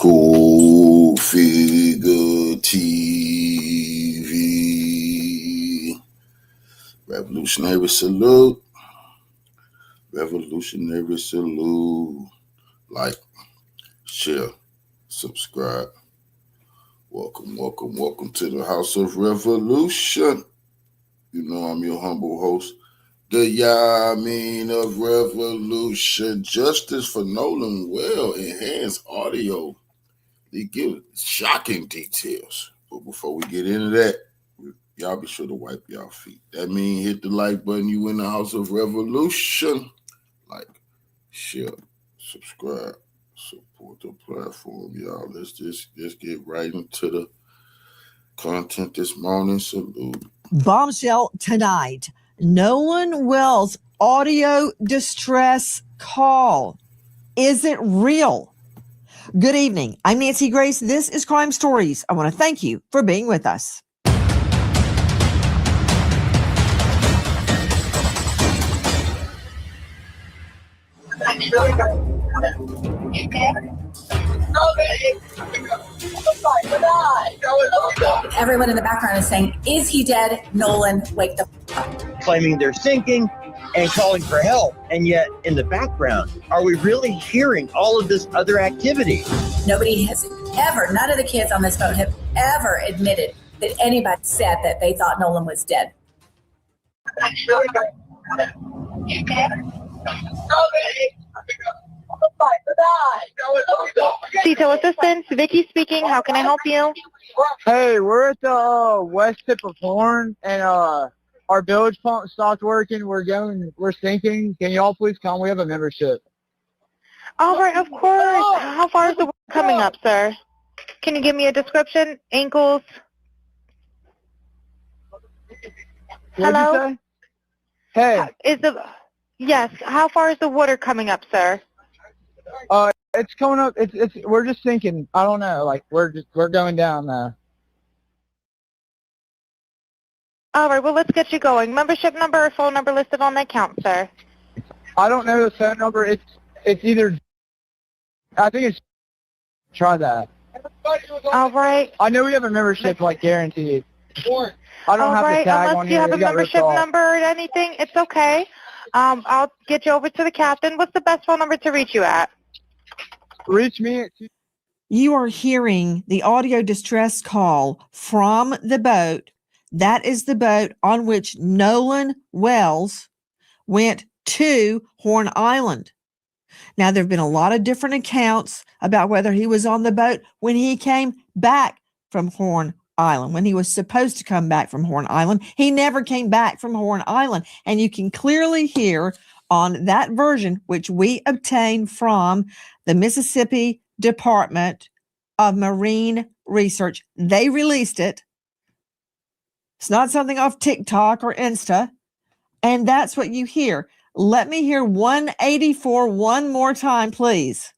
Cool Figure TV. Revolutionary salute. Revolutionary salute. Like, share, subscribe. Welcome to the House of Revolution. You know I'm your humble host, the Yamin of Revolution. Justice for Nolan. Well, enhanced audio. They give shocking details. But before we get into that, y'all be sure to wipe y'all feet. That means hit the like button. You in the House of Revolution. Like, share, subscribe, support the platform, y'all. Let's get right into the content this morning. Salute. Bombshell tonight. Nolan Wells audio distress call. Is it real? Good evening. I'm Nancy Grace. This is Crime Stories. I want to thank you for being with us. Everyone in the background is saying, is he dead? Nolan, wake the up. Claiming they're sinking and calling for help. And yet in the background, are we really hearing all of this other activity? Nobody has ever, none of the kids on this boat have ever admitted that anybody said that they thought Nolan was dead. Detail assistance, Vicky speaking. How can I help you? Hey, we're at the west tip of Horn, and our bilge pump stopped working. We're sinking. Can y'all please come? We have a membership. All right, of course. How far is the water coming up, sir? Can you give me a description? Ankles? Hello? What'd you say? Hey. Yes. How far is the water coming up, sir? It's coming up. We're just sinking. I don't know. Like we're going down now. All right. Well, let's get you going. Membership number or phone number listed on the account, sir. I don't know the phone number. It's either. I think it's. Try that. All right. I know we have a membership, like guaranteed. I don't have the tag Unless on you here. have a membership number or anything, it's okay. I'll get you over to the captain. What's the best phone number to reach you at? Reach me at. You are hearing the audio distress call from the boat. That is the boat on which Nolan Wells went to Horn Island. Now, there have been a lot of different accounts about whether he was on the boat when he came back from Horn Island, when he was supposed to come back from Horn Island. He never came back from Horn Island. And you can clearly hear on that version, which we obtained from the Mississippi Department of Marine Research. They released it. It's not something off TikTok or Insta. And that's what you hear. Let me hear 184 one more time, please.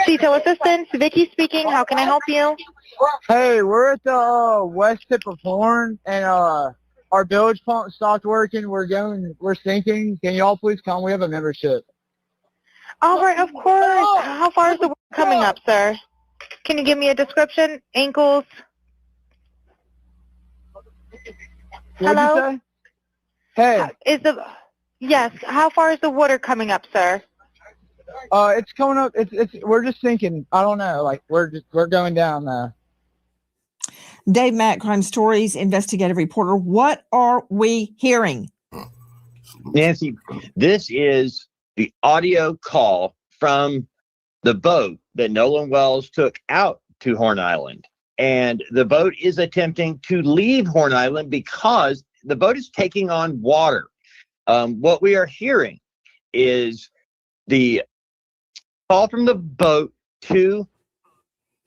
Detail assistance, Vicky speaking. How can I help you? Hey, we're at the west tip of Horn, and our bilge pump stopped working. We're sinking. Can y'all please come? We have a membership. All right, of course. How far is the water coming up, sir? Can you give me a description? Ankles? Hello? What'd you say? Hey. Yes. How far is the water coming up, sir? It's coming up. We're just sinking. I don't know. Like we're going down now. Dave Mack, Crime Stories, investigative reporter. What are we hearing? Nancy, this is the audio call from the boat that Nolan Wells took out to Horn Island. And the boat is attempting to leave Horn Island because the boat is taking on water. What we are hearing is the call from the boat to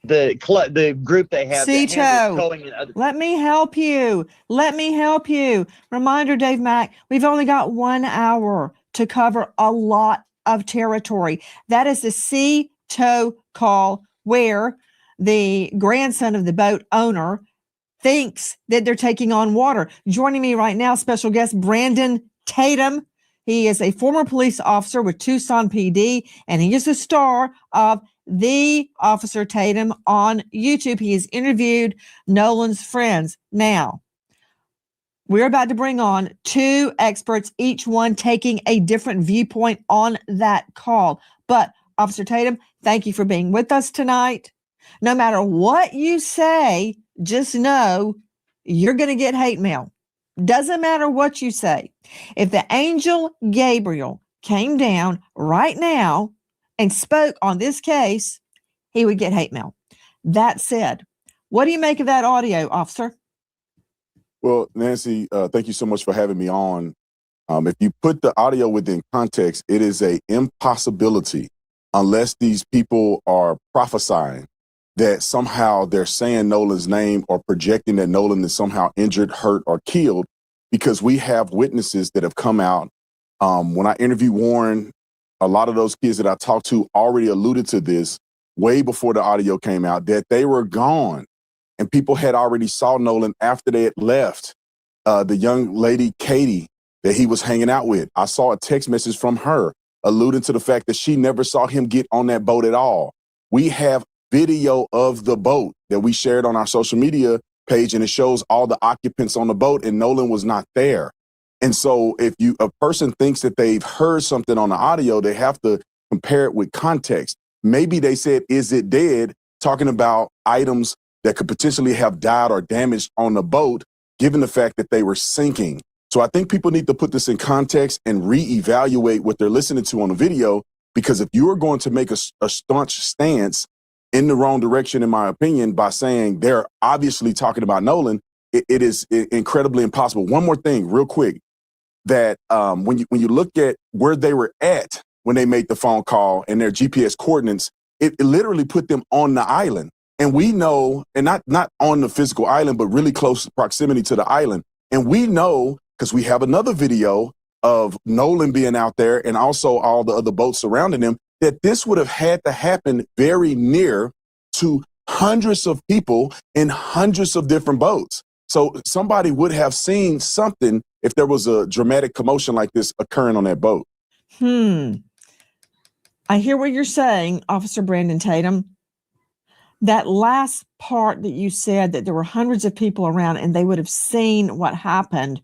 the group they have. Cito, let me help you. Reminder, Dave Mack, we've only got 1 hour to cover a lot of territory. That is the Cito call where the grandson of the boat owner thinks that they're taking on water. Joining me right now, special guest Brandon Tatum. He is a former police officer with Tucson PD, and he is the star of The Officer Tatum on YouTube. He has interviewed Nolan's friends. Now, we're about to bring on two experts, each one taking a different viewpoint on that call. But Officer Tatum, thank you for being with us tonight. No matter what you say, just know you're going to get hate mail. Doesn't matter what you say. If the angel Gabriel came down right now and spoke on this case, he would get hate mail. That said, what do you make of that audio, officer? Well, Nancy, thank you so much for having me on. If you put the audio within context, it is an impossibility unless these people are prophesying that somehow they're saying Nolan's name or projecting that Nolan is somehow injured, hurt, or killed, because we have witnesses that have come out. When I interviewed Warren, a lot of those kids that I talked to already alluded to this way before the audio came out, that they were gone. And people had already saw Nolan after they had left. The young lady, Katie, that he was hanging out with, I saw a text message from her alluding to the fact that she never saw him get on that boat at all. We have video of the boat that we shared on our social media page, and it shows all the occupants on the boat, and Nolan was not there. And so if a person thinks that they've heard something on the audio, they have to compare it with context. Maybe they said, "Is it dead?" talking about items that could potentially have died or damaged on the boat, given the fact that they were sinking. So I think people need to put this in context and reevaluate what they're listening to on the video, because if you are going to make a staunch stance in the wrong direction, in my opinion, by saying they're obviously talking about Nolan, it is incredibly impossible. One more thing real quick, that when you look at where they were at when they made the phone call and their GPS coordinates, it literally put them on the island. And we know, and not on the physical island, but really close proximity to the island. And we know, because we have another video of Nolan being out there and also all the other boats surrounding him, that this would have had to happen very near to hundreds of people in hundreds of different boats. So somebody would have seen something if there was a dramatic commotion like this occurring on that boat. I hear what you're saying, Officer Brandon Tatum. That last part that you said, that there were hundreds of people around and they would have seen what happened,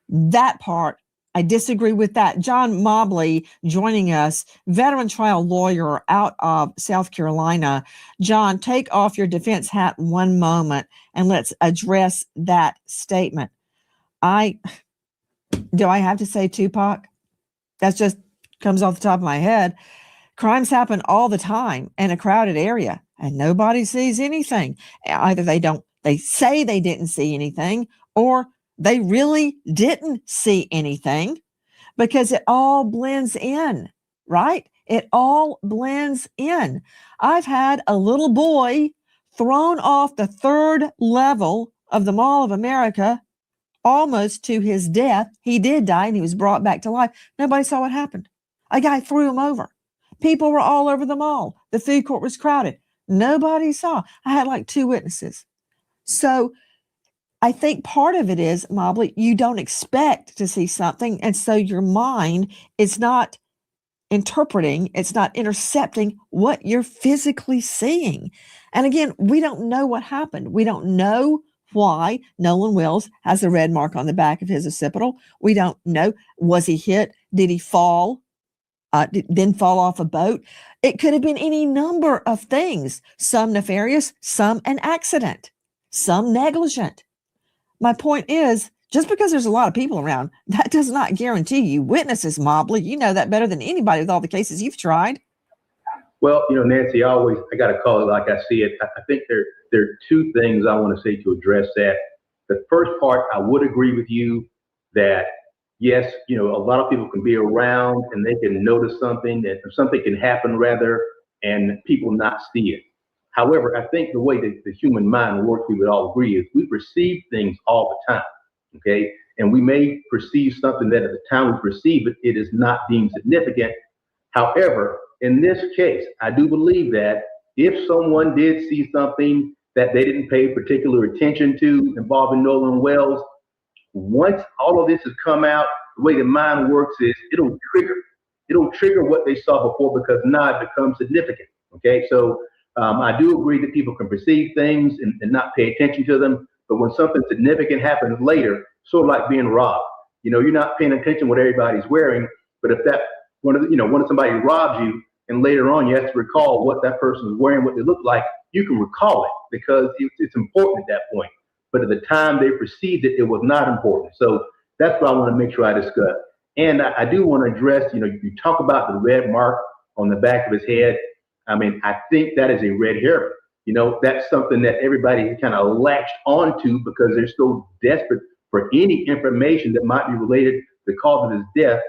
that part, I disagree with that. John Mobley joining us, veteran trial lawyer out of South Carolina. John, take off your defense hat one moment and let's address that statement. Do I have to say Tupac? That just comes off the top of my head. Crimes happen all the time in a crowded area and nobody sees anything. Either they say they didn't see anything, or they really didn't see anything, because it all blends in, right? It all blends in. I've had a little boy thrown off the third level of the Mall of America almost to his death. He did die and he was brought back to life. Nobody saw what happened. A guy threw him over. People were all over the mall. The food court was crowded. Nobody saw. I had like 2 witnesses. So I think part of it is, Mobley, you don't expect to see something. And so your mind is not interpreting, it's not intercepting what you're physically seeing. And again, we don't know what happened. We don't know why Nolan Wells has a red mark on the back of his occipital. We don't know. Was he hit? Did he fall? Then fall off a boat? It could have been any number of things. Some nefarious, some an accident, some negligent. My point is, just because there's a lot of people around, that does not guarantee you witnesses, Mobley. You know that better than anybody with all the cases you've tried. Well, Nancy, I got to call it like I see it. I think there are 2 things I want to say to address that. The first part, I would agree with you that, yes, a lot of people can be around and they can notice something, and something can happen rather, and people not see it. However, I think the way that the human mind works, we would all agree, is we perceive things all the time, okay? And we may perceive something that at the time we perceive it, it is not deemed significant. However, in this case, I do believe that if someone did see something that they didn't pay particular attention to involving Nolan Wells. Once all of this has come out, the way the mind works is it'll trigger what they saw before, because now it becomes significant. Okay, so I do agree that people can perceive things and not pay attention to them, but when something significant happens later, sort of like being robbed, you're not paying attention what everybody's wearing, but if that one of somebody robs you, and later on you have to recall what that person was wearing, what they looked like, you can recall it because it's important at that point. But at the time they perceived it, it was not important. So that's what I want to make sure I discuss. And I do want to address, you talk about the red mark on the back of his head. I mean, I think that is a red herring. That's something that everybody kind of latched onto because they're so desperate for any information that might be related to the cause of his death.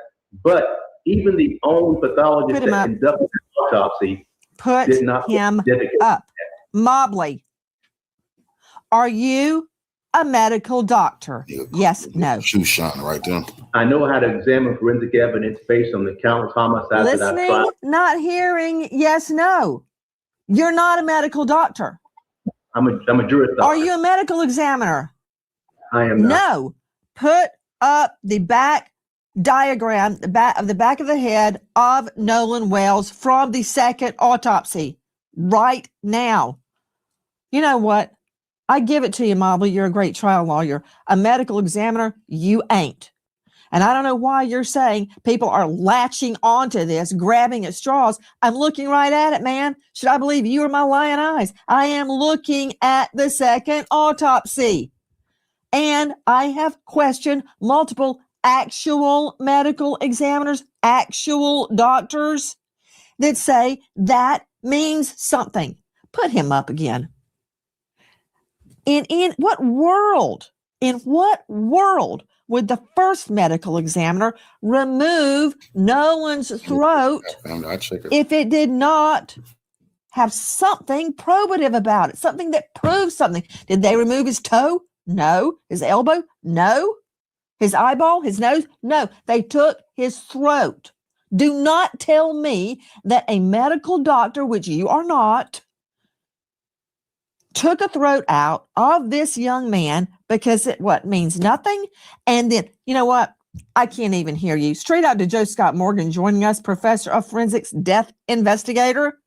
But even the own pathologist that conducted the autopsy did not him up. Mobley, are you a medical doctor? Yes, no. Shoe shine right there. I know how to examine forensic evidence based on the countless homicides that I've tried. Not hearing, yes, no. You're not a medical doctor. I'm a juris doctor. Are you a medical examiner? I am not. No. Put up the back diagram, the back of the head of Nolan Wells from the second autopsy right now. You know what? I give it to you, Mobley. You're a great trial lawyer. A medical examiner, you ain't. And I don't know why you're saying people are latching onto this, grabbing at straws. I'm looking right at it, man. Should I believe you or my lying eyes? I am looking at the second autopsy. And I have questioned multiple actual medical examiners, actual doctors that say that means something. Put him up again. In what world would the first medical examiner remove Nolan's throat if it did not have something probative about it, something that proves something? Did they remove his toe? No. His elbow? No. His eyeball? His nose? No. They took his throat. Do not tell me that a medical doctor, which you are not, took a throat out of this young man because it means nothing. And then, you know what? I can't even hear you. Straight out to Joe Scott Morgan joining us, professor of forensics, death investigator.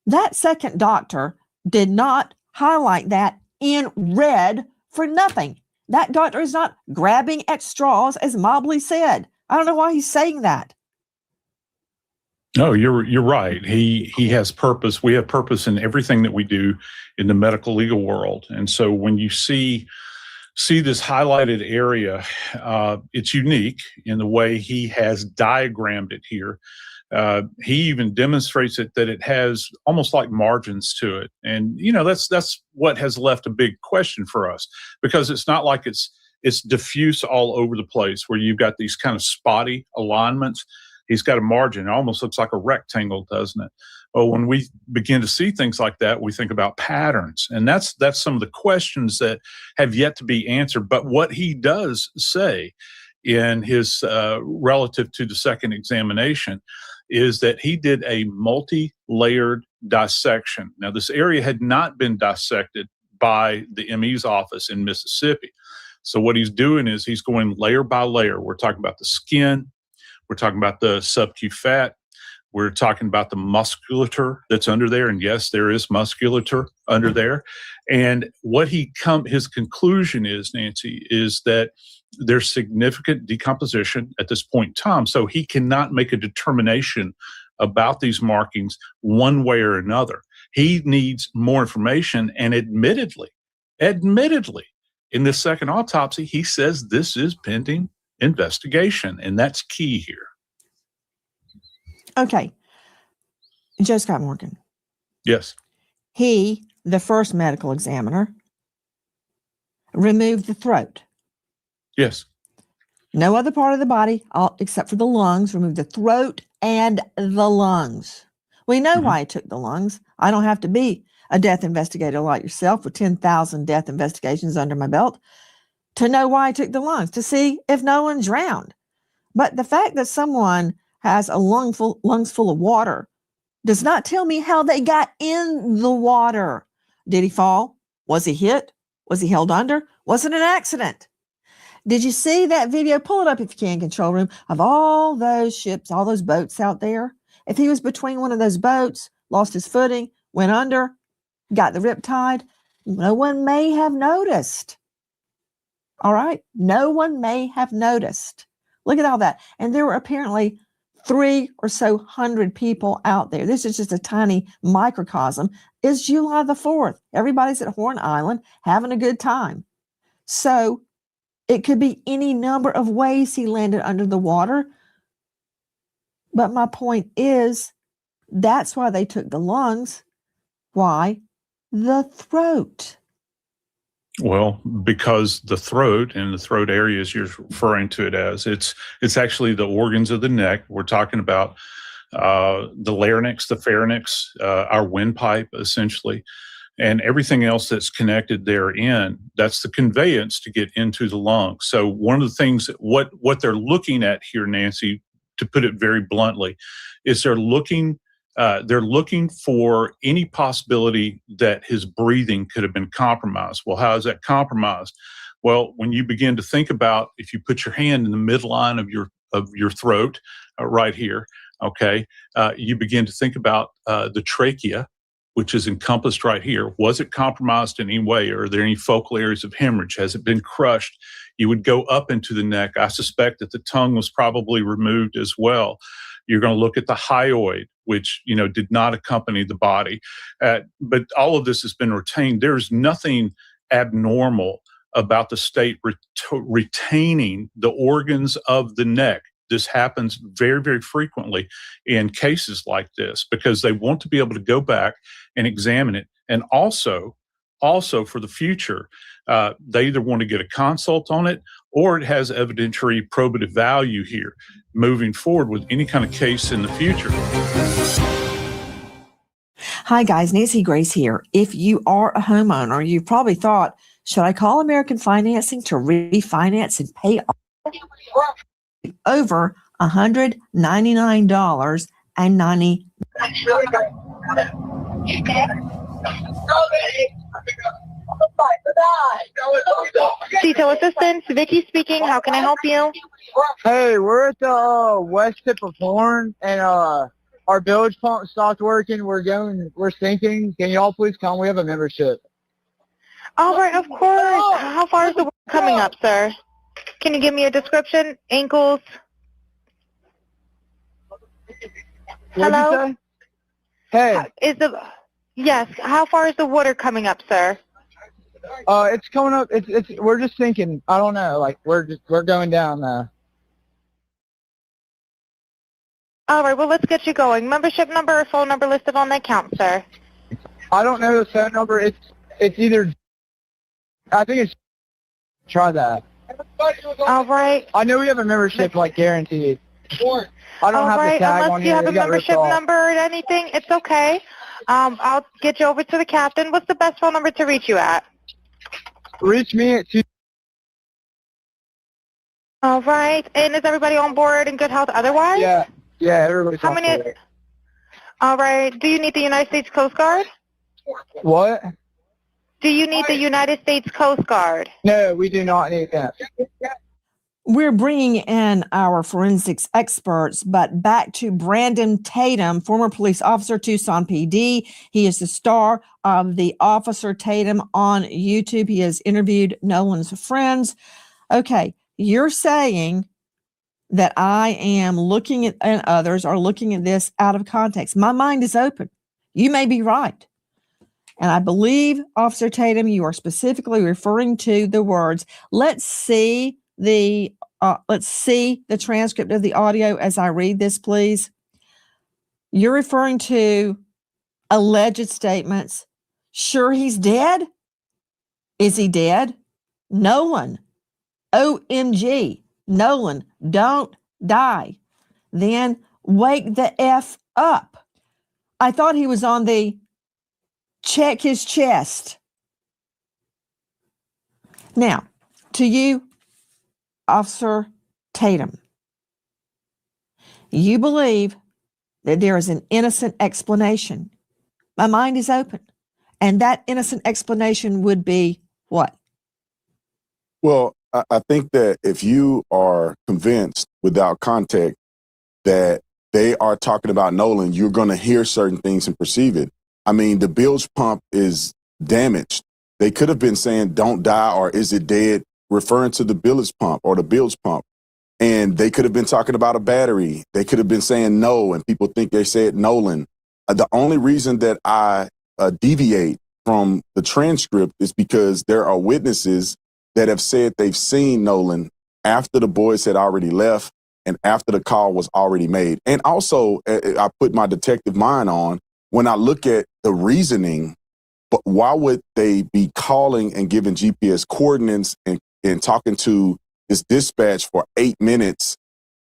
That second doctor did not highlight that in red for nothing. That doctor is not grabbing at straws, as Mobley said. I don't know why he's saying that. No, you're right. He has purpose. We have purpose in everything that we do in the medical legal world. And so when you see this highlighted area, it's unique in the way he has diagrammed it here. He even demonstrates it that it has almost like margins to it. And, that's what has left a big question for us, because it's not like it's diffuse all over the place where you've got these kind of spotty alignments. He's got a margin. It almost looks like a rectangle, doesn't it? Well, when we begin to see things like that, we think about patterns. And that's some of the questions that have yet to be answered. But what he does say in his relative to the second examination is that he did a multi-layered dissection. Now, this area had not been dissected by the ME's office in Mississippi. So what he's doing is he's going layer by layer. We're talking about the skin. We're talking about the subcu fat. We're talking about the musculature that's under there. And yes, there is musculature under there. And what his conclusion is, Nancy, is that there's significant decomposition at this point in time. So he cannot make a determination about these markings one way or another. He needs more information. And admittedly, in this second autopsy, he says this is pending investigation, and that's key here. Okay. Joe Scott Morgan. Yes. He, the first medical examiner, removed the throat. Yes. No other part of the body, except for the lungs, removed the throat and the lungs. We know why he took the lungs. I don't have to be a death investigator like yourself with 10,000 death investigations under my belt to know why I took the lungs, to see if Nolan drowned. But the fact that someone has lungs full of water does not tell me how they got in the water. Did he fall? Was he hit? Was he held under? Was it an accident? Did you see that video? Pull it up if you can, control room, of all those ships, all those boats out there. If he was between one of those boats, lost his footing, went under, got the riptide, no one may have noticed. All right? No one may have noticed. Look at all that. And there were apparently 300 or so people out there. This is just a tiny microcosm. It's July the 4th. Everybody's at Horn Island having a good time. So it could be any number of ways he landed under the water. But my point is, that's why they took the lungs. Why? The throat. Well, because the throat and the throat area, as you're referring to it as, it's actually the organs of the neck. We're talking about the larynx, the pharynx, our windpipe, essentially, and everything else that's connected therein. That's the conveyance to get into the lungs. So one of the things, what they're looking at here, Nancy, to put it very bluntly, is they're looking for any possibility that his breathing could have been compromised. Well, how is that compromised? Well, when you begin to think about, if you put your hand in the midline of your throat, right here, okay, you begin to think about the trachea, which is encompassed right here. Was it compromised in any way? Are there any focal areas of hemorrhage? Has it been crushed? You would go up into the neck. I suspect that the tongue was probably removed as well. You're going to look at the hyoid, which, did not accompany the body. But all of this has been retained. There's nothing abnormal about the state retaining the organs of the neck. This happens very, very frequently in cases like this because they want to be able to go back and examine it. And also for the future, they either want to get a consult on it or it has evidentiary probative value here moving forward with any kind of case in the future. Hi, guys. Nancy Grace here. If you are a homeowner, you've probably thought, should I call American Financing to refinance and pay off over $199.90? Detail assistance, Vicky speaking. How can I help you? Hey, we're at the west tip of Horn, and our bilge pump stopped working. We're sinking. Can y'all please come? We have a membership. All right, of course. How far is the water coming up, sir? Can you give me a description? Ankles? What'd you say? Hey. Yes. How far is the water coming up, sir? It's coming up. We're just sinking. I don't know. Like we're going down now. All right. Well, let's get you going. Membership number or phone number listed on the account, sir. I don't know the phone number. It's either. I think it's. Try that. All right. I know we have a membership, like guaranteed. I don't have the tag on Unless you have a membership number or anything, it's okay. I'll get you over to the captain. What's the best phone number to reach you at? Reach me at 2. All right. And is everybody on board in good health otherwise? Yeah, everybody's on board. All right. Do you need the United States Coast Guard? What? Do you need the United States Coast Guard? No, we do not need that. We're bringing in our forensics experts, but back to Brandon Tatum, former police officer, Tucson PD. He is the star of the Officer Tatum on YouTube. He has interviewed Nolan's friends. Okay, you're saying that I am looking at, and others are looking at this out of context. My mind is open. You may be right. And I believe, Officer Tatum, you are specifically referring to the words, let's see the transcript of the audio as I read this, please. You're referring to alleged statements. Sure, he's dead? Is he dead? Nolan. OMG. Nolan, don't die. Then wake the F up. I thought he was on the check his chest. Now, to you, Officer Tatum, you believe that there is an innocent explanation. My mind is open. And that innocent explanation would be what? Well, I think that if you are convinced without context that they are talking about Nolan, you're going to hear certain things and perceive it. I mean, the bilge pump is damaged. They could have been saying, don't die, or is it dead, referring to the bilge pump or the bilge pump. And they could have been talking about a battery. They could have been saying no, and people think they said Nolan. The only reason that I deviate from the transcript is because there are witnesses that have said they've seen Nolan after the boys had already left and after the call was already made. And also, I put my detective mind on when I look at the reasoning, but why would they be calling and giving GPS coordinates and talking to this dispatch for 8 minutes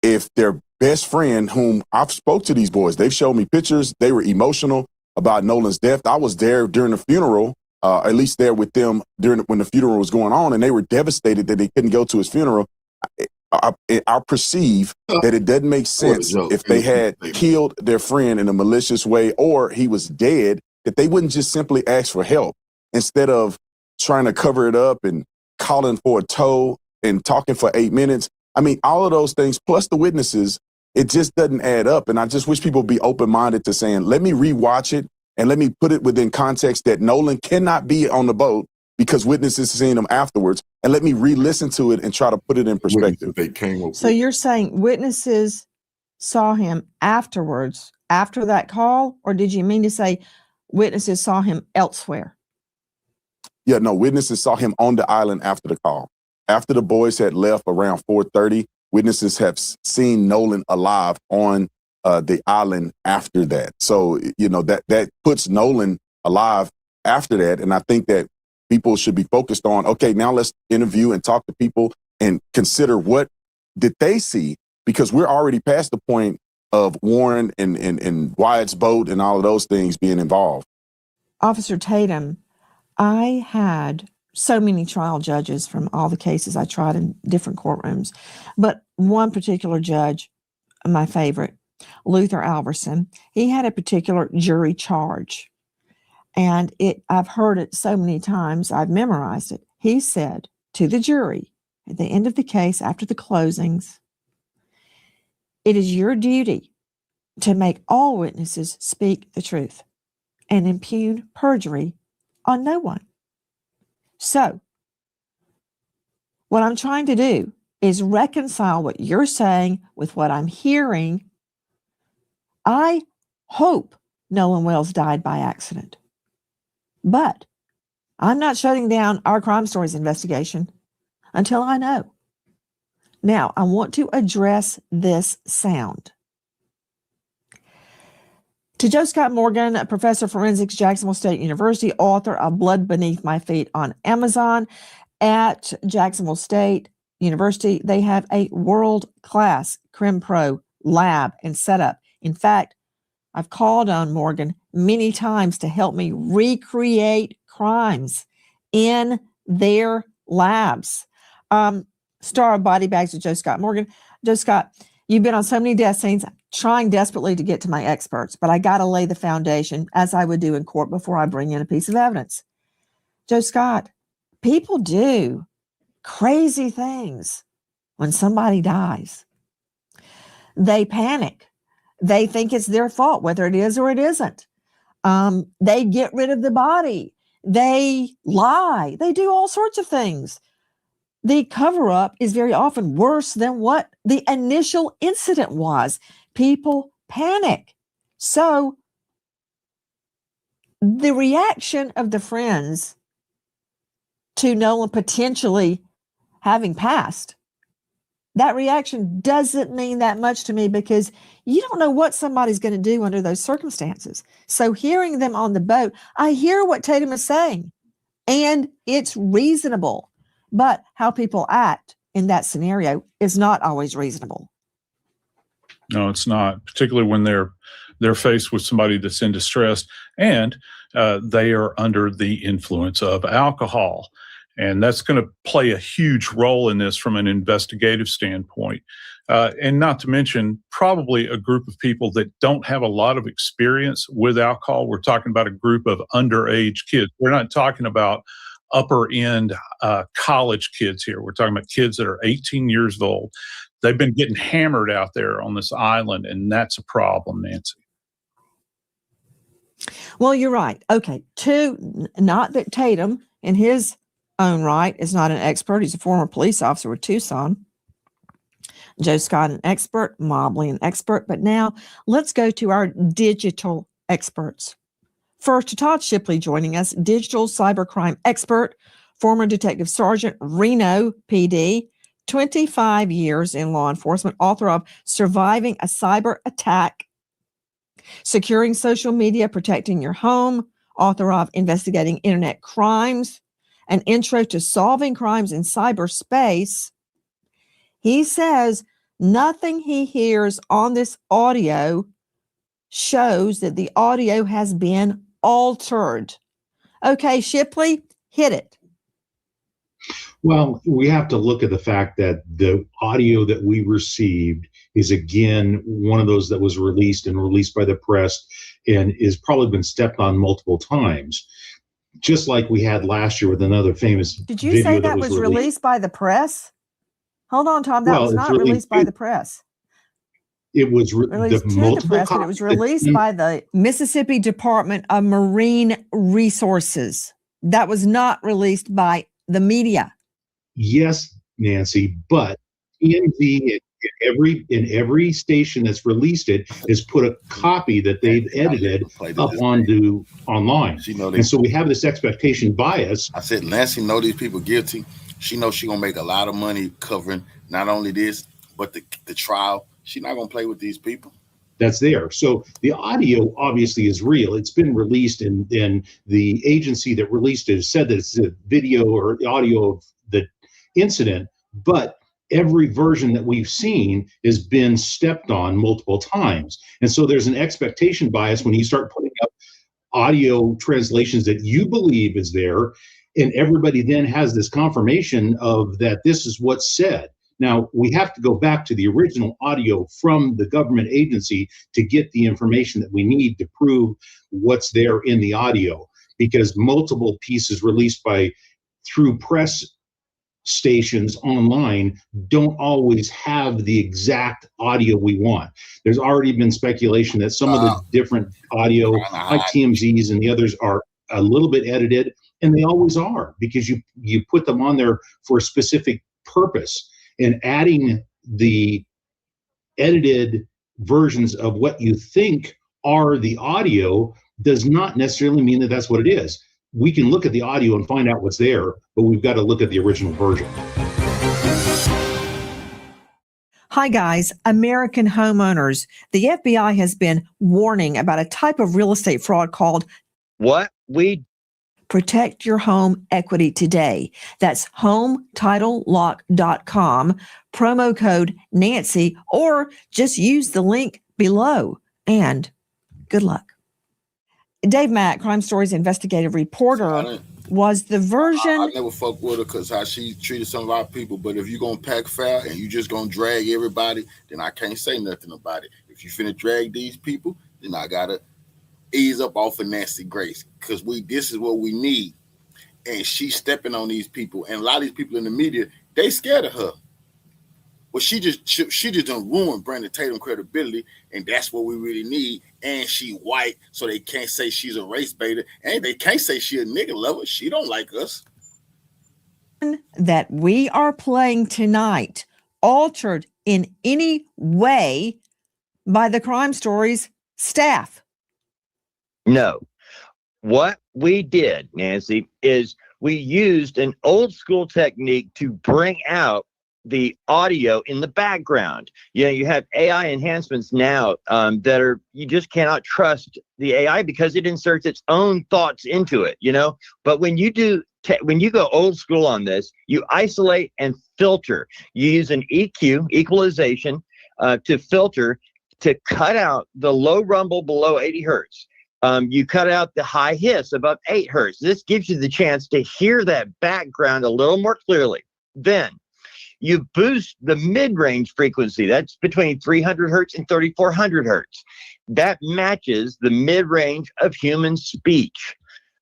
if their best friend, whom I've spoke to these boys, they've showed me pictures, they were emotional about Nolan's death. I was there during the funeral, at least there with them when the funeral was going on, and they were devastated that they couldn't go to his funeral. I perceive that it doesn't make sense if they had killed their friend in a malicious way or he was dead, that they wouldn't just simply ask for help instead of trying to cover it up and calling for a tow and talking for 8 minutes. I mean, all of those things, plus the witnesses, it just doesn't add up. And I just wish people would be open-minded to saying, let me rewatch it and let me put it within context that Nolan cannot be on the boat because witnesses seen him afterwards. And let me re-listen to it and try to put it in perspective. So you're saying witnesses saw him afterwards, after that call, or did you mean to say witnesses saw him elsewhere? Yeah, no, witnesses saw him on the island after the call. After the boys had left around 4:30, witnesses have seen Nolan alive on the island after that. So, you know, that puts Nolan alive after that. And I think that people should be focused on, okay, now let's interview and talk to people and consider what did they see, because we're already past the point of Warren and Wyatt's boat and all of those things being involved. Officer Tatum, I had so many trial judges from all the cases I tried in different courtrooms, but one particular judge, my favorite, Luther Alverson, he had a particular jury charge. And I've heard it so many times, I've memorized it. He said to the jury at the end of the case, after the closings, it is your duty to make all witnesses speak the truth and impugn perjury on no one. So, what I'm trying to do is reconcile what you're saying with what I'm hearing. I hope Nolan Wells died by accident. But I'm not shutting down our Crime Stories investigation until I know. Now, I want to address this sound. To Joe Scott Morgan, a professor of forensics, Jacksonville State University, author of Blood Beneath My Feet on Amazon. At Jacksonville State University, they have a world-class CrimPro lab and setup. In fact, I've called on Morgan many times to help me recreate crimes in their labs. Star of Body Bags with Joe Scott Morgan. Joe Scott, you've been on so many death scenes, trying desperately to get to my experts, but I got to lay the foundation as I would do in court before I bring in a piece of evidence. Joe Scott, people do crazy things when somebody dies. They panic. They think it's their fault, whether it is or it isn't. They get rid of the body. They lie. They do all sorts of things. The cover-up is very often worse than what the initial incident was. People panic. So the reaction of the friends to Nolan potentially having passed, that reaction doesn't mean that much to me because you don't know what somebody's going to do under those circumstances. So hearing them on the boat, I hear what Tatum is saying, and it's reasonable. But how people act in that scenario is not always reasonable. No, it's not, particularly when they're faced with somebody that's in distress and they are under the influence of alcohol. And that's going to play a huge role in this from an investigative standpoint. And not to mention probably a group of people that don't have a lot of experience with alcohol. We're talking about a group of underage kids. We're not talking about upper end college kids here. We're talking about kids that are 18 years old. They've been getting hammered out there on this island, and that's a problem, Nancy. Well, you're right. Okay. Two, not that Tatum in his own right is not an expert. He's a former police officer with Tucson. Joe Scott, an expert, Mobley, an expert. But now let's go to our digital experts. First, Todd Shipley joining us, digital cybercrime expert, former Detective Sergeant, Reno PD, 25 years in law enforcement, author of Surviving a Cyber Attack, Securing Social Media, Protecting Your Home, author of Investigating Internet Crimes, An Intro to Solving Crimes in Cyberspace. He says nothing he hears on this audio shows that the audio has been altered. Okay, Shipley, hit it. Well, we have to look at the fact that the audio that we received is, again, one of those that was released by the press and is probably been stepped on multiple times, just like we had last year with another famous video. Did you say that was released by the press? Hold on, Tom. That was not released by the press. It was released to the press, but it was released by the Mississippi Department of Marine Resources. That was not released by the media. Yes, Nancy, but TMZ in every station that's released it has put a copy that they've edited up onto online. And so we have this expectation bias. I said, Nancy know these people guilty. She knows she's gonna make a lot of money covering not only this, but the trial. She's not gonna play with these people. That's there. So the audio obviously is real. It's been released, and the agency that released it has said that it's a video or audio of the incident, but every version that we've seen has been stepped on multiple times. And so there's an expectation bias when you start putting up audio translations that you believe is there, and everybody then has this confirmation of that this is what's said. Now, we have to go back to the original audio from the government agency to get the information that we need to prove what's there in the audio, because multiple pieces released through press stations online don't always have the exact audio we want. There's already been speculation that some of the different audio, like TMZ's and the others, are a little bit edited, and they always are, because you put them on there for a specific purpose. And adding the edited versions of what you think are the audio does not necessarily mean that that's what it is. We can look at the audio and find out what's there, but we've got to look at the original version. Hi, guys. American homeowners. The FBI has been warning about a type of real estate fraud called What we Protect Your Home Equity today. That's HomeTitleLock.com, promo code Nancy, or just use the link below. And good luck. Dave Mack, Crime Stories investigative reporter, was the version. I never fuck with her because how she treated some of our people. But if you're going to pack foul and you just going to drag everybody, then I can't say nothing about it. If you finna drag these people, then I got to ease up off of Nancy Grace, because this is what we need. And she's stepping on these people, and a lot of these people in the media, they scared of her. But she just done ruined Brandon Tatum credibility, and that's what we really need. And she white, so they can't say she's a race baiter, and they can't say she a nigga lover. She don't like us. That we are playing tonight altered in any way by the Crime Stories staff? No. What we did, Nancy, is we used an old school technique to bring out the audio in the background. You have AI enhancements now that you just cannot trust the AI because it inserts its own thoughts into it, But when you go old school on this, you isolate and filter. You use an EQ, equalization, to filter, to cut out the low rumble below 80 hertz. You cut out the high hiss above 8 hertz. This gives you the chance to hear that background a little more clearly. Then you boost the mid-range frequency. That's between 300 hertz and 3400 hertz. That matches the mid-range of human speech.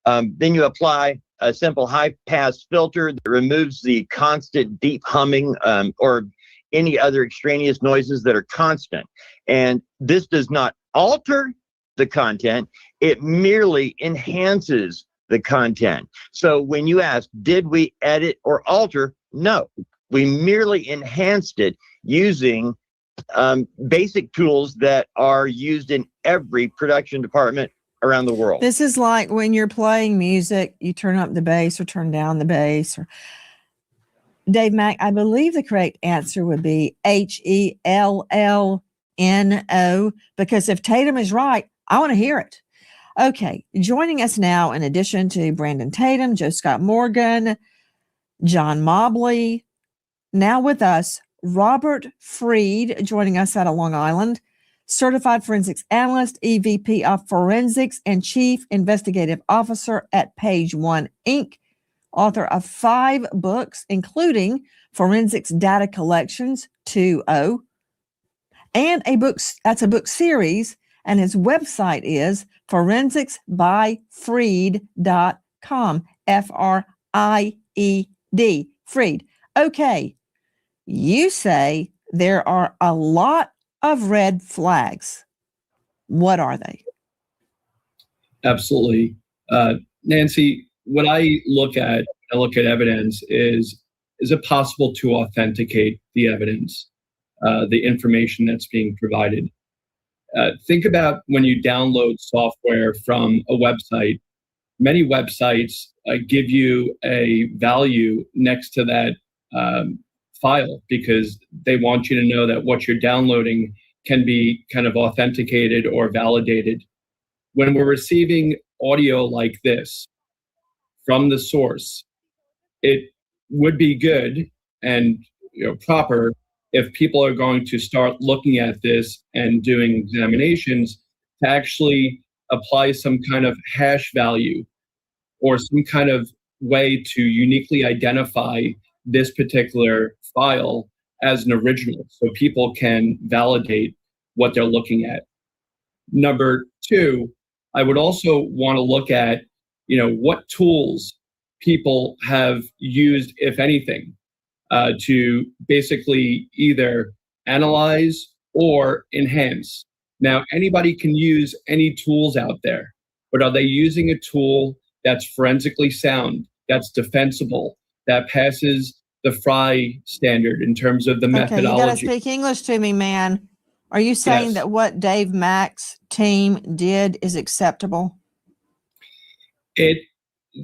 Then you apply a simple high-pass filter that removes the constant deep humming or any other extraneous noises that are constant. And this does not alter the content, it merely enhances the content. So when you ask, did we edit or alter? No, we merely enhanced it using basic tools that are used in every production department around the world. This is like when you're playing music, you turn up the bass or turn down the bass. Or Dave Mack, I believe the correct answer would be HELLNO, because if Tatum is right, I want to hear it. Okay, joining us now, in addition to Brandon Tatum, Joe Scott Morgan, John Mobley, now with us, Robert Freed, joining us out of Long Island, certified forensics analyst, EVP of forensics, and chief investigative officer at Page One Inc., author of 5 books, including Forensics Data Collections 2.0, and a book series, and his website is forensicsbyfreed.com, F-R-I-E-D, Freed. Okay, you say there are a lot of red flags. What are they? Absolutely. Nancy, what I look at evidence is it possible to authenticate the evidence, the information that's being provided? Think about when you download software from a website. Many websites give you a value next to that file because they want you to know that what you're downloading can be kind of authenticated or validated. When we're receiving audio like this from the source, it would be good and proper if people are going to start looking at this and doing examinations to actually apply some kind of hash value or some kind of way to uniquely identify this particular file as an original so people can validate what they're looking at. Number 2, I would also want to look at, what tools people have used, if anything, to basically either analyze or enhance. Now, anybody can use any tools out there, but are they using a tool that's forensically sound, that's defensible, that passes the F.B.A. standard in terms of the methodology? Okay, you got to speak English to me, man. Are you saying that what Dave Mack's team did is acceptable?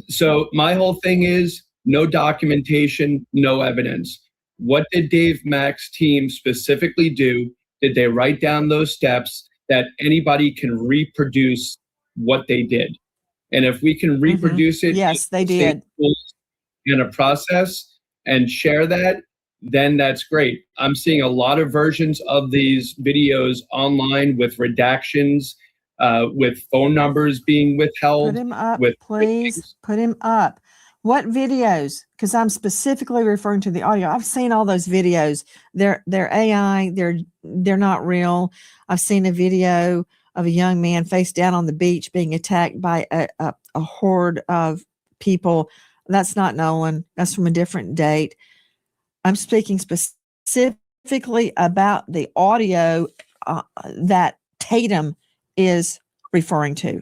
So my whole thing is no documentation, no evidence. What did Dave Mack's team specifically do? Did they write down those steps that anybody can reproduce what they did? And if we can reproduce it, yes, they did, in a process and share that, then that's great. I'm seeing a lot of versions of these videos online with redactions, with phone numbers being withheld. Put him up, please. Put him up. What videos? Because I'm specifically referring to the audio. I've seen all those videos. They're AI. They're not real. I've seen a video of a young man face down on the beach being attacked by a horde of people. That's not Nolan. That's from a different date. I'm speaking specifically about the audio that Tatum is referring to.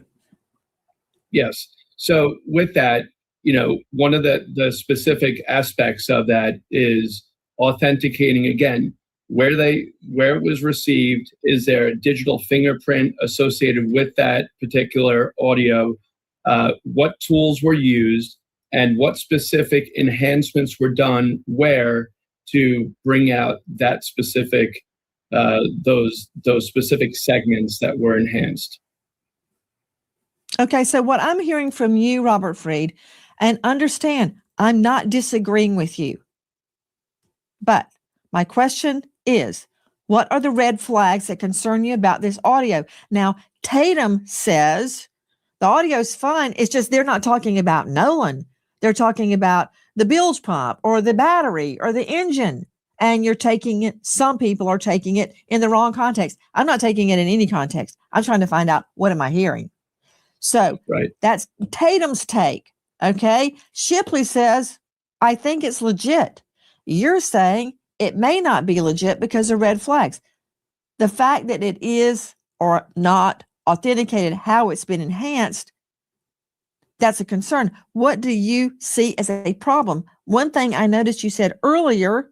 Yes. So with that, one of the specific aspects of that is authenticating, again, where it was received. Is there a digital fingerprint associated with that particular audio? What tools were used and what specific enhancements were done where to bring out that specific, those specific segments that were enhanced. Okay, so what I'm hearing from you, Robert Freed, and understand, I'm not disagreeing with you. But my question is, what are the red flags that concern you about this audio? Now, Tatum says The audio's fine. It's just they're not talking about Nolan. They're talking about the bilge pump or the battery or the engine. And you're taking it, some people are taking it in the wrong context. I'm not taking it in any context. I'm trying to find out, what am I hearing? So that's Tatum's take. Okay. Shipley says, I think it's legit. You're saying it may not be legit because of red flags. The fact that it is or not authenticated, how it's been enhanced, that's a concern. What do you see as a problem? One thing I noticed you said earlier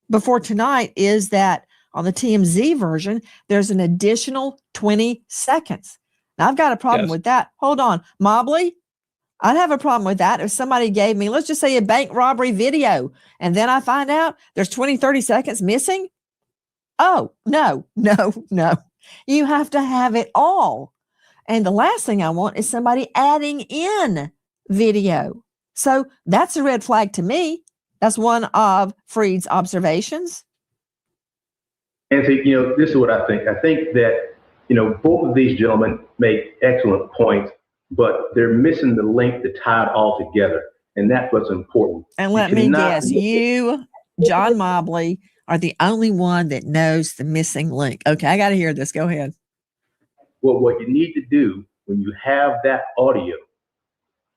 before tonight is that on the TMZ version, there's an additional 20 seconds. Now, I've got a problem with that. Hold on. Mobley, I'd have a problem with that if somebody gave me, let's just say, a bank robbery video, and then I find out there's 20, 30 seconds missing. Oh, no. You have to have it all. And the last thing I want is somebody adding in video. So that's a red flag to me. That's one of Freed's observations. And so, this is what I think. I think that, both of these gentlemen make excellent points, but they're missing the link to tie it all together. And that's what's important. And let me guess, you, John Mobley, are the only one that knows the missing link. Okay, I got to hear this. Go ahead. Well, what you need to do when you have that audio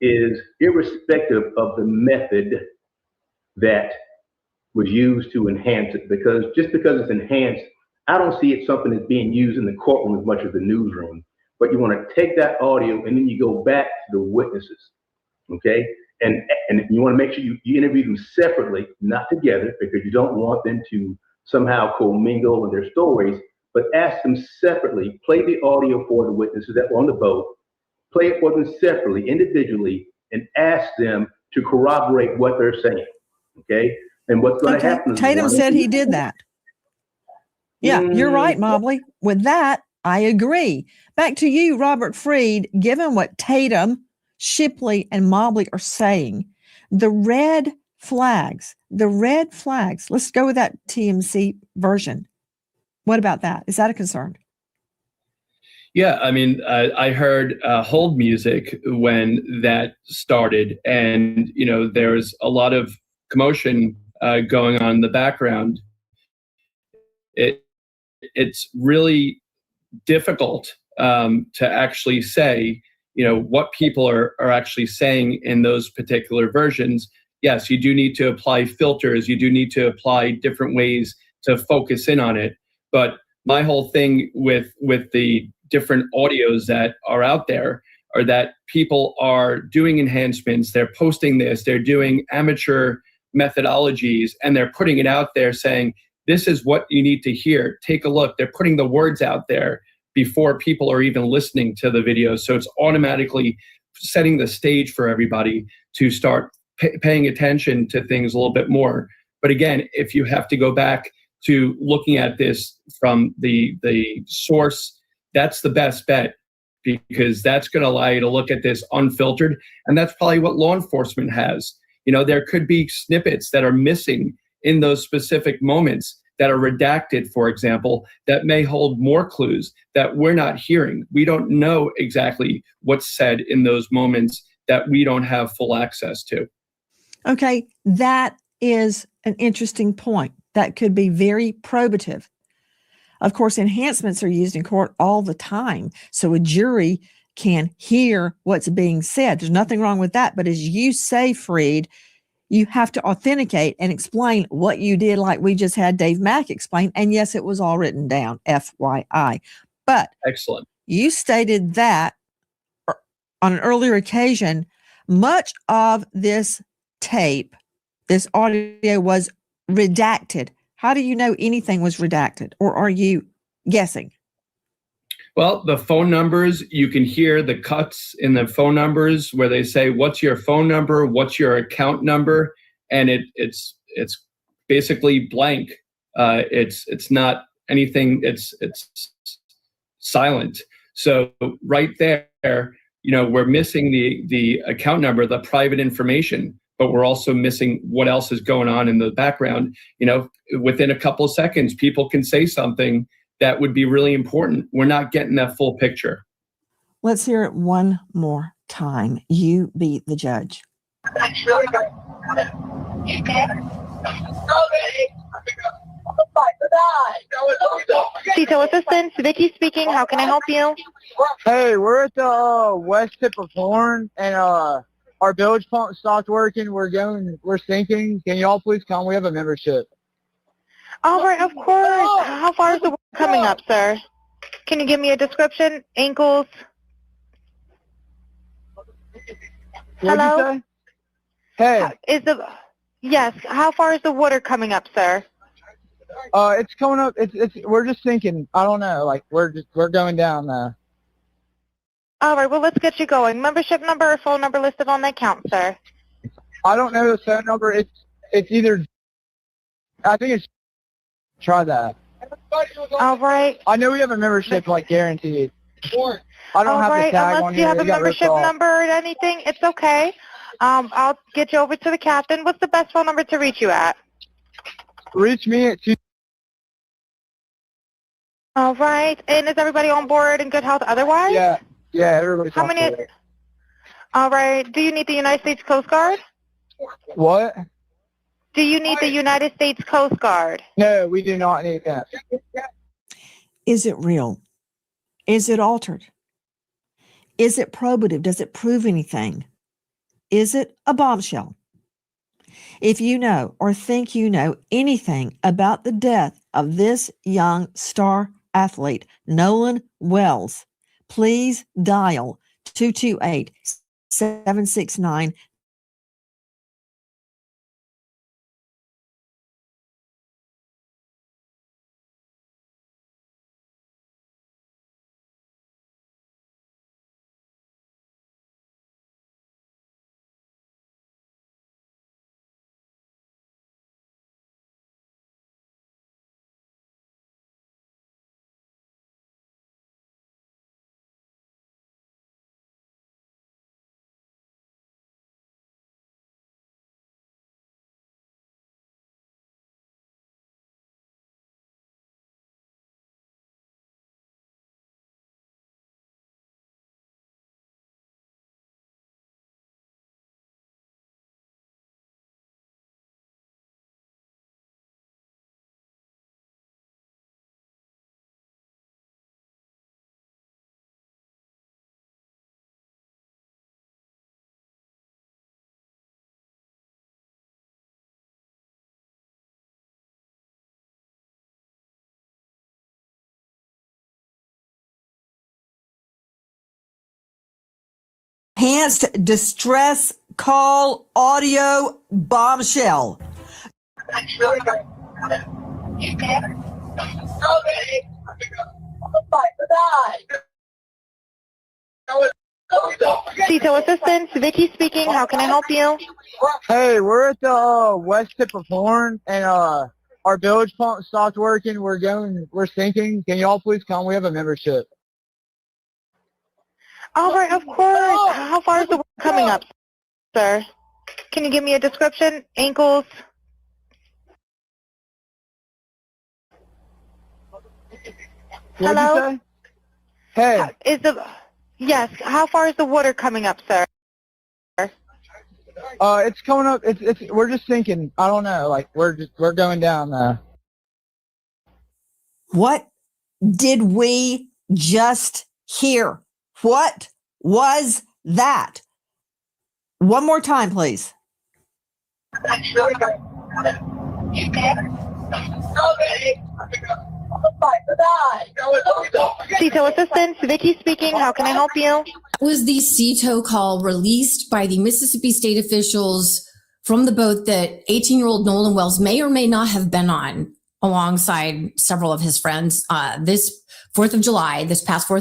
is, irrespective of the method that was used to enhance it, because just because it's enhanced, I don't see it something that's being used in the courtroom as much as the newsroom. But you want to take that audio and then you go back to the witnesses, okay? And you want to make sure you interview them separately, not together, because you don't want them to somehow commingle in their stories, but ask them separately. Play the audio for the witnesses that were on the boat, play it for them separately, individually, and ask them to corroborate what they're saying, okay? And what's going to happen is Tatum said he did that. Yeah, you're right, Mobley. With that, I agree. Back to you, Robert Freed. Given what Tatum, Shipley, and Mobley are saying, the red flags, let's go with that TMC version. What about that? Is that a concern? Yeah, I mean, I heard hold music when that started, and there was a lot of commotion going on in the background. It's really difficult to actually say, what people are actually saying in those particular versions. Yes, you do need to apply filters. You do need to apply different ways to focus in on it. But my whole thing with the different audios that are out there are that people are doing enhancements. They're posting this. They're doing amateur methodologies, and they're putting it out there saying, this is what you need to hear. Take a look. They're putting the words out there before people are even listening to the video. So it's automatically setting the stage for everybody to start paying attention to things a little bit more. But again, if you have to go back to looking at this from the source, that's the best bet, because that's going to allow you to look at this unfiltered. And that's probably what law enforcement has. There could be snippets that are missing in those specific moments that are redacted, for example, that may hold more clues that we're not hearing. We don't know exactly what's said in those moments that we don't have full access to. Okay, that is an interesting point. That could be very probative. Of course, enhancements are used in court all the time, so a jury can hear what's being said. There's nothing wrong with that. But as you say, Freed, you have to authenticate and explain what you did, like we just had Dave Mack explain. And yes, it was all written down, FYI. But excellent. You stated that on an earlier occasion, much of this tape, this audio was redacted. How do you know anything was redacted, or are you guessing? Well, the phone numbers, you can hear the cuts in the phone numbers where they say, what's your phone number? What's your account number? And it's basically blank. It's not anything. It's silent. So right there, we're missing the account number, the private information, but we're also missing what else is going on in the background. Within a couple of seconds, people can say something that would be really important. We're not getting that full picture. Let's hear it one more time. You be the judge. Detail assistance, Vicky speaking. How can I help you? Hey, we're at the west tip of Horn, and our bilge pump stopped working. We're sinking. Can y'all please come? We have a membership. All right, of course. How far is the water coming up, sir? Can you give me a description? Ankles? What'd you say? Hey. Yes, how far is the water coming up, sir? It's coming up. We're just sinking. I don't know. Like we're going down there. All right, well, let's get you going. Membership number or phone number listed on the account, sir? I don't know the phone number. It's either. I think it's. Try that. All right. I know we have a membership, like guaranteed. I don't have the tag unless on you here. have a It got ripped membership off. number or anything, it's okay. I'll get you over to the captain. What's the best phone number to reach you at? Reach me at 2. All right. And is everybody on board in good health otherwise? Yeah, everybody's How on many? board. All right. Do you need the United States Coast Guard? What? Do you need the United States Coast Guard? No, we do not need that. Is it real? Is it altered? Is it probative? Does it prove anything? Is it a bombshell? If you know or think you know anything about the death of this young star athlete, Nolan Wells, please dial 228-769. Enhanced distress call audio bombshell. Detail assistance, Vicky speaking. How can I help you? Hey, we're at the west tip of Horn, and our bilge pump stopped working. We're sinking. Can y'all please come? We have a membership. All right, of course. How far is the water coming up, sir? Can you give me a description? Ankles? What'd you say? Hey. Yes, how far is the water coming up, sir? It's coming up. We're just sinking. I don't know. Like we're going down there. What did we just hear? What was that? One more time, please. Detail assistance, Vicky speaking. How can I help you? Was the CETO call released by the Mississippi state officials from the boat that 18-year-old Nolan Wells may or may not have been on alongside several of his friends this past 4th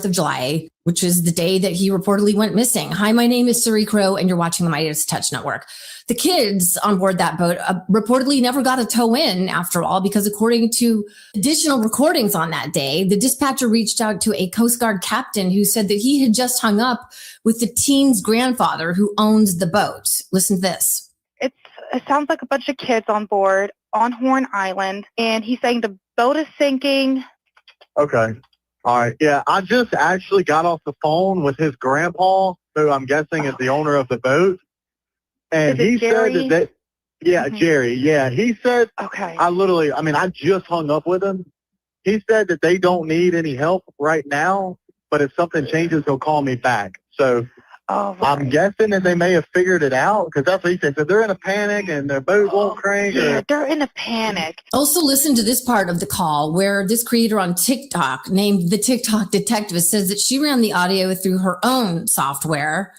of July, which is the day that he reportedly went missing. Hi, my name is Suri Crow, and you're watching the Midas Touch Network. The kids on board that boat reportedly never got a tow in after all, because according to additional recordings on that day, the dispatcher reached out to a Coast Guard captain who said that he had just hung up with the teen's grandfather who owns the boat. Listen to this. It sounds like a bunch of kids on board on Horn Island, and he's saying the boat is sinking. Okay. All right. Yeah, I just actually got off the phone with his grandpa, who I'm guessing is the owner of the boat. And he said that Jerry. Yeah, he said, Okay. I just hung up with him. He said that they don't need any help right now, but if something changes, he'll call me back. So I'm guessing that they may have figured it out, because that's what he said. So they're in a panic and their boat won't crank. Yeah, they're in a panic. Also, listen to this part of the call where this creator on TikTok, named the TikTok Detective, says that she ran the audio through her own software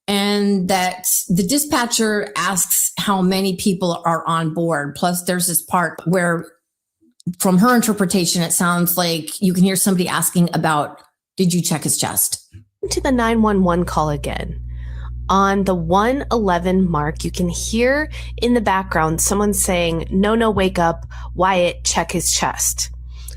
and that the dispatcher asks how many people are on board. Plus, there's this part where, from her interpretation, it sounds like you can hear somebody asking about, did you check his chest? To the 911 call again. On the 111 mark, you can hear in the background someone saying, no, wake up, Wyatt, check his chest.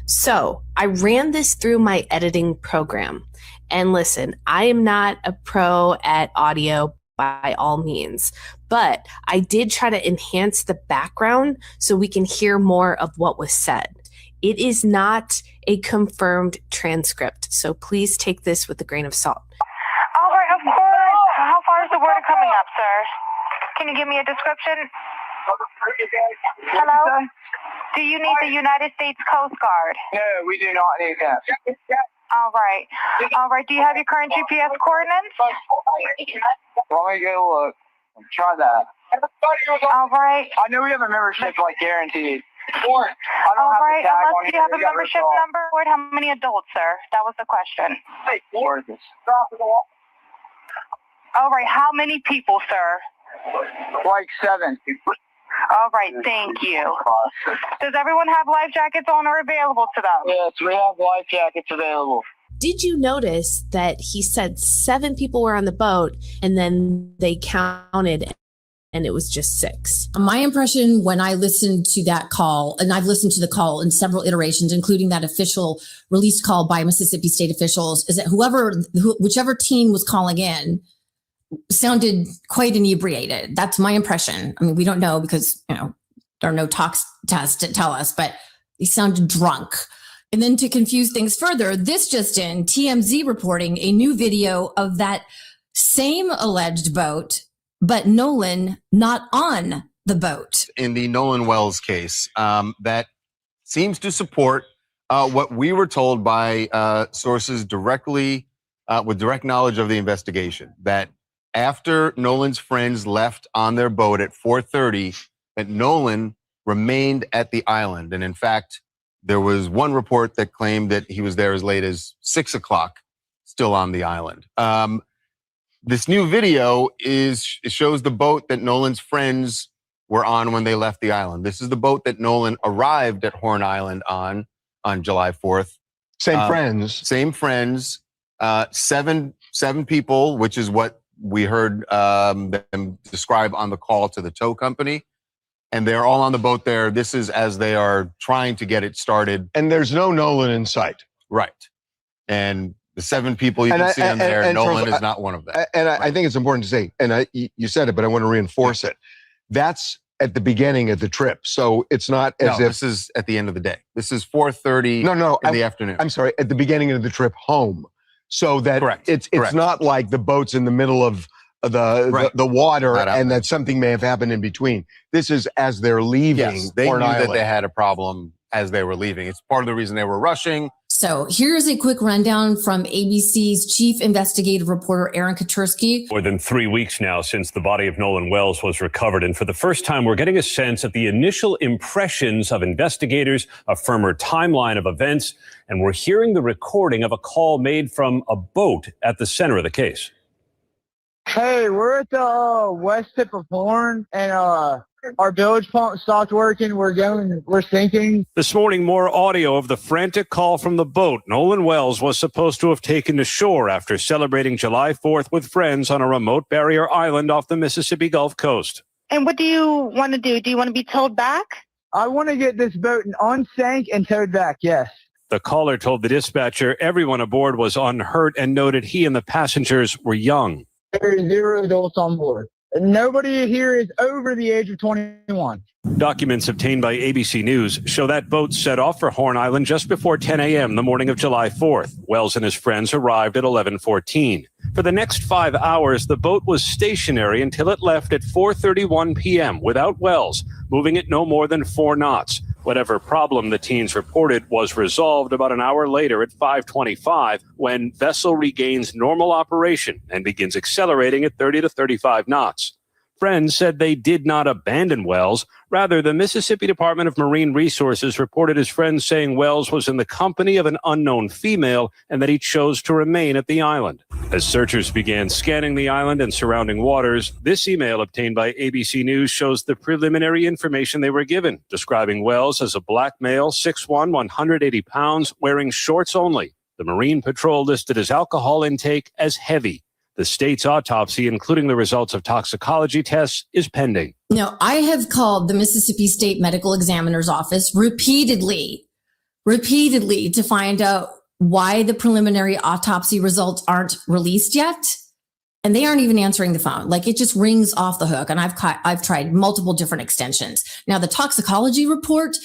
So I ran this through my editing program. And listen, I am not a pro at audio by all means, but I did try to enhance the background so we can hear more of what was said. It is not a confirmed transcript, so please take this with a grain of salt. All right, of course. How far is the water coming up, sir? Can you give me a description? Hello? Do you need the United States Coast Guard? No, we do not need that. All right. All right. Do you have your current GPS coordinates? Let me go look. Try that. All right. I know we have a membership, guaranteed. All right. Unless you have a membership number. How many adults, sir? That was the question. All right. How many people, sir? 7. All right. Thank you. Does everyone have life jackets on or available to them? Yes, we have life jackets available. Did you notice that he said 7 people were on the boat and then they counted and it was just 6? My impression when I listened to that call, and I've listened to the call in several iterations, including that official release call by Mississippi state officials, is that whichever team was calling in sounded quite inebriated. That's my impression. I mean, we don't know because, there are no tox tests to tell us, but he sounded drunk. And then to confuse things further, this just in, TMZ reporting a new video of that same alleged boat, but Nolan not on the boat. In the Nolan Wells case, that seems to support what we were told by sources directly with direct knowledge of the investigation, that after Nolan's friends left on their boat at 4:30, that Nolan remained at the island. And in fact, there was one report that claimed that he was there as late as 6 o'clock, still on the island. This new video shows the boat that Nolan's friends were on when they left the island. This is the boat that Nolan arrived at Horn Island on July 4th. Same friends. Same friends. 7 people, which is what we heard them describe on the call to the tow company. And they're all on the boat there. This is as they are trying to get it started. And there's no Nolan in sight. Right. And the 7 people you can see on there, Nolan is not one of them. And I think it's important to say, and you said it, but I want to reinforce it. That's at the beginning of the trip. So it's not as if... this is at the end of the day. This is 4:30 in the afternoon. I'm sorry, at the beginning of the trip home. So that it's not like the boat's in the middle of the water and that something may have happened in between. This is as they're leaving. Yes, they knew that they had a problem as they were leaving. It's part of the reason they were rushing. So here's a quick rundown from ABC's chief investigative reporter, Aaron Katursky. More than 3 weeks now since the body of Nolan Wells was recovered. And for the first time, we're getting a sense of the initial impressions of investigators, a firmer timeline of events. And we're hearing the recording of a call made from a boat at the center of the case. Hey, we're at the west tip of Horn, and our bilge pump stopped working. We're sinking. This morning, more audio of the frantic call from the boat Nolan Wells was supposed to have taken to shore after celebrating July 4th with friends on a remote barrier island off the Mississippi Gulf Coast. And what do you want to do? Do you want to be towed back? I want to get this boat unsank and towed back, yes. The caller told the dispatcher everyone aboard was unhurt and noted he and the passengers were young. There are 0 adults on board. Nobody here is over the age of 21. Documents obtained by ABC News show that boat set off for Horn Island just before 10 a.m. the morning of July 4th. Wells and his friends arrived at 11:14. For the next 5 hours, the boat was stationary until it left at 4:31 p.m. without Wells, moving at no more than 4 knots. Whatever problem the teens reported was resolved about an hour later at 5:25 when vessel regains normal operation and begins accelerating at 30 to 35 knots. Friends said they did not abandon Wells. Rather, the Mississippi Department of Marine Resources reported his friends saying Wells was in the company of an unknown female and that he chose to remain at the island. As searchers began scanning the island and surrounding waters, this email obtained by ABC News shows the preliminary information they were given, describing Wells as a black male, 6'1", 180 pounds, wearing shorts only. The Marine Patrol listed his alcohol intake as heavy. The state's autopsy, including the results of toxicology tests, is pending. Now, I have called the Mississippi State Medical Examiner's Office repeatedly to find out why the preliminary autopsy results aren't released yet. And they aren't even answering the phone. Like, it just rings off the hook. And I've tried multiple different extensions. Now, the toxicology report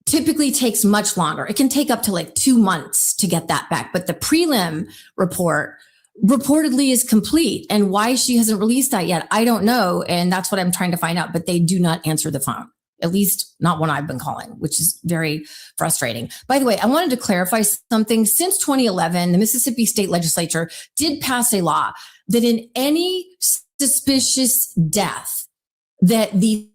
typically takes much longer. It can take up to like 2 months to get that back. But the prelim report reportedly is complete. And why she hasn't released that yet, I don't know. And that's what I'm trying to find out. But they do not answer the phone, at least not when I've been calling, which is very frustrating. By the way, I wanted to clarify something. Since 2011, the Mississippi State Legislature did pass a law that in any suspicious death, that the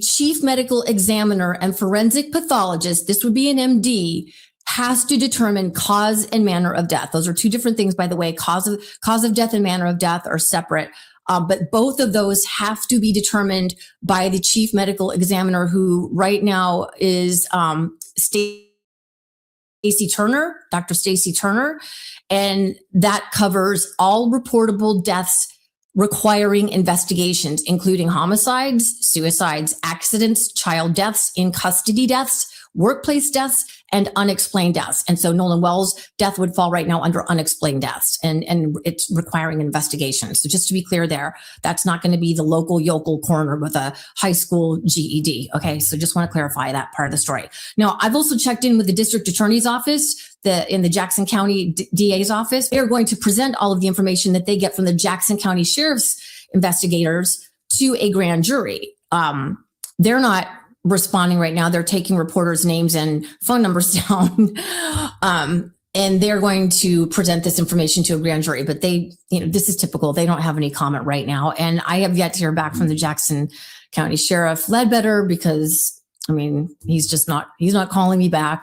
chief medical examiner and forensic pathologist, this would be an MD, has to determine cause and manner of death. Those are two different things, by the way. Cause of death and manner of death are separate. But both of those have to be determined by the chief medical examiner, who right now is Stacey Turner, Dr. Stacey Turner. And that covers all reportable deaths requiring investigations, including homicides, suicides, accidents, child deaths, in custody deaths, workplace deaths, and unexplained deaths. And so Nolan Wells' death would fall right now under unexplained deaths, and it's requiring investigation. So just to be clear there, that's not going to be the local yokel coroner with a high school GED. Okay, so just want to clarify that part of the story. Now, I've also checked in with the district attorney's office, in the Jackson County DA's office. They're going to present all of the information that they get from the Jackson County Sheriff's investigators to a grand jury. They're not responding right now. They're taking reporters' names and phone numbers down. And they're going to present this information to a grand jury, but this is typical. They don't have any comment right now. And I have yet to hear back from the Jackson County Sheriff Ledbetter, because he's not calling me back.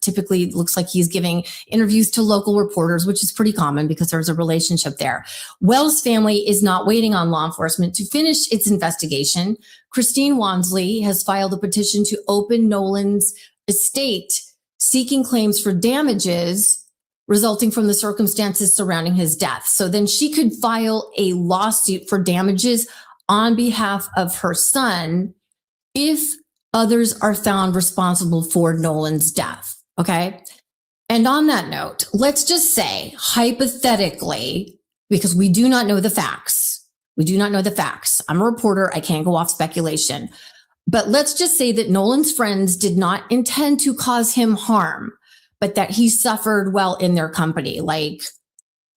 Typically it looks like he's giving interviews to local reporters, which is pretty common because there's a relationship there. Wells' family is not waiting on law enforcement to finish its investigation. Christine Wansley has filed a petition to open Nolan's estate, seeking claims for damages resulting from the circumstances surrounding his death. So then she could file a lawsuit for damages on behalf of her son if others are found responsible for Nolan's death. Okay. And on that note, let's just say hypothetically, because we do not know the facts. I'm a reporter. I can't go off speculation. But let's just say that Nolan's friends did not intend to cause him harm, but that he suffered while in their company. Like,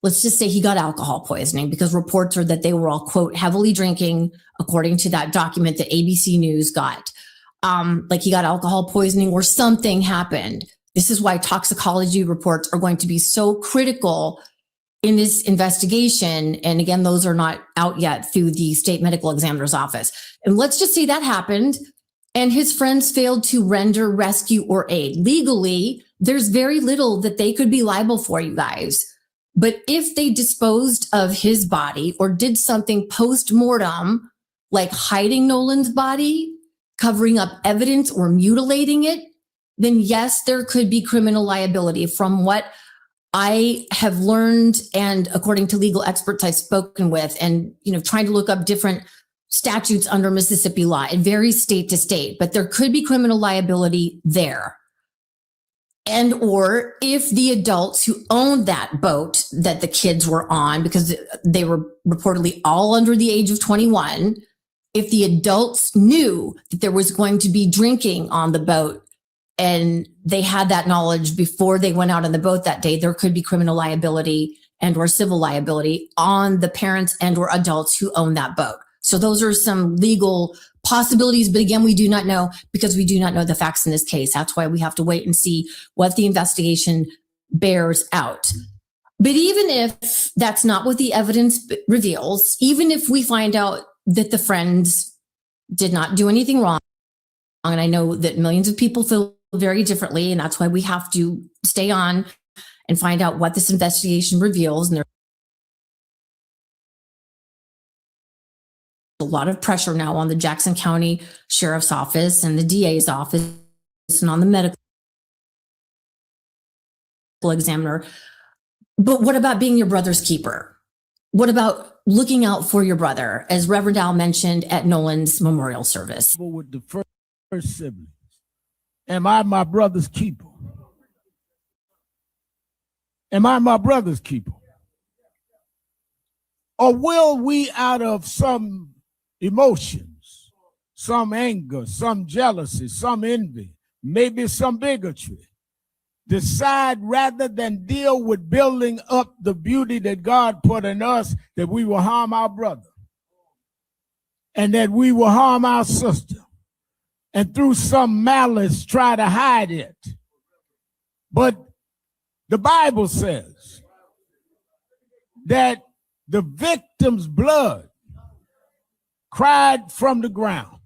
let's just say he got alcohol poisoning, because reports are that they were all, quote, heavily drinking, according to that document that ABC News got. Like he got alcohol poisoning or something happened. This is why toxicology reports are going to be so critical in this investigation. And again, those are not out yet through the state medical examiner's office. And let's just say that happened and his friends failed to render rescue or aid. Legally, there's very little that they could be liable for, you guys. But if they disposed of his body or did something post-mortem, like hiding Nolan's body, covering up evidence or mutilating it, then yes, there could be criminal liability. From what I have learned, and according to legal experts I've spoken with, and trying to look up different statutes under Mississippi law, it varies state to state, but there could be criminal liability there. and or if the adults who owned that boat that the kids were on, because they were reportedly all under the age of 21, if the adults knew that there was going to be drinking on the boat and they had that knowledge before they went out on the boat that day, there could be criminal liability and or civil liability on the parents and or adults who own that boat. So those are some legal possibilities. But again, we do not know because we do not know the facts in this case. That's why we have to wait and see what the investigation bears out. But even if that's not what the evidence reveals, even if we find out that the friends did not do anything wrong, and I know that millions of people feel very differently, and that's why we have to stay on and find out what this investigation reveals. And there's a lot of pressure now on the Jackson County Sheriff's Office and the DA's office and on the medical examiner. But what about being your brother's keeper? What about looking out for your brother, as Reverend Al mentioned at Nolan's memorial service? With the first siblings, am I my brother's keeper? Am I my brother's keeper? Or will we, out of some emotions, some anger, some jealousy, some envy, maybe some bigotry, decide rather than deal with building up the beauty that God put in us, that we will harm our brother and that we will harm our sister and through some malice try to hide it? But the Bible says that the victim's blood cried from the ground.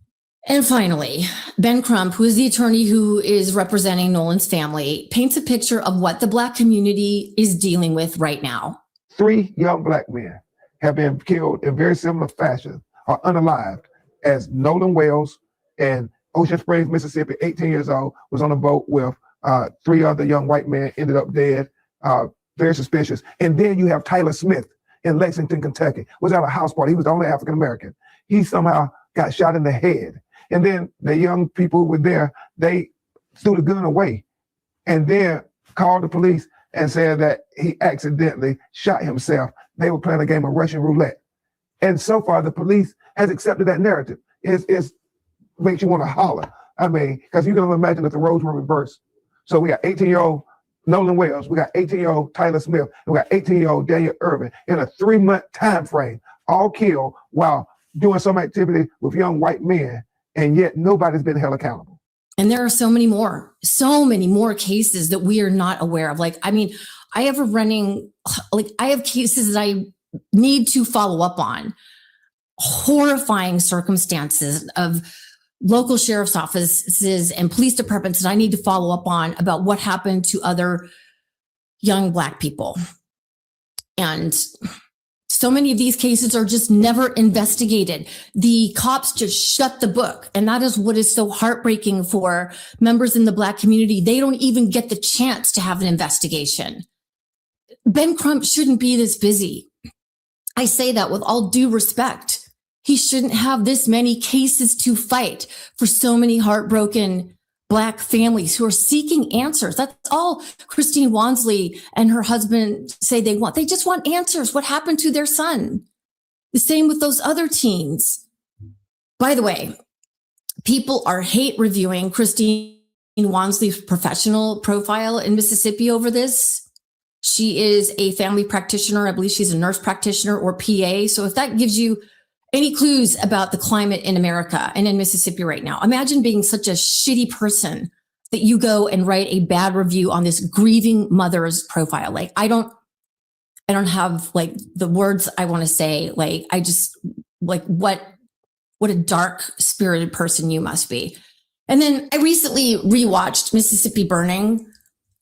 And finally, Ben Crump, who is the attorney who is representing Nolan's family, paints a picture of what the Black community is dealing with right now. 3 young Black men have been killed in very similar fashion or unalived as Nolan Wells in Ocean Springs, Mississippi, 18 years old, was on a boat with 3 other young white men, ended up dead, very suspicious. And then you have Tyler Smith in Lexington, Kentucky, was at a house party. He was the only African-American. He somehow got shot in the head. And then the young people who were there, they threw the gun away and then called the police and said that he accidentally shot himself. They were playing a game of Russian roulette. And so far, the police has accepted that narrative. It makes you want to holler. I mean, because you can imagine if the roles were reversed. So we got 18-year-old Nolan Wells, we got 18-year-old Tyler Smith, and we got 18-year-old Daniel Irvin in a 3-month time frame, all killed while doing some activity with young white men, and yet nobody's been held accountable. And there are so many more cases that we are not aware of. Like, I mean, I have cases that I need to follow up on, horrifying circumstances of local sheriff's offices and police departments that I need to follow up on about what happened to other young Black people. And so many of these cases are just never investigated. The cops just shut the book. And that is what is so heartbreaking for members in the Black community. They don't even get the chance to have an investigation. Ben Crump shouldn't be this busy. I say that with all due respect. He shouldn't have this many cases to fight for so many heartbroken Black families who are seeking answers. That's all Christine Wansley and her husband say they want. They just want answers. What happened to their son? The same with those other teens. By the way, people are hate reviewing Christine Wansley's professional profile in Mississippi over this. She is a family practitioner. I believe she's a nurse practitioner or PA. So if that gives you any clues about the climate in America and in Mississippi right now, imagine being such a shitty person that you go and write a bad review on this grieving mother's profile. Like, I don't have like the words I want to say. Like, I just like what a dark spirited person you must be. And then I recently rewatched Mississippi Burning.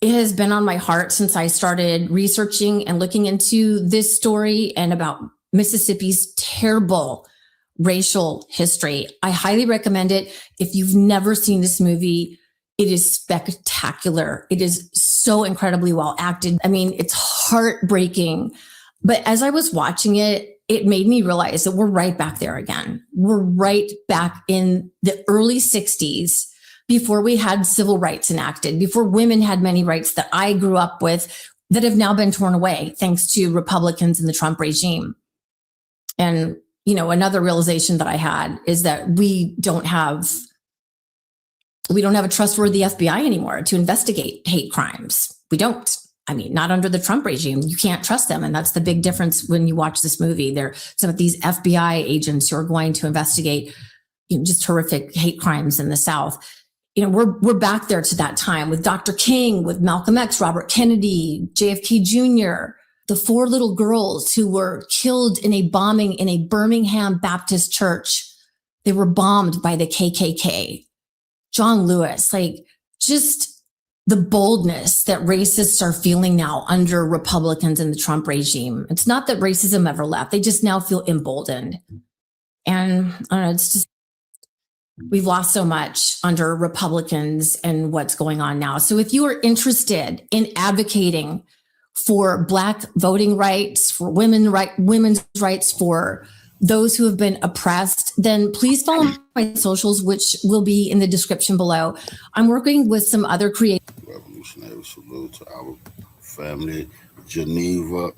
It has been on my heart since I started researching and looking into this story and about Mississippi's terrible racial history. I highly recommend it. If you've never seen this movie, it is spectacular. It is so incredibly well acted. I mean, it's heartbreaking. But as I was watching it, it made me realize that we're right back there again. We're right back in the early 60s. before we had civil rights enacted, before women had many rights that I grew up with that have now been torn away thanks to Republicans and the Trump regime. And, you know, another realization that I had is that we don't have a trustworthy FBI anymore to investigate hate crimes. We don't. I mean, not under the Trump regime. You can't trust them. And that's the big difference when you watch this movie. There are some of these FBI agents who are going to investigate, you know, just horrific hate crimes in the South. You know, we're back there to that time with Dr. King, with Malcolm X, Robert Kennedy, JFK Jr., the 4 little girls who were killed in a bombing in a Birmingham Baptist church. They were bombed by the KKK. John Lewis, like, just the boldness that racists are feeling now under Republicans and the Trump regime. It's not that racism ever left. They just now feel emboldened. And I don't know, it's just, we've lost so much under Republicans and what's going on now. So if you are interested in advocating for Black voting rights, for women's rights, for those who have been oppressed, then please follow my socials, which will be in the description below. I'm working with some other creators. Revolutionary salute to our family, Geneva,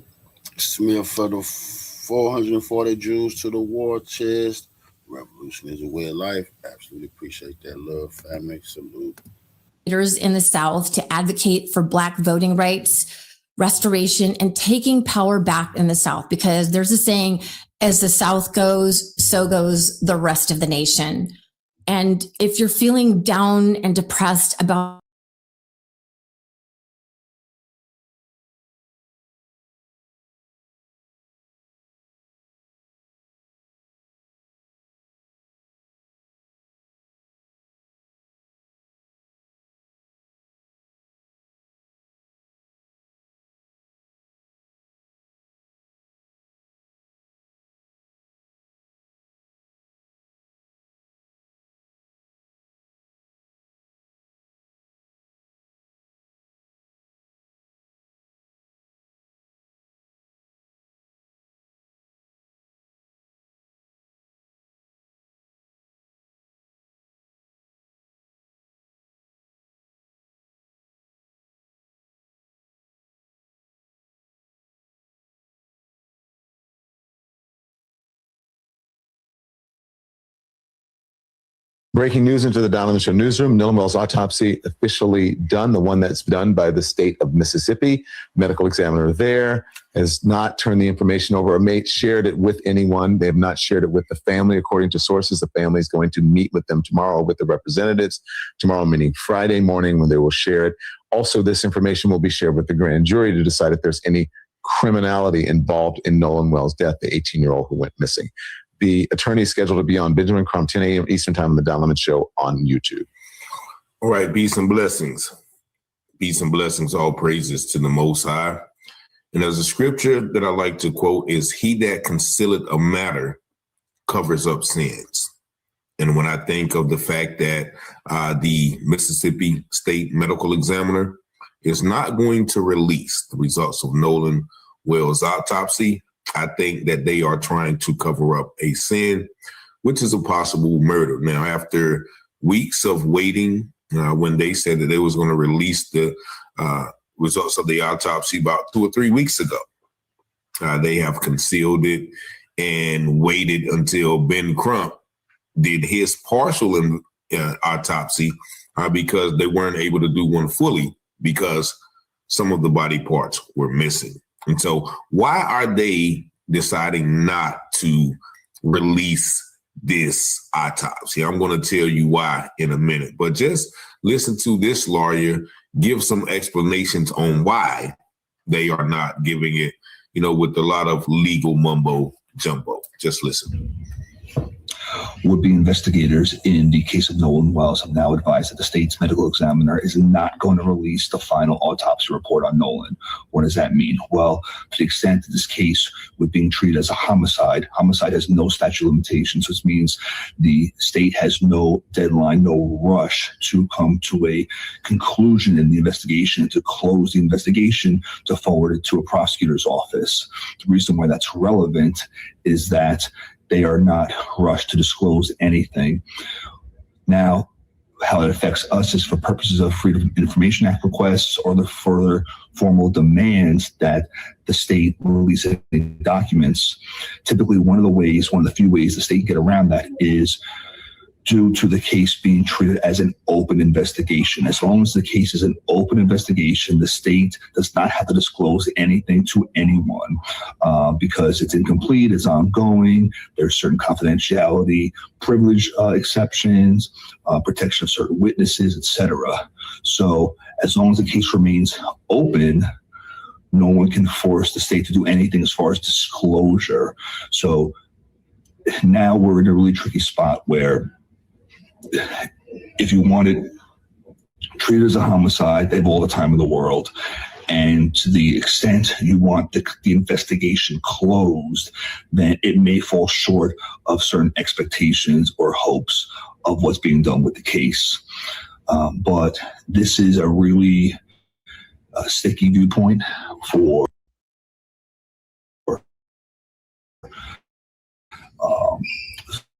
smear for the 440 Jews to the war chest. Revolution is a way of life. Absolutely appreciate that love, family. Salute. In the South to advocate for Black voting rights, restoration, and taking power back in the South, because there's a saying, as the South goes, so goes the rest of the nation. And if you're feeling down and depressed about Breaking news into the Donovan Show newsroom. Nolan Wells' autopsy officially done. The one that's done by the state of Mississippi. Medical examiner there has not turned the information over or shared it with anyone. They have not shared it with the family. According to sources, the family is going to meet with them tomorrow with the representatives. Tomorrow, meaning Friday morning, when they will share it. Also, this information will be shared with the grand jury to decide if there's any criminality involved in Nolan Wells' death, the 18-year-old who went missing. The attorney is scheduled to be on Benjamin Crumb, 10 a.m. Eastern Time on the Don Lemon Show on YouTube. All right, peace and blessings. Peace and blessings, all praises to the Most High. And there's a scripture that I like to quote is, he that concealeth a matter covers up sins. And when I think of the fact that the Mississippi State Medical Examiner is not going to release the results of Nolan Wells' autopsy, I think that they are trying to cover up a sin, which is a possible murder. Now, after weeks of waiting, when they said that they was going to release the results of the autopsy about 2 or 3 weeks ago, they have concealed it and waited until Ben Crump did his partial autopsy because they weren't able to do one fully because some of the body parts were missing. And so why are they deciding not to release this autopsy? I'm going to tell you why in a minute, but just listen to this lawyer give some explanations on why they are not giving it, you know, with a lot of legal mumbo jumbo. Just listen. Would-be investigators in the case of Nolan Wells have now advised that the state's medical examiner is not going to release the final autopsy report on Nolan. What does that mean? Well, to the extent that this case was being treated as a homicide, homicide has no statute of limitations, which means the state has no deadline, no rush to come to a conclusion in the investigation and to close the investigation to forward it to a prosecutor's office. The reason why that's relevant is that they are not rushed to disclose anything. Now, how it affects us is for purposes of Freedom of Information Act requests or the further formal demands that the state release any documents. Typically, one of the few ways the state can get around that is due to the case being treated as an open investigation. As long as the case is an open investigation, the state does not have to disclose anything to anyone because it's incomplete, it's ongoing, there's certain confidentiality, privilege exceptions, protection of certain witnesses, etc. So as long as the case remains open, no one can force the state to do anything as far as disclosure. So now we're in a really tricky spot where if you want it treated as a homicide, they have all the time in the world. And to the extent you want the investigation closed, then it may fall short of certain expectations or hopes of what's being done with the case. But this is a really sticky viewpoint for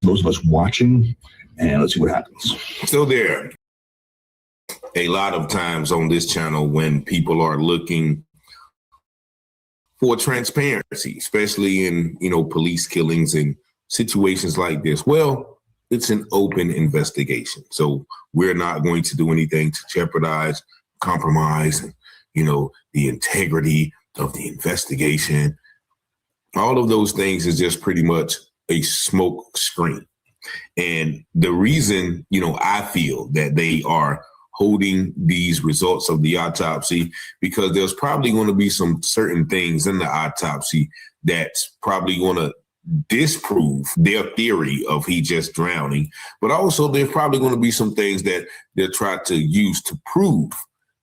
those of us watching. And let's see what happens. So there, a lot of times on this channel when people are looking for transparency, especially in, police killings and situations like this, well, it's an open investigation. So we're not going to do anything to jeopardize, compromise, the integrity of the investigation. All of those things is just pretty much a smoke screen. And the reason, I feel that they are holding these results of the autopsy, because there's probably going to be some certain things in the autopsy that's probably going to disprove their theory of he just drowning. But also there's probably going to be some things that they'll try to use to prove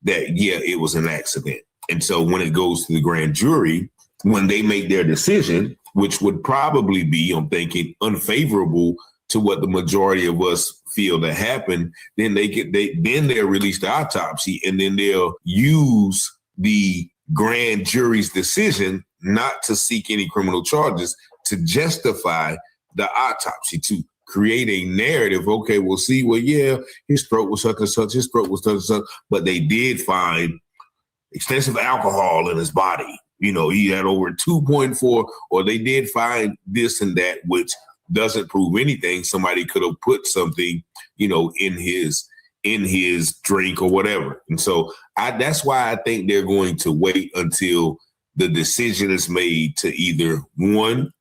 that, yeah, it was an accident. And so when it goes to the grand jury, when they make their decision, which would probably be, I'm thinking, unfavorable to what the majority of us feel that happened, then they'll release the autopsy, and then they'll use the grand jury's decision not to seek any criminal charges to justify the autopsy, to create a narrative. Okay, we'll see. Well, yeah, his throat was such and such, his throat was such and such, but they did find extensive alcohol in his body. He had over 2.4, or they did find this and that, which doesn't prove anything. Somebody could have put something, in his drink or whatever. And so that's why I think they're going to wait until the decision is made to either, one,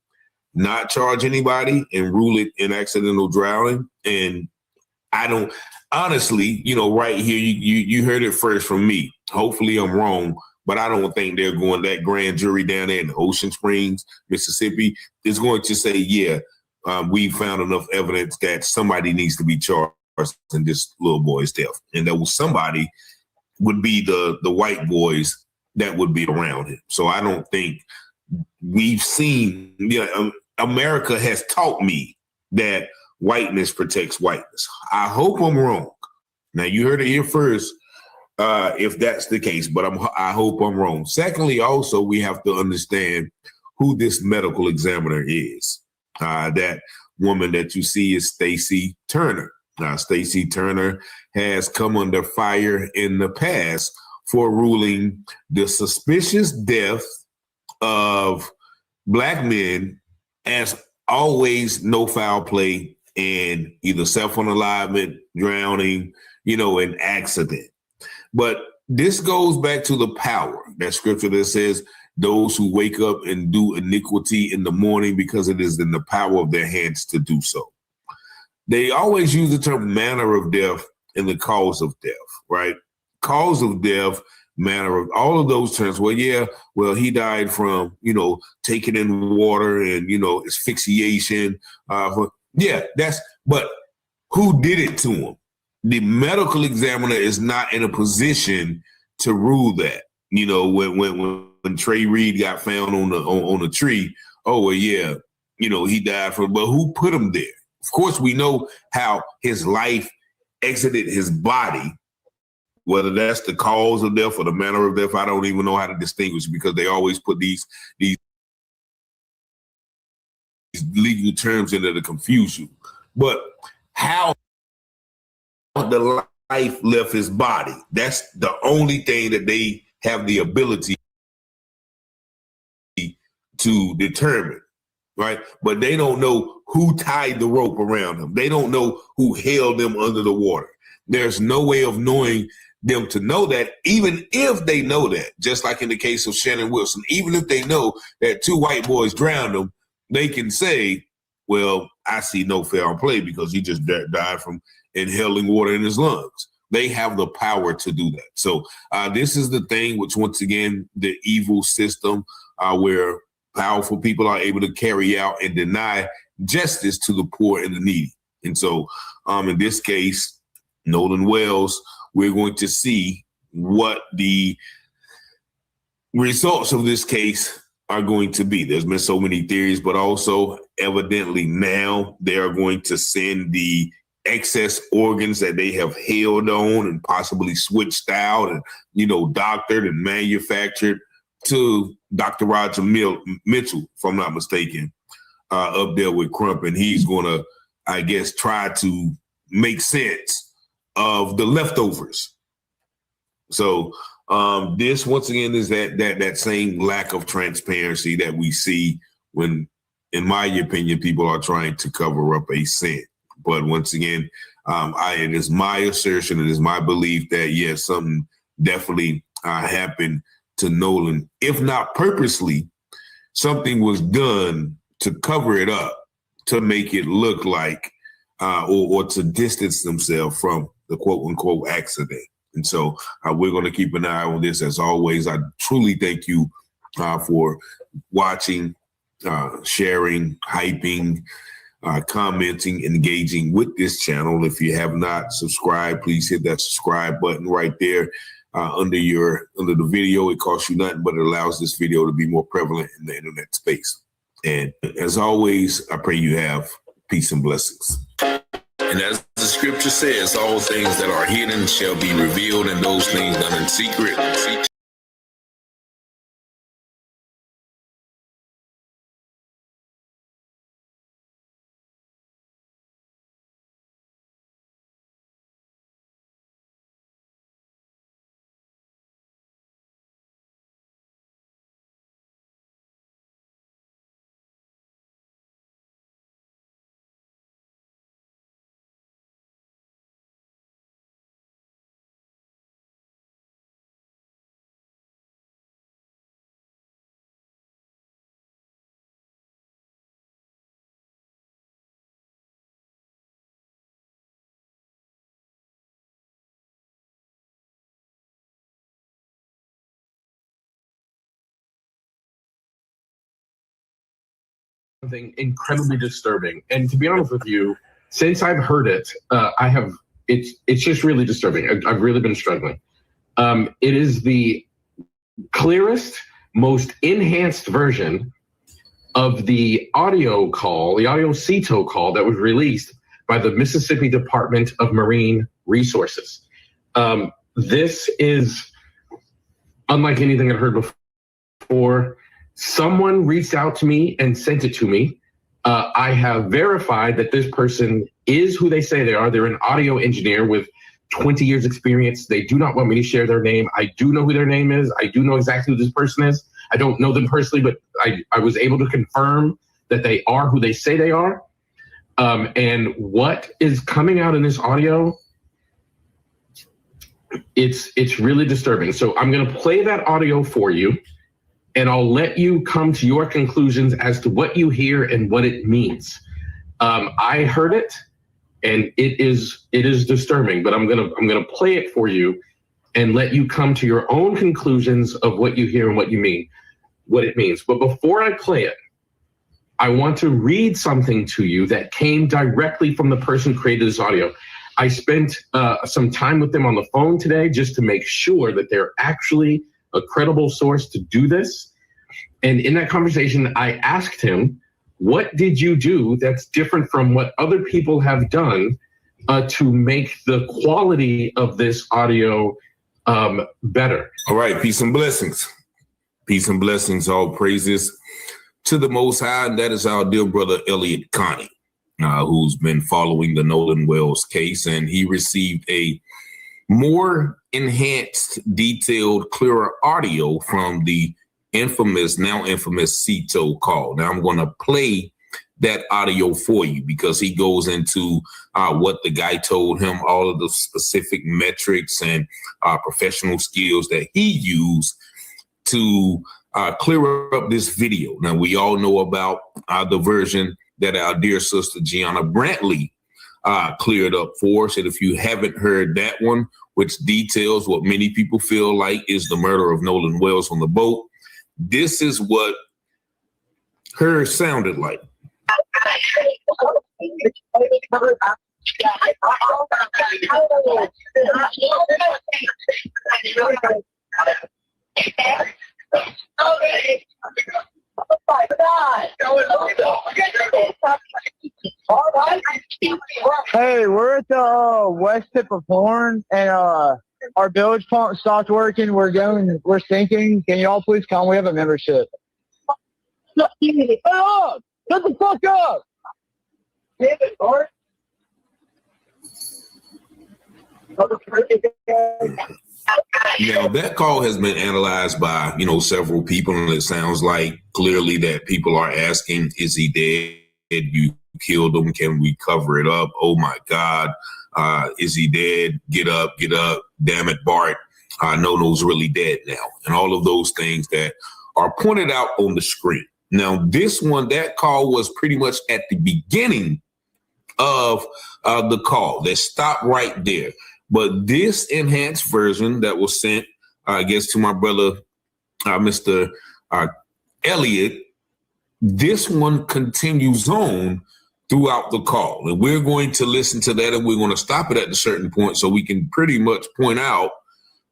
not charge anybody and rule it an accidental drowning. And I don't, honestly, right here, you heard it first from me. Hopefully I'm wrong, but I don't think they're going, that grand jury down there in Ocean Springs, Mississippi, is going to say, yeah, we found enough evidence that somebody needs to be charged in this little boy's death. And that was somebody would be the white boys that would be around him. So I don't think we've seen, America has taught me that whiteness protects whiteness. I hope I'm wrong. Now, you heard it here first, if that's the case, but I hope I'm wrong. Secondly, also, we have to understand who this medical examiner is. That woman that you see is Stacey Turner. Now, Stacey Turner has come under fire in the past for ruling the suspicious death of Black men as always no foul play and either self-unalivement, drowning, an accident. But this goes back to the power, that scripture that says, those who wake up and do iniquity in the morning, because it is in the power of their hands to do so. They always use the term manner of death and the cause of death, right? Cause of death, manner of, all of those terms. Well, yeah, he died from, taking in water and, asphyxiation. But who did it to him? The medical examiner is not in a position to rule that. When Trey Reed got found on a tree, he died from, but who put him there? Of course, we know how his life exited his body, whether that's the cause of death or the manner of death. I don't even know how to distinguish, because they always put these legal terms in there to confuse you. But how the life left his body. That's the only thing that they have the ability to determine, right? But they don't know who tied the rope around him. They don't know who held them under the water. There's no way of knowing them to know that, even if they know that, just like in the case of Shannon Wilson, even if they know that 2 white boys drowned him, they can say, well, I see no foul play because he just died from inhaling water in his lungs. They have the power to do that. So this is the thing, which once again, the evil system where powerful people are able to carry out and deny justice to the poor and the needy. And so in this case, Nolan Wells, we're going to see what the results of this case are going to be. There's been so many theories, but also evidently now they are going to send the excess organs that they have held on and possibly switched out and, doctored and manufactured to Dr. Roger Mitchell, if I'm not mistaken, up there with Crump. And he's going to, I guess, try to make sense of the leftovers. So this, once again, is that same lack of transparency that we see when, in my opinion, people are trying to cover up a sin. But once again, it is my assertion, it is my belief that, yes, something definitely happened to Nolan. If not purposely, something was done to cover it up, to make it look like, or to distance themselves from the quote-unquote accident. And so we're going to keep an eye on this. As always, I truly thank you for watching, sharing, hyping, commenting, engaging with this channel. If you have not subscribed, please hit that subscribe button right there under the video. It costs you nothing, but it allows this video to be more prevalent in the internet space. And as always, I pray you have peace and blessings. And as the scripture says, all things that are hidden shall be revealed, and those things done in secret. Something incredibly disturbing, and to be honest with you, since I've heard it, it's just really disturbing. I've really been struggling. It is the clearest, most enhanced version of the audio call, the audio CETO call that was released by the Mississippi Department of Marine Resources. This is unlike anything I've heard before. Someone reached out to me and sent it to me. I have verified that this person is who they say they are. They're an audio engineer with 20 years experience. They do not want me to share their name. I do know who their name is. I do know exactly who this person is. I don't know them personally, but I was able to confirm that they are who they say they are. And what is coming out in this audio, it's really disturbing. So I'm going to play that audio for you, and I'll let you come to your conclusions as to what you hear and what it means. I heard it, and it is disturbing, but I'm gonna play it for you and let you come to your own conclusions of what you hear and what it means. But before I play it, I want to read something to you that came directly from the person who created this audio. I spent some time with them on the phone today just to make sure that they're actually a credible source to do this. And in that conversation, I asked him, what did you do that's different from what other people have done to make the quality of this audio better? All right, peace and blessings. Peace and blessings, all praises to the Most High, and that is our dear brother Elliot Connie. who's been following the Nolan Wells case, and he received a more enhanced, detailed, clearer audio from the now infamous CTO call. Now I'm going to play that audio for you because he goes into what the guy told him, all of the specific metrics and professional skills that he used to clear up this video. Now, we all know about the version that our dear sister Gianna Brantley cleared up for us. And if you haven't heard that one, which details what many people feel like is the murder of Nolan Wells on the boat, this is what her sounded like. Hey, we're at the west tip of Horn, and our bilge pump stopped working. We're sinking. Can you all please come? We have a membership. Shut the fuck up! Damn it, Bart. Now, that call has been analyzed by, several people, and it sounds like clearly that people are asking, is he dead? You killed him. Can we cover it up? Oh, my God. Is he dead? Get up. Damn it, Bart. Nono's really dead now. And all of those things that are pointed out on the screen. Now, this one, that call was pretty much at the beginning of the call. They stopped right there. But this enhanced version that was sent, I guess, to my brother, Mr. Elliott, this one continues on throughout the call. And we're going to listen to that, and we're going to stop it at a certain point so we can pretty much point out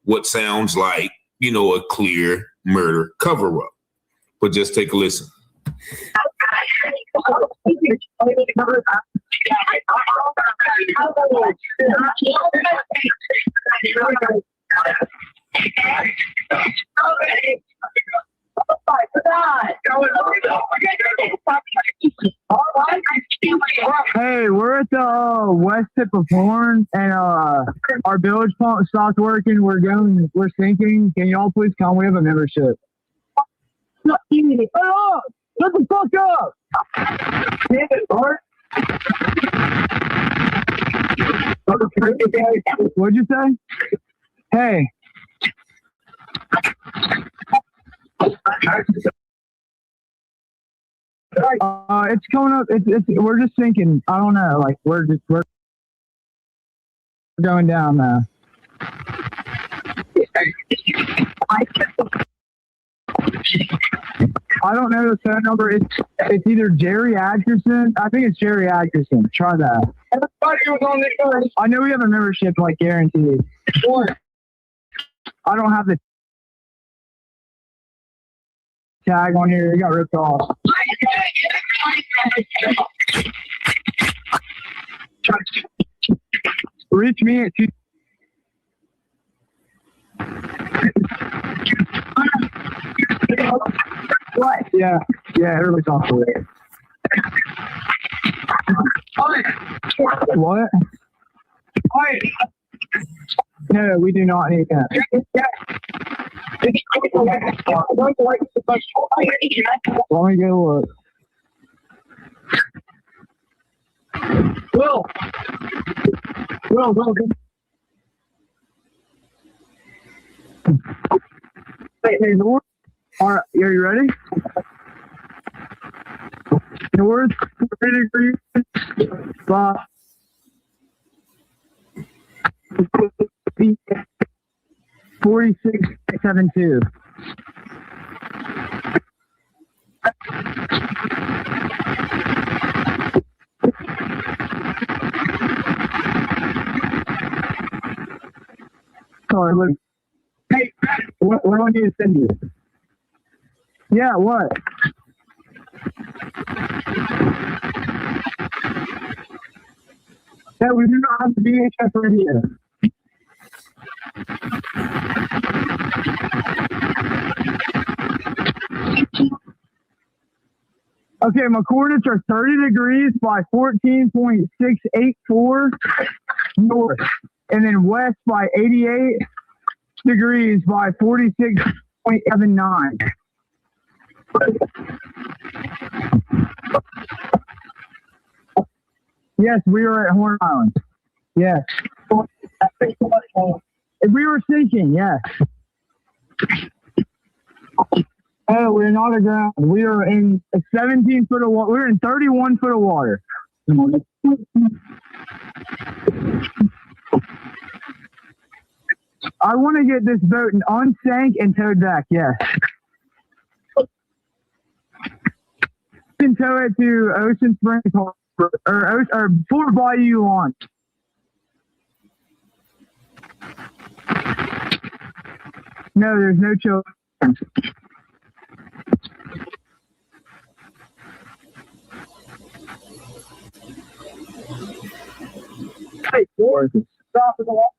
what sounds like, a clear murder cover-up. But just take a listen. Hey, we're at the west tip of Horn, and our bilge pump stopped working. We're sinking. Can you all please come? We have a membership. Shut the fuck up! Damn it, Bart. What'd you say? Hey. It's coming up. We're just sinking. I don't know. Like we're going down now. I don't know the phone number. It's either Jerry Atkinson. I think it's Jerry Atkinson. Try that. Everybody was on this list. I know we have a membership, like guaranteed. What? I don't have the tag on here. It got ripped off. Reach me at 2. What? Yeah, everybody's off the way. What? No, we do not need that. Let me go look. Will. Hey, North. All right, are you ready? North, ready for you? 5. 4672. Sorry, look. Hey, what do I need to send you? Yeah, what? Yeah, we do not have the VHF radio. Okay, my coordinates are 30 degrees by 14.684 north, and then west by 88 degrees by 46.79. Yes, we are at Horn Island. Yes. We were sinking, yes. Oh, we're not aground. We are in 17 foot of water. We're in 31 foot of water. I want to get this boat unsank and towed back, yes. Can tow it to Ocean Springs Harbor, or Fort Bayou launch. No, there's no children. Hey, George, stop at the wall.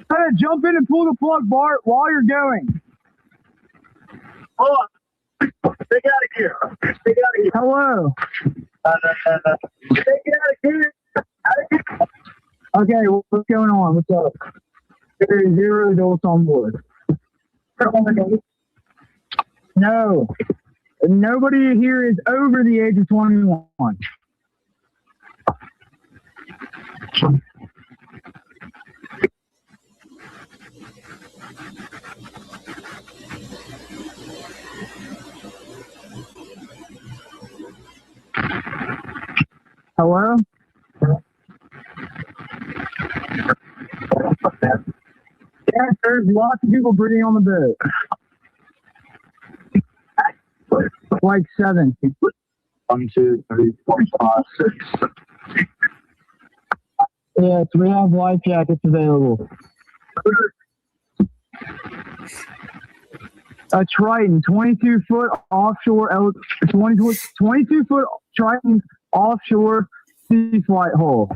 Try to jump in and pull the plug, Bart, while you're going. Hold on. Take out of here. Take out of here. Hello. Take it out of here. Okay, what's going on? What's up? There is 0 adults on board. No. Nobody here is over the age of 21. Hello? Yes, there's lots of people breathing on the boat. Like 7. 1, 2, 3, 4, 5, 6. Yes, we have life jackets available. A Triton, 22 foot offshore, 22 foot Triton offshore sea flight hull.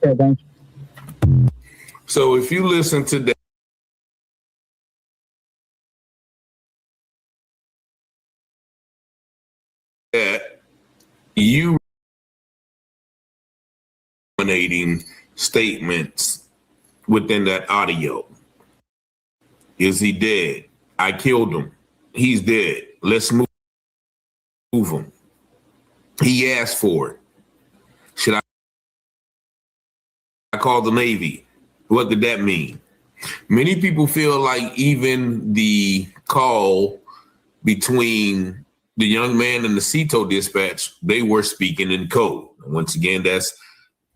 Yeah, thank you. So if you listen to that, you eliminating statements within that audio. Is he dead? I killed him. He's dead. Let's move him. He asked for it. Should I call the Navy? What did that mean? Many people feel like even the call between the young man and the CETO dispatch, they were speaking in code. Once again, that's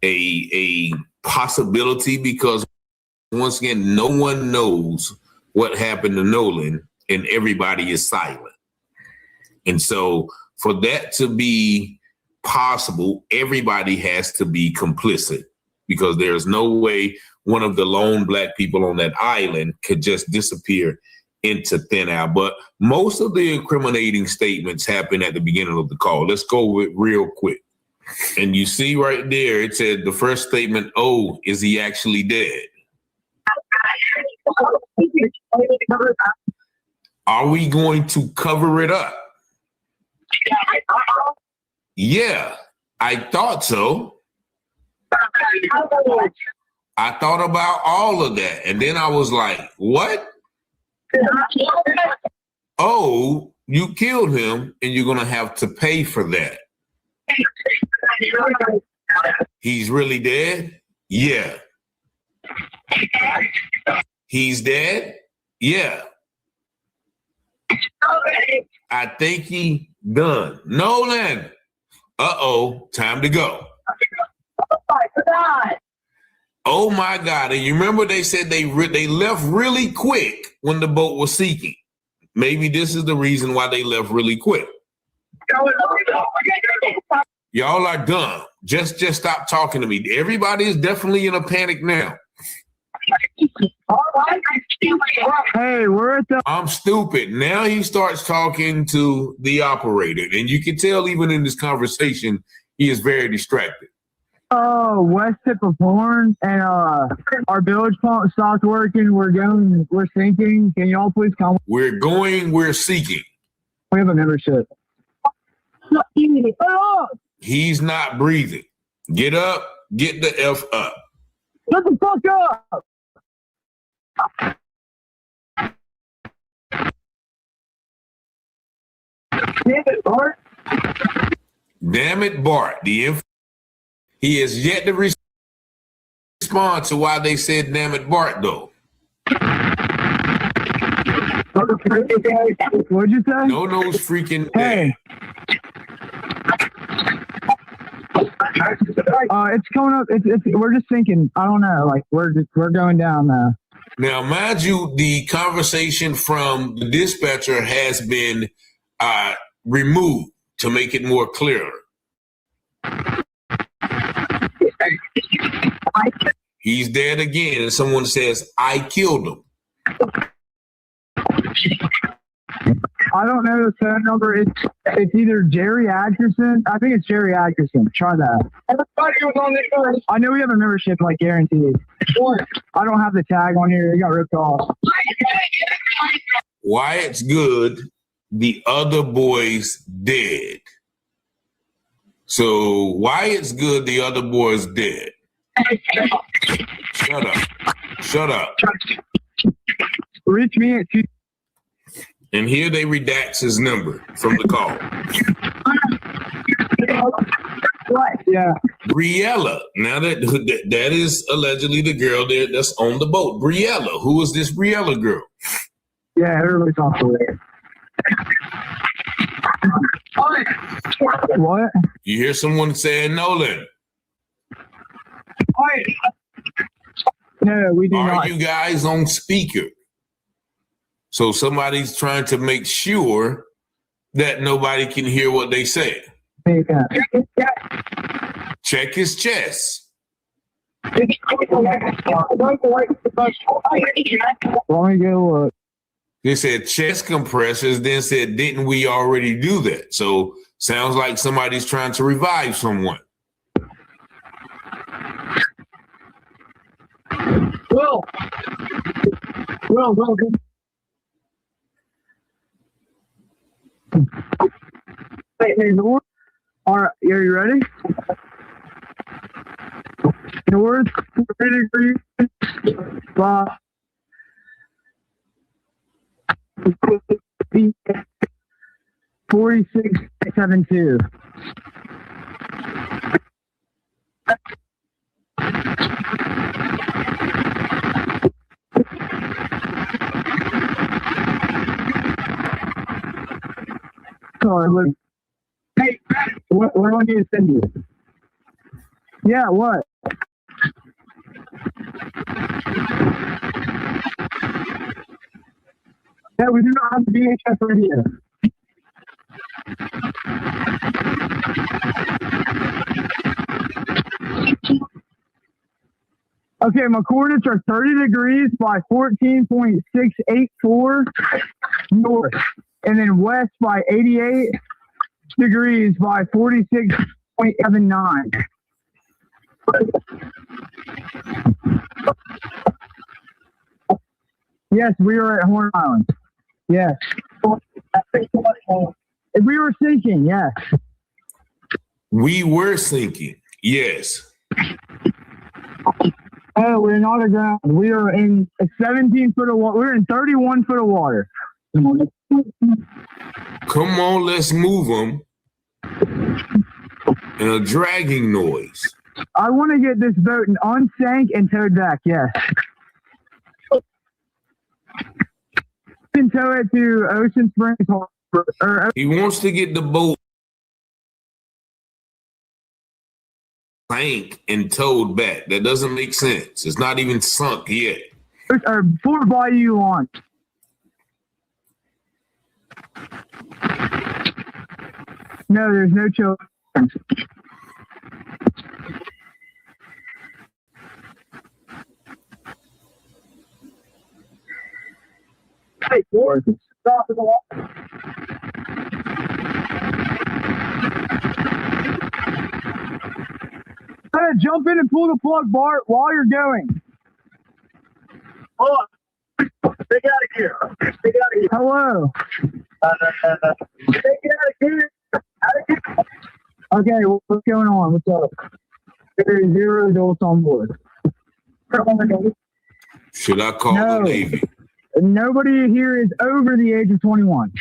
a possibility because once again, no one knows what happened to Nolan and everybody is silent. And so for that to be possible, everybody has to be complicit because there's no way one of the lone Black people on that island could just disappear into thin air. But most of the incriminating statements happen at the beginning of the call. Let's go with real quick. And you see right there, it said the first statement, oh, is he actually dead? Are we going to cover it up? Yeah, I thought so. I thought about all of that. And then I was like, what? Oh, you killed him and you're going to have to pay for that. He's really dead? Yeah. He's dead? Yeah. I think he done. Nolan. Uh-oh, time to go. Oh my God. And you remember they said they left really quick when the boat was sinking. Maybe this is the reason why they left really quick. Y'all are done. Just stop talking to me. Everybody is definitely in a panic now. Hey, we're at the. I'm stupid. Now he starts talking to the operator, and you can tell even in this conversation, he is very distracted. West tip of Horn, and our bilge pump stopped working. We're sinking. Can y'all please come? We're seeking. We have a membership. He's not breathing. Get up, get the F up. Shut the fuck up! Damn it, Bart. Damn it, Bart. He has yet to respond to why they said damn it, Bart, though. What'd you say? No-no's freaking dad. It's coming up. We're just thinking. I don't know. Like we're going down. Now, mind you, the conversation from the dispatcher has been removed to make it more clear. He's dead again, and someone says, "I killed him." I don't know the phone number. It's either Jerry Atkinson. I think it's Jerry Atkinson. Try that. Everybody was on this list. I know we have a membership, like guaranteed. I don't have the tag on here. It got ripped off. Wyatt's good. The other boy's dead. So Wyatt's good. The other boy's dead. Shut up. Shut up. Reach me at 2. And here they redact his number from the call. What? Yeah. Briella. Now that is allegedly the girl there that's on the boat. Briella. Who is this Briella girl? Yeah, everybody's off the way. What? You hear someone saying Nolan? No, we do not. Are you guys on speaker? So somebody's trying to make sure that nobody can hear what they say. Check his chest. Let me go look. They said chest compressors, then said, didn't we already do that? So sounds like somebody's trying to revive someone. Well. Hey, North. All right, are you ready? North, 30 degrees. 46.72. Sorry, look. Hey, what do I need to send you? Yeah, what? Yeah, we do not have the VHF radio. Okay, my coordinates are 30 degrees by 14.684 north, and then west by 88 degrees by 46.79. Yes, we are at Horn Island. Yes. We were sinking, yes. We were sinking, yes. Oh, we're not aground. We are in 17 foot of water. We're in 31 foot of water. Come on, let's move them. And a dragging noise. I want to get this boat unsank and towed back, yes. Can tow it to Ocean Springs Harbor. He wants to get the boat sank and towed back. That doesn't make sense. It's not even sunk yet. Or Fort Bayou launch. No, there's no children. Hey, stop the wall. Jump in and pull the plug, Bart, while you're going. Hold on. Stay out of here. Stay out of here. Hello. Stay out of here. Okay, what's going on? What's up? There is 0 adults on board. Should I call the Navy? Nobody here is over the age of 21.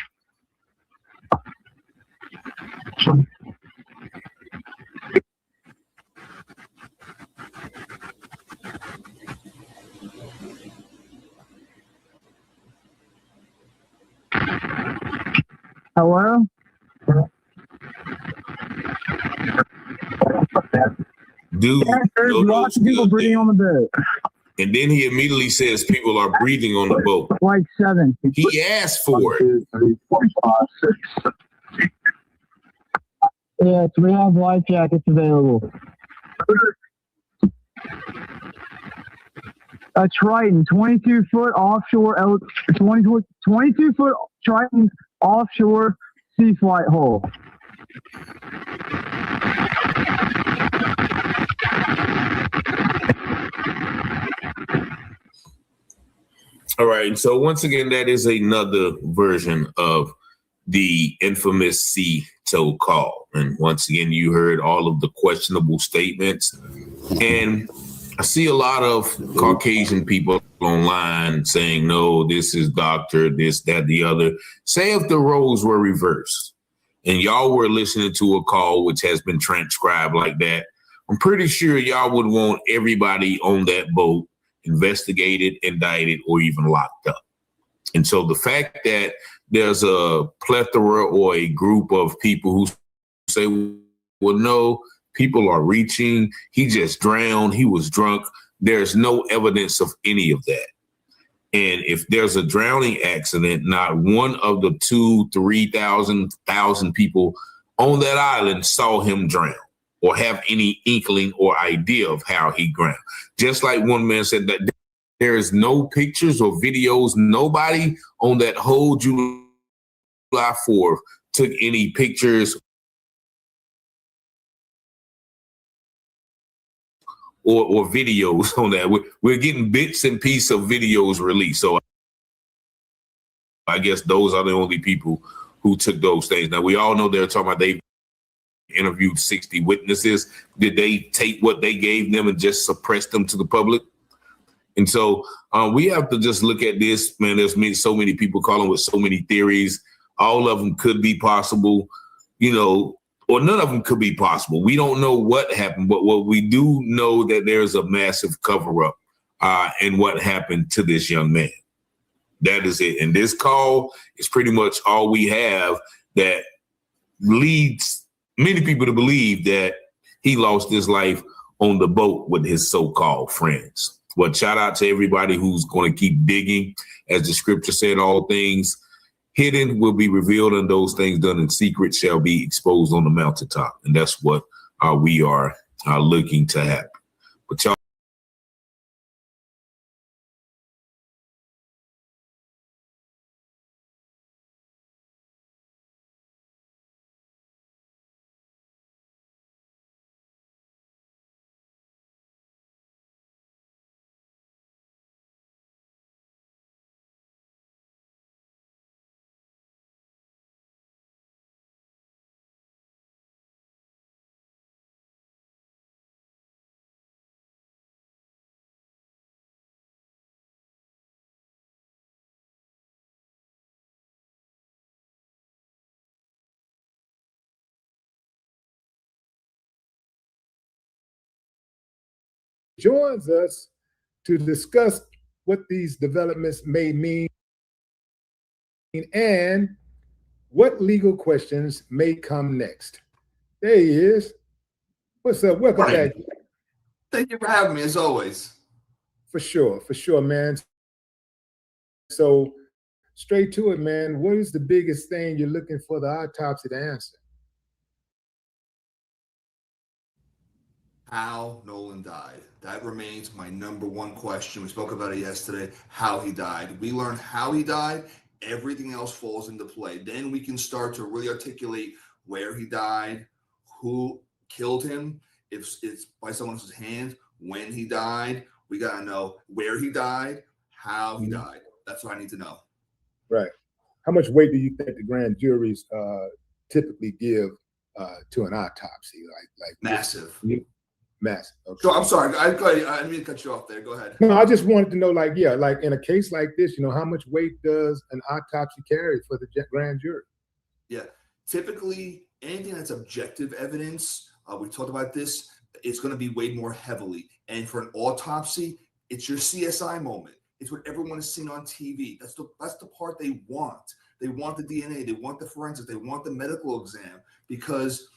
Hello? Dude, There's lots of people breathing on the boat. and then he immediately says people are breathing on the boat. Like 7. He asked for it. 1, 2, 3, 4, 5, 6. Yes, we have life jackets available. A Triton, 22-foot offshore, 22-foot Triton offshore sea flight hull. All right. And so once again, that is another version of the infamous sea tow call. And once again, you heard all of the questionable statements. And I see a lot of Caucasian people online saying, no, this is doctor, this, that, the other. Say if the roles were reversed and y'all were listening to a call which has been transcribed like that, I'm pretty sure y'all would want everybody on that boat investigated, indicted, or even locked up. And so the fact that there's a plethora or a group of people who say, well, no, people are reaching, he just drowned, he was drunk. There's no evidence of any of that. And if there's a drowning accident, not one of the 2,000, 3,000 people on that island saw him drown or have any inkling or idea of how he drowned. Just like one man said that there is no pictures or videos. Nobody on that whole July 4th took any pictures or videos on that. We're getting bits and pieces of videos released. So I guess those are the only people who took those things. Now, we all know they're talking about they interviewed 60 witnesses. Did they take what they gave them and just suppress them to the public? And so we have to just look at this, man. There's so many people calling with so many theories. All of them could be possible, or none of them could be possible. We don't know what happened, but what we do know that there's a massive cover up in what happened to this young man. That is it. And this call is pretty much all we have that leads many people to believe that he lost his life on the boat with his so-called friends. Well, shout out to everybody who's going to keep digging. As the scripture said, all things hidden will be revealed, and those things done in secret shall be exposed on the mountaintop. And that's what we are looking to happen. But y'all, joins us to discuss what these developments may mean and what legal questions may come next. There he is. What's up? Welcome back. Thank you for having me, as always. For sure, man. So straight to it, man. What is the biggest thing you're looking for the autopsy to answer? How Nolan died. That remains my number one question. We spoke about it yesterday, how he died. We learn how he died, everything else falls into play. Then we can start to really articulate where he died, who killed him, if it's by someone else's hand, when he died. We got to know where he died, how he died. That's what I need to know. Right. How much weight do you think the grand juries typically give to an autopsy? Like massive. Massive. Okay. So I'm sorry. I didn't mean to cut you off there. Go ahead. No, I just wanted to know, like in a case like this, how much weight does an autopsy carry for the grand jury? Yeah. Typically, anything that's objective evidence, we talked about this, it's going to be weighed more heavily. And for an autopsy, it's your CSI moment. It's what everyone is seeing on TV. That's the part they want. They want the DNA. They want the forensics. They want the medical exam, because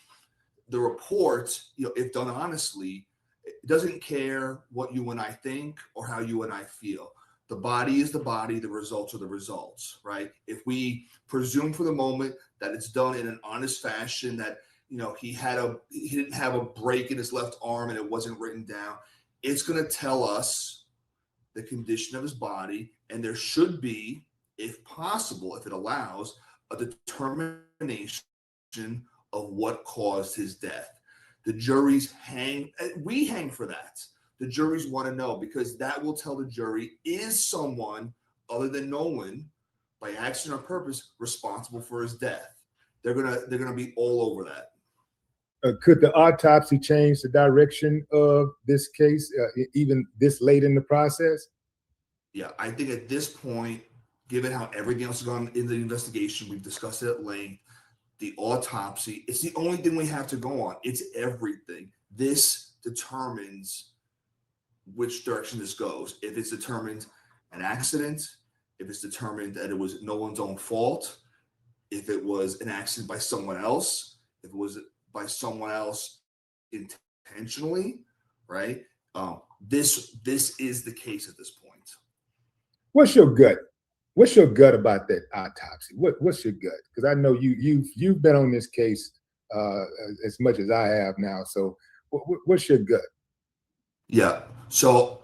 the report, if done honestly, it doesn't care what you and I think or how you and I feel. The body is the body. The results are the results, right? If we presume for the moment that it's done in an honest fashion, that he didn't have a break in his left arm and it wasn't written down, it's going to tell us the condition of his body, and there should be, if possible, if it allows, a determination of what caused his death. The juries we hang for that. The juries want to know, because that will tell the jury, is someone other than Nolan, by accident or purpose, responsible for his death. They're gonna be all over that. Could the autopsy change the direction of this case, even this late in the process? Yeah, I think at this point, given how everything else has gone in the investigation, we've discussed it at length, the autopsy, it's the only thing we have to go on. It's everything. This determines which direction this goes. If it's determined an accident, if it's determined that it was Nolan's own fault, if it was an accident by someone else, if it was by someone else intentionally, right? This is the case at this point. What's your gut? What's your gut about that autopsy? What's your gut? Because I know you've been on this case as much as I have now. So what's your gut? Yeah. So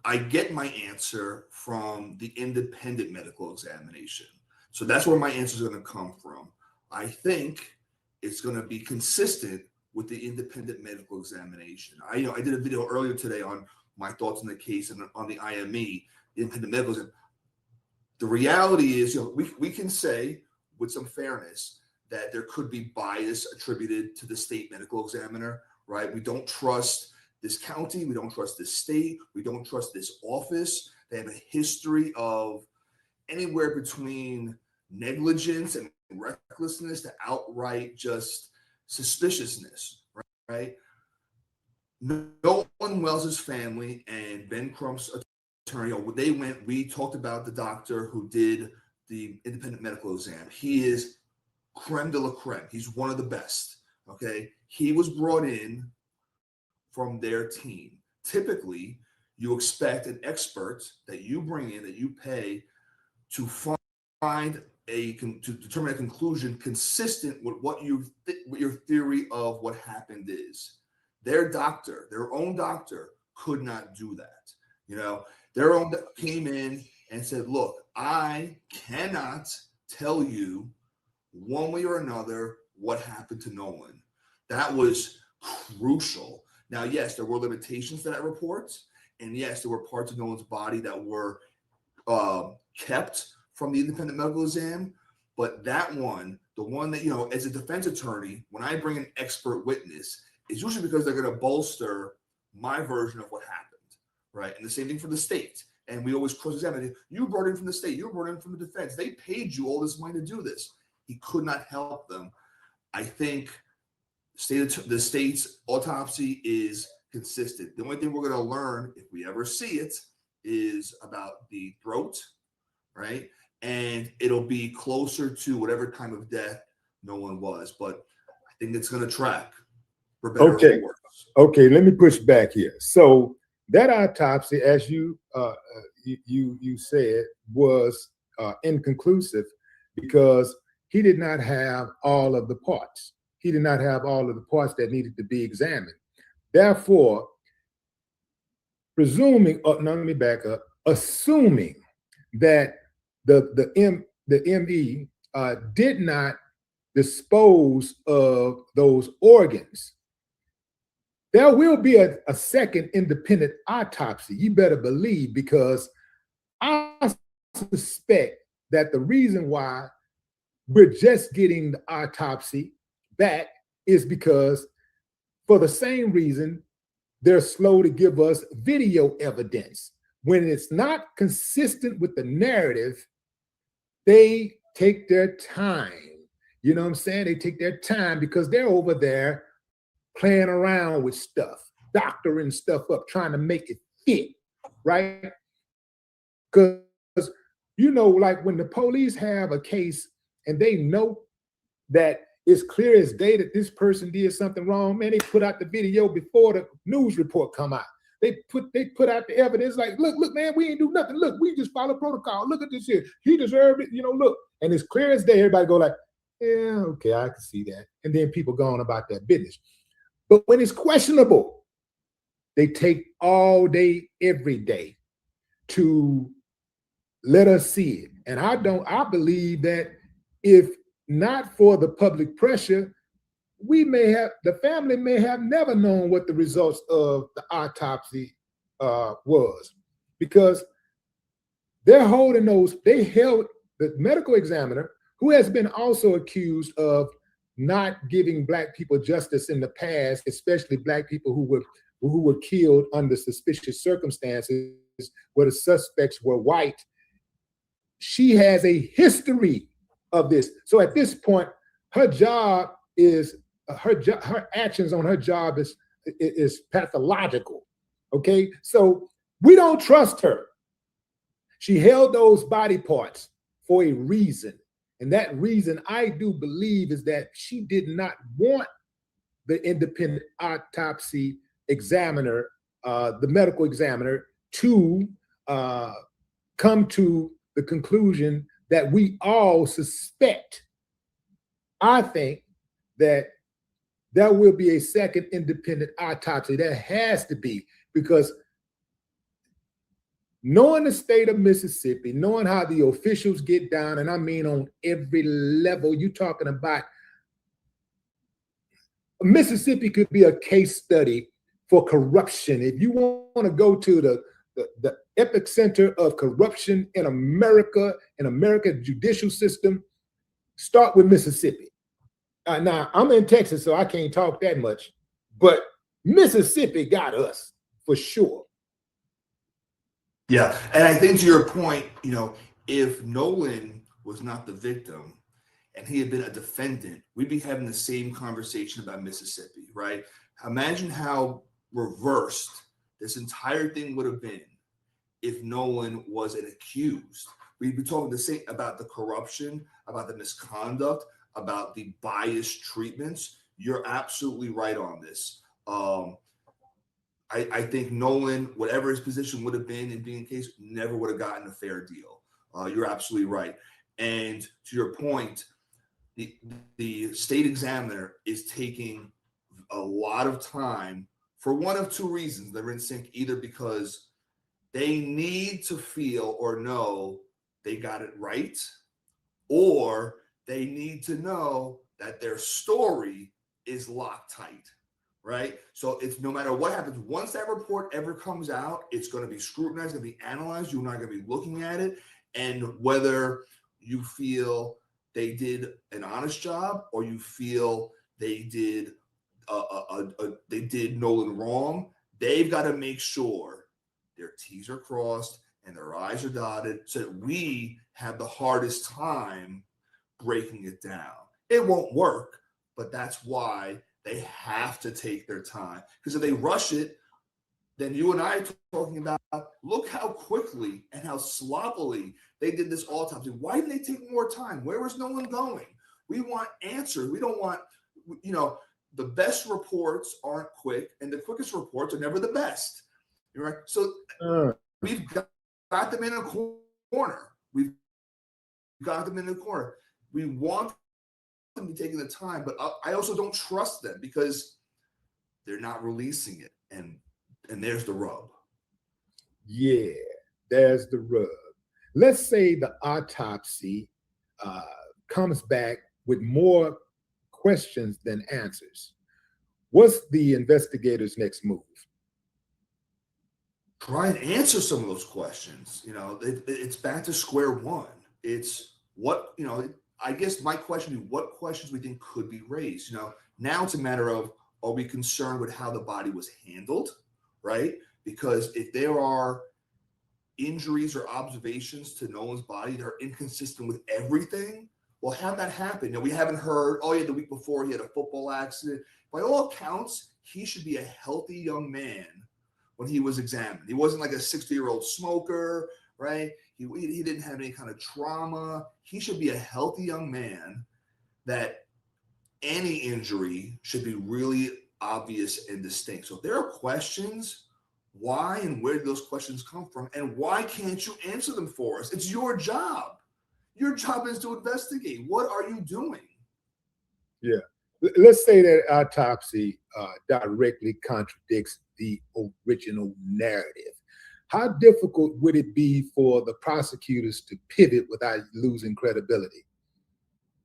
I get my answer from the independent medical examination. So that's where my answer is going to come from. I think it's going to be consistent with the independent medical examination. I did a video earlier today on my thoughts on the case and on the IME, the independent medical examination. The reality is, we can say with some fairness that there could be bias attributed to the state medical examiner, right? We don't trust this county. We don't trust this state. We don't trust this office. They have a history of anywhere between negligence and recklessness to outright just suspiciousness, right? Nolan Wells's family and Ben Crump's attorney, we talked about the doctor who did the independent medical exam. He is creme de la creme. He's one of the best, okay? He was brought in from their team. Typically, you expect an expert that you bring in, that you pay, to determine a conclusion consistent with what your theory of what happened is. Their own doctor, could not do that. Their own came in and said, "Look, I cannot tell you one way or another what happened to Nolan." That was crucial. Now, yes, there were limitations to that report, and yes, there were parts of Nolan's body that were kept from the independent medical exam, but that one, the one that, as a defense attorney, when I bring an expert witness, it's usually because they're going to bolster my version of what happened, right? And the same thing for the state. And we always cross-examine. You brought in from the state. You brought in from the defense. They paid you all this money to do this. He could not help them. I think the state's autopsy is consistent. The only thing we're going to learn, if we ever see it, is about the throat, right? And it'll be closer to whatever time of death Nolan was. But I think it's going to track for better or worse. Okay, let me push back here. So that autopsy, as you said, was inconclusive because he did not have all of the parts. He did not have all of the parts that needed to be examined. Therefore, presuming, oh, no, let me back up, assuming that the ME did not dispose of those organs, there will be a second independent autopsy. You better believe, because I suspect that the reason why we're just getting the autopsy back is because, for the same reason, they're slow to give us video evidence. When it's not consistent with the narrative, they take their time. You know what I'm saying? They take their time because they're over there playing around with stuff, doctoring stuff up, trying to make it fit, right? Because, you know, like when the police have a case and they know that it's clear as day that this person did something wrong, man, they put out the video before the news report come out. They put out the evidence like, look, man, we ain't do nothing. Look, we just follow protocol. Look at this here. He deserved it, you know, look. And it's clear as day, everybody go like, yeah, okay, I can see that. And then people go on about their business. But when it's questionable, they take all day, every day to let us see it. And I believe that if not for the public pressure, the family may have never known what the results of the autopsy was, because they held the medical examiner, who has been also accused of not giving Black people justice in the past, especially Black people who were killed under suspicious circumstances where the suspects were white. She has a history of this. So at this point, her job is her actions on her job is pathological. Okay, so we don't trust her. She held those body parts for a reason, and that reason, I do believe, is that she did not want the independent autopsy examiner, the medical examiner, to come to the conclusion that we all suspect. I think that there will be a second independent autopsy. There has to be, because knowing the state of Mississippi, knowing how the officials get down, and I mean on every level, you're talking about Mississippi could be a case study for corruption. If you want to go to the epicenter of corruption in America judicial system, start with Mississippi. Now, I'm in Texas, so I can't talk that much, but Mississippi got us for sure. Yeah, and I think to your point, you know, if Nolan was not the victim and he had been a defendant, we'd be having the same conversation about Mississippi, right? Imagine how reversed this entire thing would have been if Nolan was an accused. We'd be talking the same about the corruption, about the misconduct, about the biased treatments. You're absolutely right on this. I think Nolan, whatever his position would have been in being a case, never would have gotten a fair deal. You're absolutely right. And to your point, the state examiner is taking a lot of time for one of two reasons. They're in sync, either because they need to feel or know they got it right, or they need to know that their story is locked tight, right? So it's no matter what happens, once that report ever comes out, it's going to be scrutinized, going to be analyzed. You're not going to be looking at it. And whether you feel they did an honest job or you feel they did Nolan wrong, they've got to make sure their T's are crossed and their I's are dotted so that we have the hardest time breaking it down. It won't work, but that's why they have to take their time. Because if they rush it, then you and I are talking about, look how quickly and how sloppily they did this autopsy. Why didn't they take more time? Where was Nolan going? We want answers. We don't want, the best reports aren't quick, and the quickest reports are never the best. Right? So we've got them in a corner. We've got them in the corner. We want them to be taking the time, but I also don't trust them because they're not releasing it, and there's the rub. Yeah, there's the rub. Let's say the autopsy comes back with more questions than answers. What's the investigator's next move? Try and answer some of those questions. It's back to square one. It's what, I guess my question would be, what questions we think could be raised? Now it's a matter of, are we concerned with how the body was handled, right? Because if there are injuries or observations to Nolan's body that are inconsistent with everything, well, have that happen. We haven't heard, the week before he had a football accident. By all accounts, he should be a healthy young man when he was examined. He wasn't like a 60-year-old smoker, right? He didn't have any kind of trauma. He should be a healthy young man that any injury should be really obvious and distinct. So if there are questions, why and where do those questions come from? And why can't you answer them for us? It's your job. Your job is to investigate. What are you doing? Yeah. Let's say that autopsy directly contradicts the original narrative. How difficult would it be for the prosecutors to pivot without losing credibility?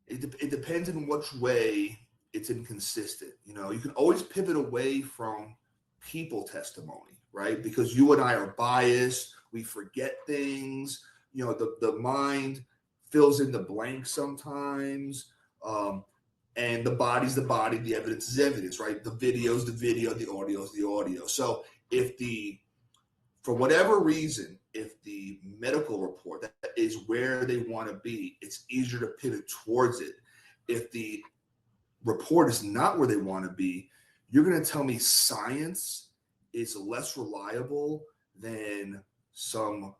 It depends on which way it's inconsistent. You can always pivot away from people testimony, right? Because you and I are biased. We forget things. The mind fills in the blanks sometimes. And the body's the body, the evidence is evidence, right? The video's the video, the audio's the audio. So for whatever reason, if the medical report that is where they want to be, it's easier to pivot towards it. If the report is not where they want to be, you're going to tell me science is less reliable than some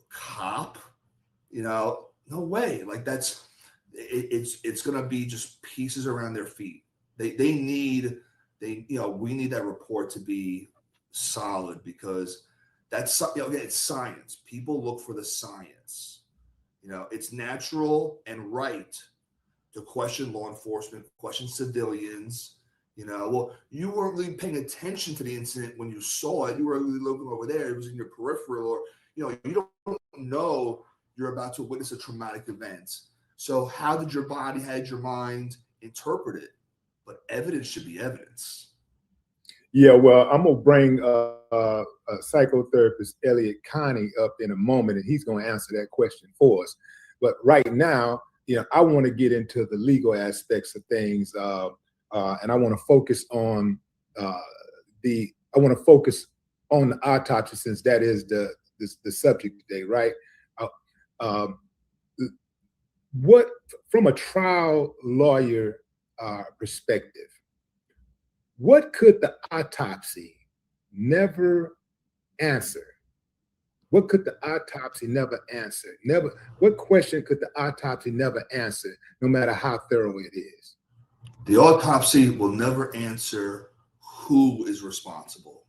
cop? No way. Like it's going to be just pieces around their feet. We need that report to be solid, because that's, it's science. People look for the science. It's natural and right to question law enforcement, question civilians. Well, you weren't really paying attention to the incident when you saw it. You were really looking over there. It was in your peripheral, or you don't know you're about to witness a traumatic event. So how did your body, how did your mind interpret it? But evidence should be evidence. Yeah, well, I'm going to bring psychotherapist Elliot Connie up in a moment, and he's going to answer that question for us. But right now, I want to get into the legal aspects of things, and I want to focus on the autopsy, since that is the subject today, right? What, from a trial lawyer perspective, what could the autopsy never answer? What could the autopsy never answer? What question could the autopsy never answer, no matter how thorough it is? The autopsy will never answer who is responsible,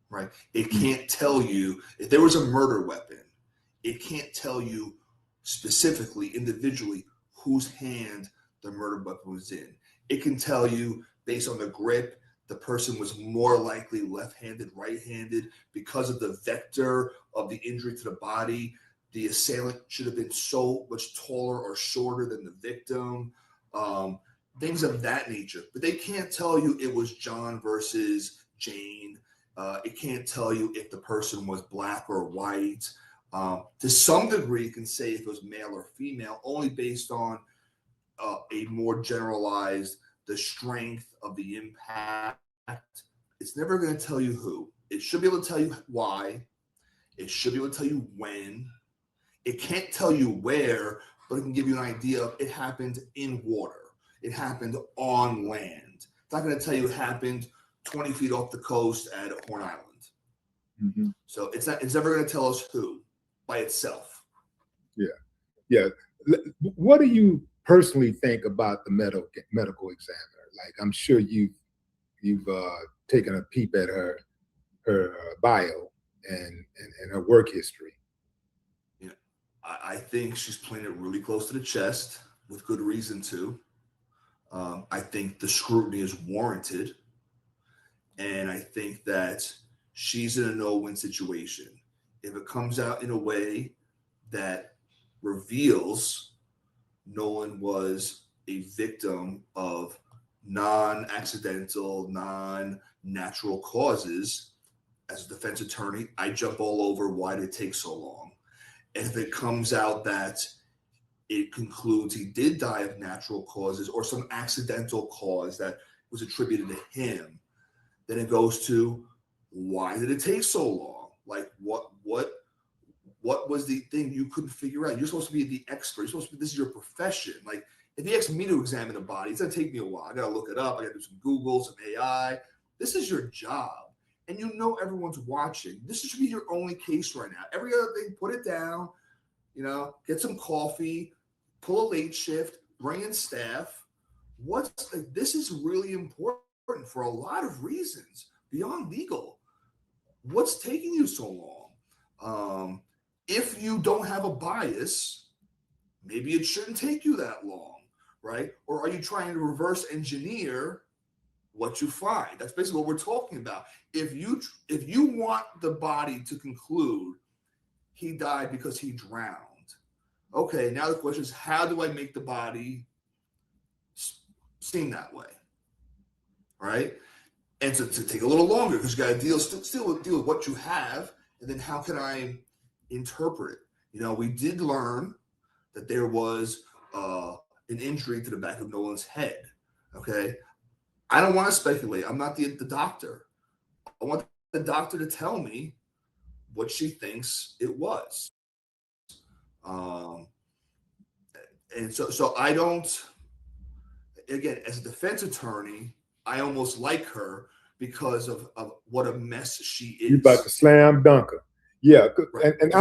right? It can't tell you if there was a murder weapon. It can't tell you specifically, individually, whose hand the murder weapon was in. It can tell you, based on the grip, the person was more likely left-handed, right-handed. Because of the vector of the injury to the body, the assailant should have been so much taller or shorter than the victim. Things of that nature. But they can't tell you it was John versus Jane. It can't tell you if the person was black or white. To some degree, it can say if it was male or female, only based on a more generalized, the strength of the impact. It's never going to tell you who. It should be able to tell you why. It should be able to tell you when. It can't tell you where, but it can give you an idea of it happened in water. It happened on land. It's not going to tell you it happened 20 feet off the coast at Horn Island. Mm-hmm. So it's never going to tell us who by itself. Yeah. What do you personally think about the medical examiner? Like, I'm sure you've taken a peep at her bio and her work history. I think she's playing it really close to the chest, with good reason too. I think the scrutiny is warranted, And I think that she's in a no-win situation. If it comes out in a way that reveals Nolan was a victim of non-accidental, non-natural causes, as a defense attorney, I jump all over why did it take so long. And if it comes out that it concludes he did die of natural causes or some accidental cause that was attributed to him, then it goes to why did it take so long? Like what was the thing you couldn't figure out? You're supposed to be the expert. You're supposed to be, this is your profession. Like if you ask me to examine a body, it's gonna take me a while. I gotta look it up. I gotta do some Google, some AI. This is your job. And you know everyone's watching. This should be your only case right now. Every other thing, put it down, get some coffee, pull a late shift, bring in staff. This is really important for a lot of reasons beyond legal. What's taking you so long? If you don't have a bias, maybe it shouldn't take you that long, right? Or are you trying to reverse engineer what you find? That's basically what we're talking about. If you want the body to conclude he died because he drowned, okay, now the question is, how do I make the body seem that way, right? And to take a little longer because you got to still deal with what you have, and then how can I interpret it? We did learn that there was an injury to the back of Nolan's head. Okay, I don't want to speculate. I'm not the doctor. I want the doctor to tell me what she thinks it was. And so I don't. Again, as a defense attorney, I almost like her because of what a mess she is. You about to slam dunk her. Yeah, right. and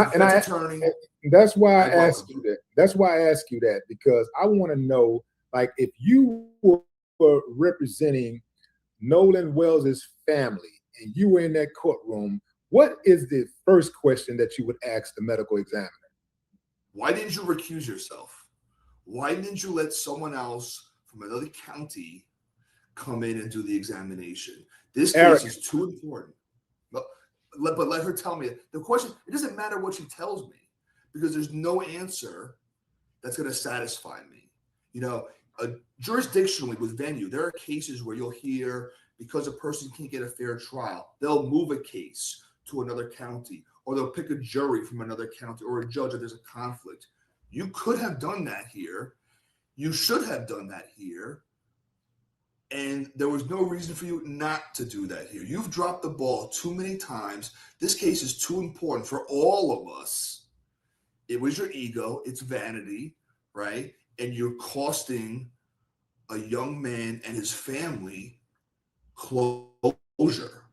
that's why I asked you that. That's why I ask you that, because I want to know, like, if you were representing Nolan Wells's family and you were in that courtroom, what is the first question that you would ask the medical examiner? Why didn't you recuse yourself? Why didn't you let someone else from another county come in and do the examination? This case is too important. But let her tell me. The question, it doesn't matter what she tells me, because there's no answer that's going to satisfy me. Jurisdictionally with venue, there are cases where you'll hear, because a person can't get a fair trial, they'll move a case to another county, or they'll pick a jury from another county, or a judge if there's a conflict. You could have done that here. You should have done that here. And there was no reason for you not to do that here. You've dropped the ball too many times. This case is too important for all of us. It was your ego. It's vanity, right? And you're costing a young man and his family closure.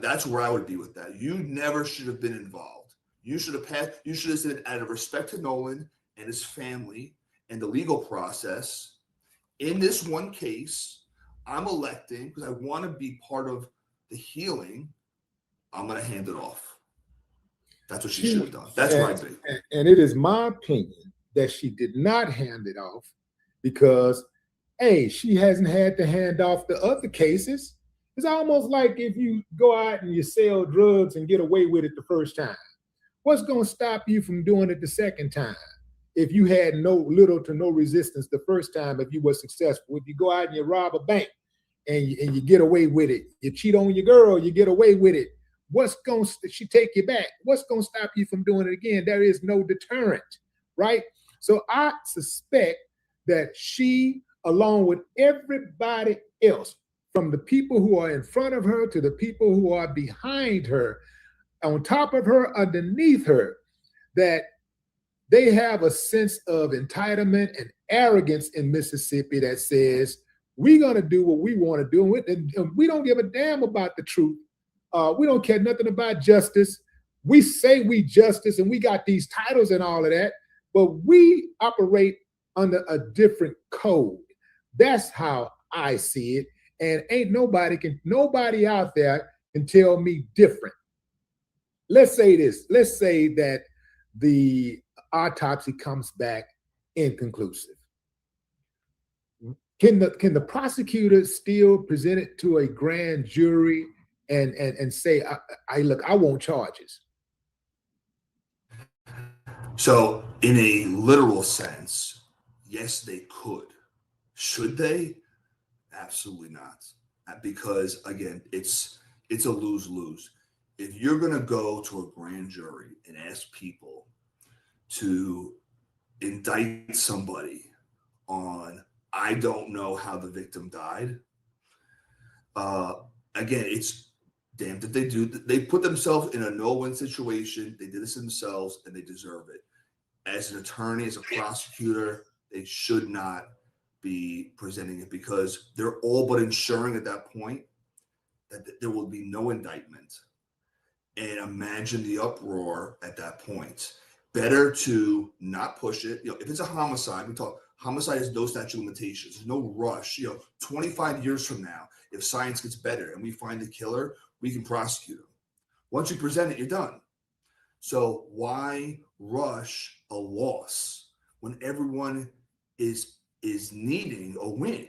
That's where I would be with that. You never should have been involved. You should have said, out of respect to Nolan and his family and the legal process, in this one case, I'm electing, because I want to be part of the healing, I'm going to hand it off. That's what she should have done. That's my thing. And it is my opinion that she did not hand it off because, A, she hasn't had to hand off the other cases. It's almost like if you go out and you sell drugs and get away with it the first time. What's going to stop you from doing it the second time? If you had little to no resistance the first time, if you were successful, if you go out and you rob a bank and you get away with it, you cheat on your girl, you get away with it, she take you back? What's going to stop you from doing it again? There is no deterrent, right? So I suspect that she, along with everybody else, from the people who are in front of her to the people who are behind her, on top of her, underneath her, that they have a sense of entitlement and arrogance in Mississippi that says, we're going to do what we want to do, and we don't give a damn about the truth. We don't care nothing about justice. We say we justice, and we got these titles and all of that, but we operate under a different code. That's how I see it, and ain't nobody out there can tell me different. Let's say this. Let's say that the autopsy comes back inconclusive. can the prosecutor still present it to a grand jury and say, I look, I want charges? So in a literal sense, yes, they could. Should they? Absolutely not. Because again, it's a lose-lose. If you're going to go to a grand jury and ask people to indict somebody on, I don't know how the victim died, again, it's damned if they do. They put themselves in a no-win situation. They did this themselves, and they deserve it. As an attorney, as a prosecutor, they should not be presenting it, because they're all but ensuring at that point that there will be no indictment. And imagine the uproar at that point. Better to not push it. If it's a homicide, we talk, homicide has no statute of limitations. There's no rush. 25 years from now, if science gets better and we find the killer, we can prosecute him. Once you present it, you're done. So why rush a loss when everyone is needing a win?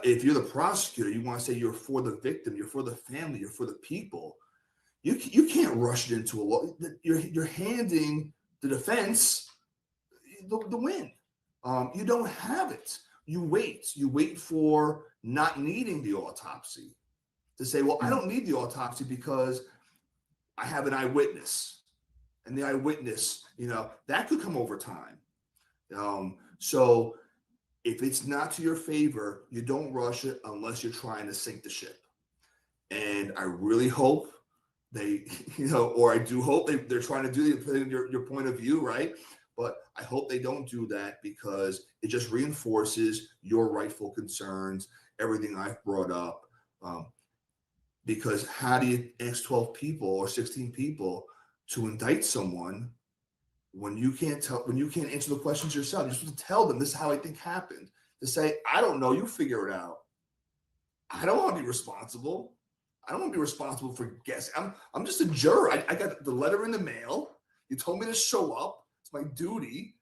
If you're the prosecutor, you want to say you're for the victim, you're for the family, you're for the people. You can't rush it into a law. You're handing the defense the win. You don't have it. You wait for not needing the autopsy to say, well, I don't need the autopsy because I have an eyewitness, and the eyewitness, that could come over time. So if it's not to your favor, you don't rush it unless you're trying to sink the ship. And I really hope they, or I do hope they're trying to do your point of view, right? But I hope they don't do that, because it just reinforces your rightful concerns, everything I've brought up. Because how do you ask 12 people or 16 people to indict someone when you can't answer the questions yourself? You're supposed to tell them, this is how I think happened. To say, I don't know, you figure it out. I don't want to be responsible. I don't want to be responsible for guessing. I'm just a juror. I got the letter in the mail. You told me to show up. It's my duty.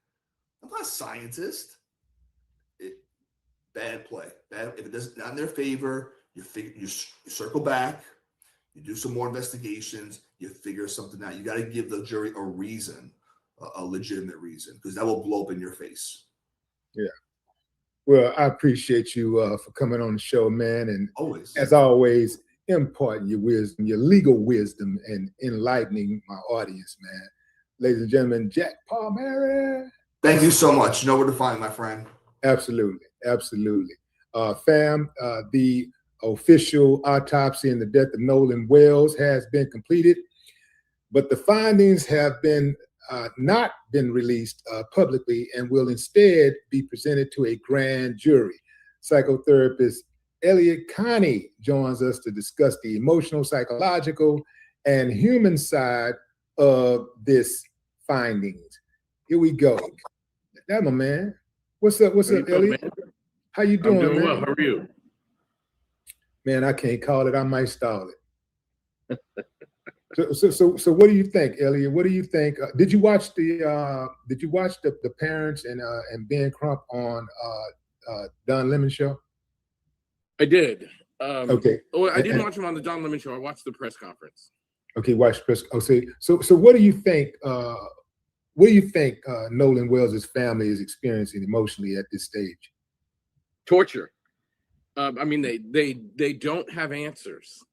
I'm not a scientist. Bad play. If it doesn't, not in their favor, you circle back. You do some more investigations. You figure something out. You got to give the jury a reason, a legitimate reason, because that will blow up in your face. Yeah. Well, I appreciate you for coming on the show, man. And always, as always, imparting your wisdom, your legal wisdom, and enlightening my audience, man. Ladies and gentlemen, Jack Palmieri. Thank you so much. You know where to find, my friend. Absolutely. Absolutely. Fam, the official autopsy in the death of Nolan Wells has been completed, but the findings have been not been released publicly and will instead be presented to a grand jury. Psychotherapist Elliot Connie joins us to discuss the emotional, psychological, and human side of this findings. Here we go. That my man. What's up? What's up, Elliot? Man? How you doing, I'm doing man? well. How are you? Man, I can't call it. I might stall it. So what do you think, Elliot? What do you think? Did you watch the parents and Ben Crump on Don Lemon show? I did. Okay. Oh, I didn't watch him on the Don Lemon show. I watched the press conference. Okay, watch press. Okay, so what do you think? What do you think Nolan Wells' family is experiencing emotionally at this stage? Torture. I mean, they don't have answers,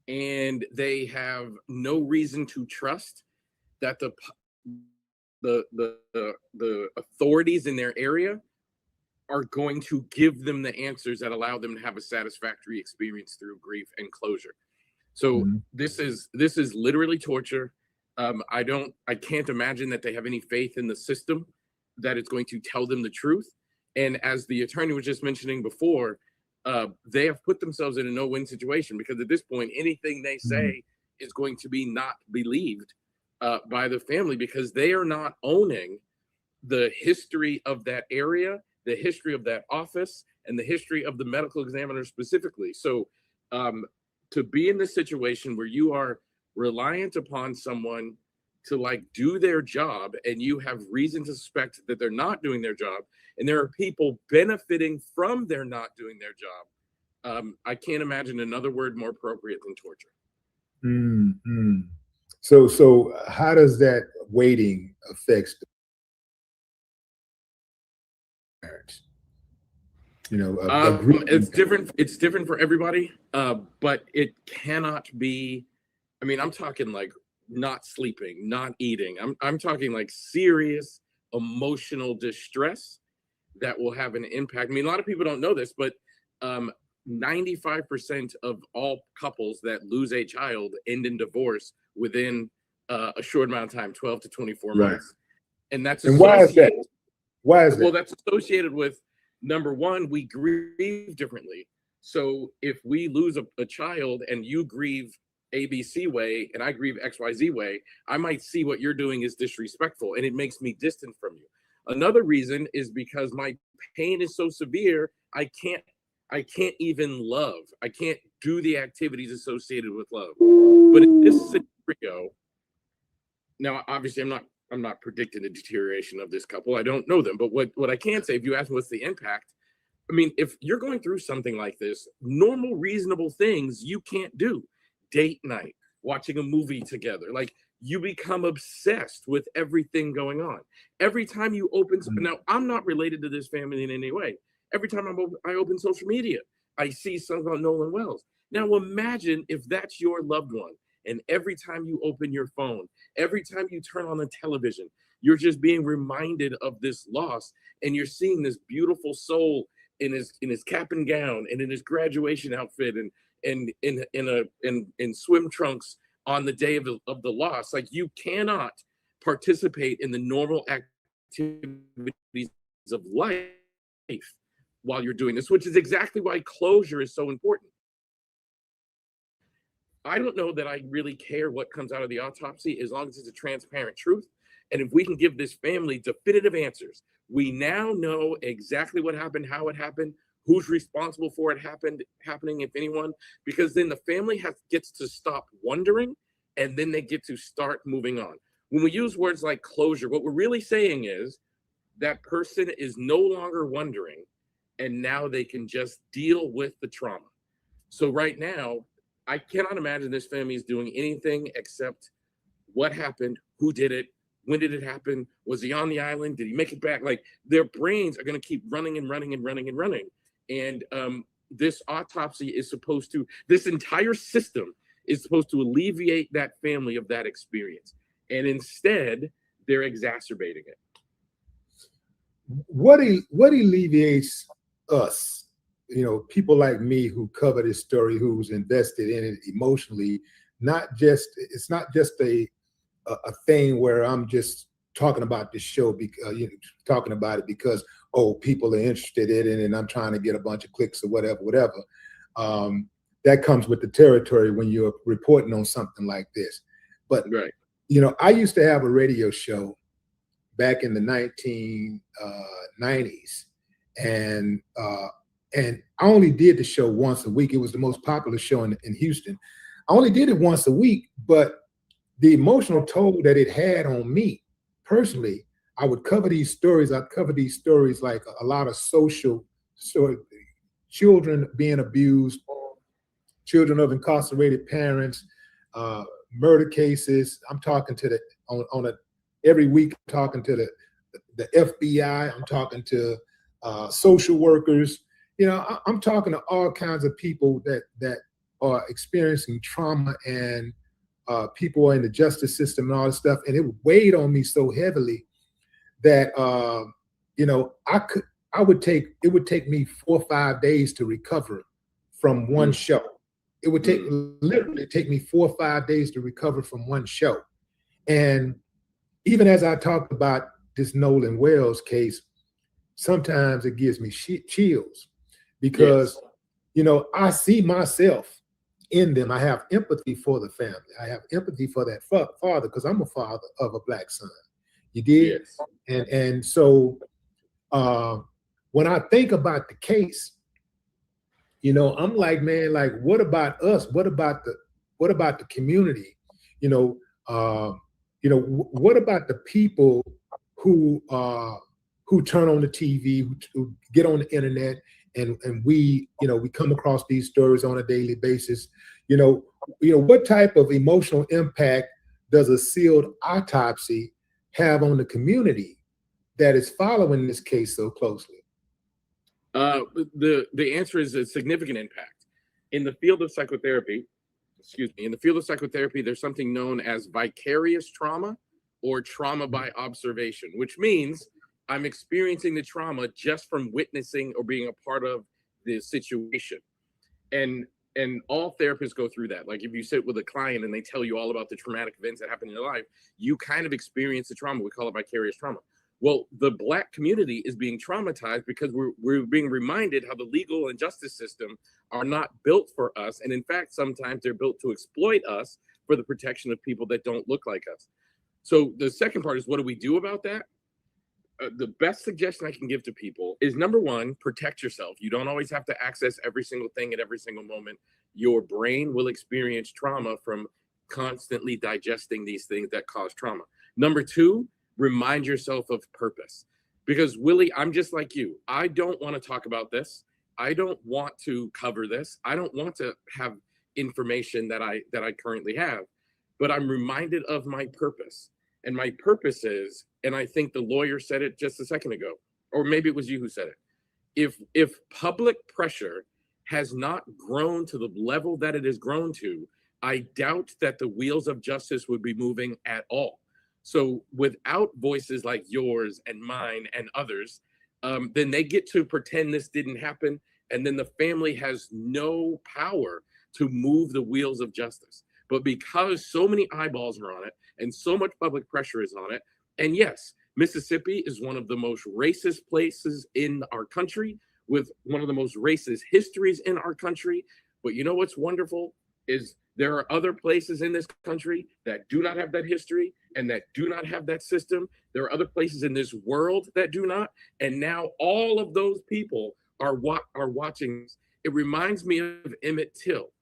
and they have no reason to trust that the authorities in their area are going to give them the answers that allow them to have a satisfactory experience through grief and closure. So this is literally torture. I can't imagine that they have any faith in the system that it's going to tell them the truth. And as the attorney was just mentioning before, they have put themselves in a no-win situation, because at this point, anything they say is going to be not believed by the family, because they are not owning the history of that area, the history of that office, and the history of the medical examiner specifically. So to be in this situation where you are reliant upon someone to like do their job, and you have reason to suspect that they're not doing their job, and there are people benefiting from their not doing their job, I can't imagine another word more appropriate than torture. Mm-hmm. So how does that waiting affect the parents? You know, it's different. It's different for everybody, but it cannot be. I mean, I'm talking like not sleeping, not eating. I'm talking like serious emotional distress that will have an impact. I mean, a lot of people don't know this, but 95% of all couples that lose a child end in divorce within a short amount of time, 12 to 24 months. And that's why is that? Why is that? Well, that's associated with, number one, we grieve differently. So if we lose a child and you grieve ABC way and I grieve XYZ way, I might see what you're doing is disrespectful and it makes me distant from you. Another reason is because my pain is so severe, I can't even love. I can't do the activities associated with love. But in this scenario, now obviously I'm not predicting the deterioration of this couple. I don't know them, but what I can say, if you ask me what's the impact, I mean, if you're going through something like this, normal, reasonable things you can't do. Date night, watching a movie together. Like, you become obsessed with everything going on. Every time you open, now I'm not related to this family in any way. Every time I open social media, I see something about Nolan Wells. Now imagine if that's your loved one, and every time you open your phone, every time you turn on the television, you're just being reminded of this loss, and you're seeing this beautiful soul in his cap and gown and in his graduation outfit and in swim trunks on the day of the loss. Like, you cannot participate in the normal activities of life while you're doing this, which is exactly why closure is so important. I don't know that I really care what comes out of the autopsy as long as it's a transparent truth. And if we can give this family definitive answers, we now know exactly what happened, how it happened, who's responsible for it happening, if anyone, because then the family gets to stop wondering, and then they get to start moving on. When we use words like closure, what we're really saying is that person is no longer wondering, and now they can just deal with the trauma. So right now, I cannot imagine this family is doing anything except what happened, who did it, when did it happen, was he on the island, did he make it back? Like, their brains are going to keep running and running and running and running. And this autopsy is supposed to, this entire system is supposed to alleviate that family of that experience. And instead, they're exacerbating it. What alleviates us, you know, people like me who cover this story, who's invested in it emotionally, it's not just a thing where I'm just talking about this show because talking about it because people are interested in it and I'm trying to get a bunch of clicks or whatever. That comes with the territory when you're reporting on something like this. But right. You know, I used to have a radio show back in the 1990s, and I only did the show once a week. It was the most popular show in Houston. I only did it once a week, but the emotional toll that it had on me personally, I would cover these stories. I'd cover these stories like a lot of social stories, children being abused, children of incarcerated parents, murder cases. I'm talking to every week, I'm talking to the F.B.A. I'm talking to social workers. You know, I'm talking to all kinds of people that are experiencing trauma, and people in the justice system and all this stuff. And it weighed on me so heavily that you know, it would take me 4 or 5 days to recover from one show. It would literally take me 4 or 5 days to recover from one show. And even as I talked about this Nolan Wells case, sometimes it gives me chills because, you know, I see myself in them. I have empathy for the family. I have empathy for that father because I'm a father of a black son. You did? Yes. And so when I think about the case, you know, I'm like, man, like, what about us? What about the community? You know, You know, what about the people who turn on the TV, who get on the internet, and we, you know, we come across these stories on a daily basis. You know, what type of emotional impact does a sealed autopsy have on the community that is following this case so closely? The answer is a significant impact. In the field of psychotherapy, there's something known as vicarious trauma or trauma by observation, which means I'm experiencing the trauma just from witnessing or being a part of the situation. And all therapists go through that. Like if you sit with a client and they tell you all about the traumatic events that happened in your life, you kind of experience the trauma. We call it vicarious trauma. Well, the Black community is being traumatized because we're being reminded how the legal and justice system are not built for us. And in fact, sometimes they're built to exploit us for the protection of people that don't look like us. So the second part is, what do we do about that? The best suggestion I can give to people is, number one, protect yourself. You don't always have to access every single thing at every single moment. Your brain will experience trauma from constantly digesting these things that cause trauma. Number two, remind yourself of purpose. Because Willie, I'm just like you. I don't want to talk about this. I don't want to cover this. I don't want to have information that I currently have, but I'm reminded of my purpose. And my purpose is, and I think the lawyer said it just a second ago, or maybe it was you who said it. If public pressure has not grown to the level that it has grown to, I doubt that the wheels of justice would be moving at all. So without voices like yours and mine and others, then they get to pretend this didn't happen. And then the family has no power to move the wheels of justice. But because so many eyeballs are on it and so much public pressure is on it, and yes, Mississippi is one of the most racist places in our country with one of the most racist histories in our country. But you know what's wonderful is there are other places in this country that do not have that history and that do not have that system. There are other places in this world that do not. And now all of those people are watching. It reminds me of Emmett Till.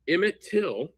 Emmett Till,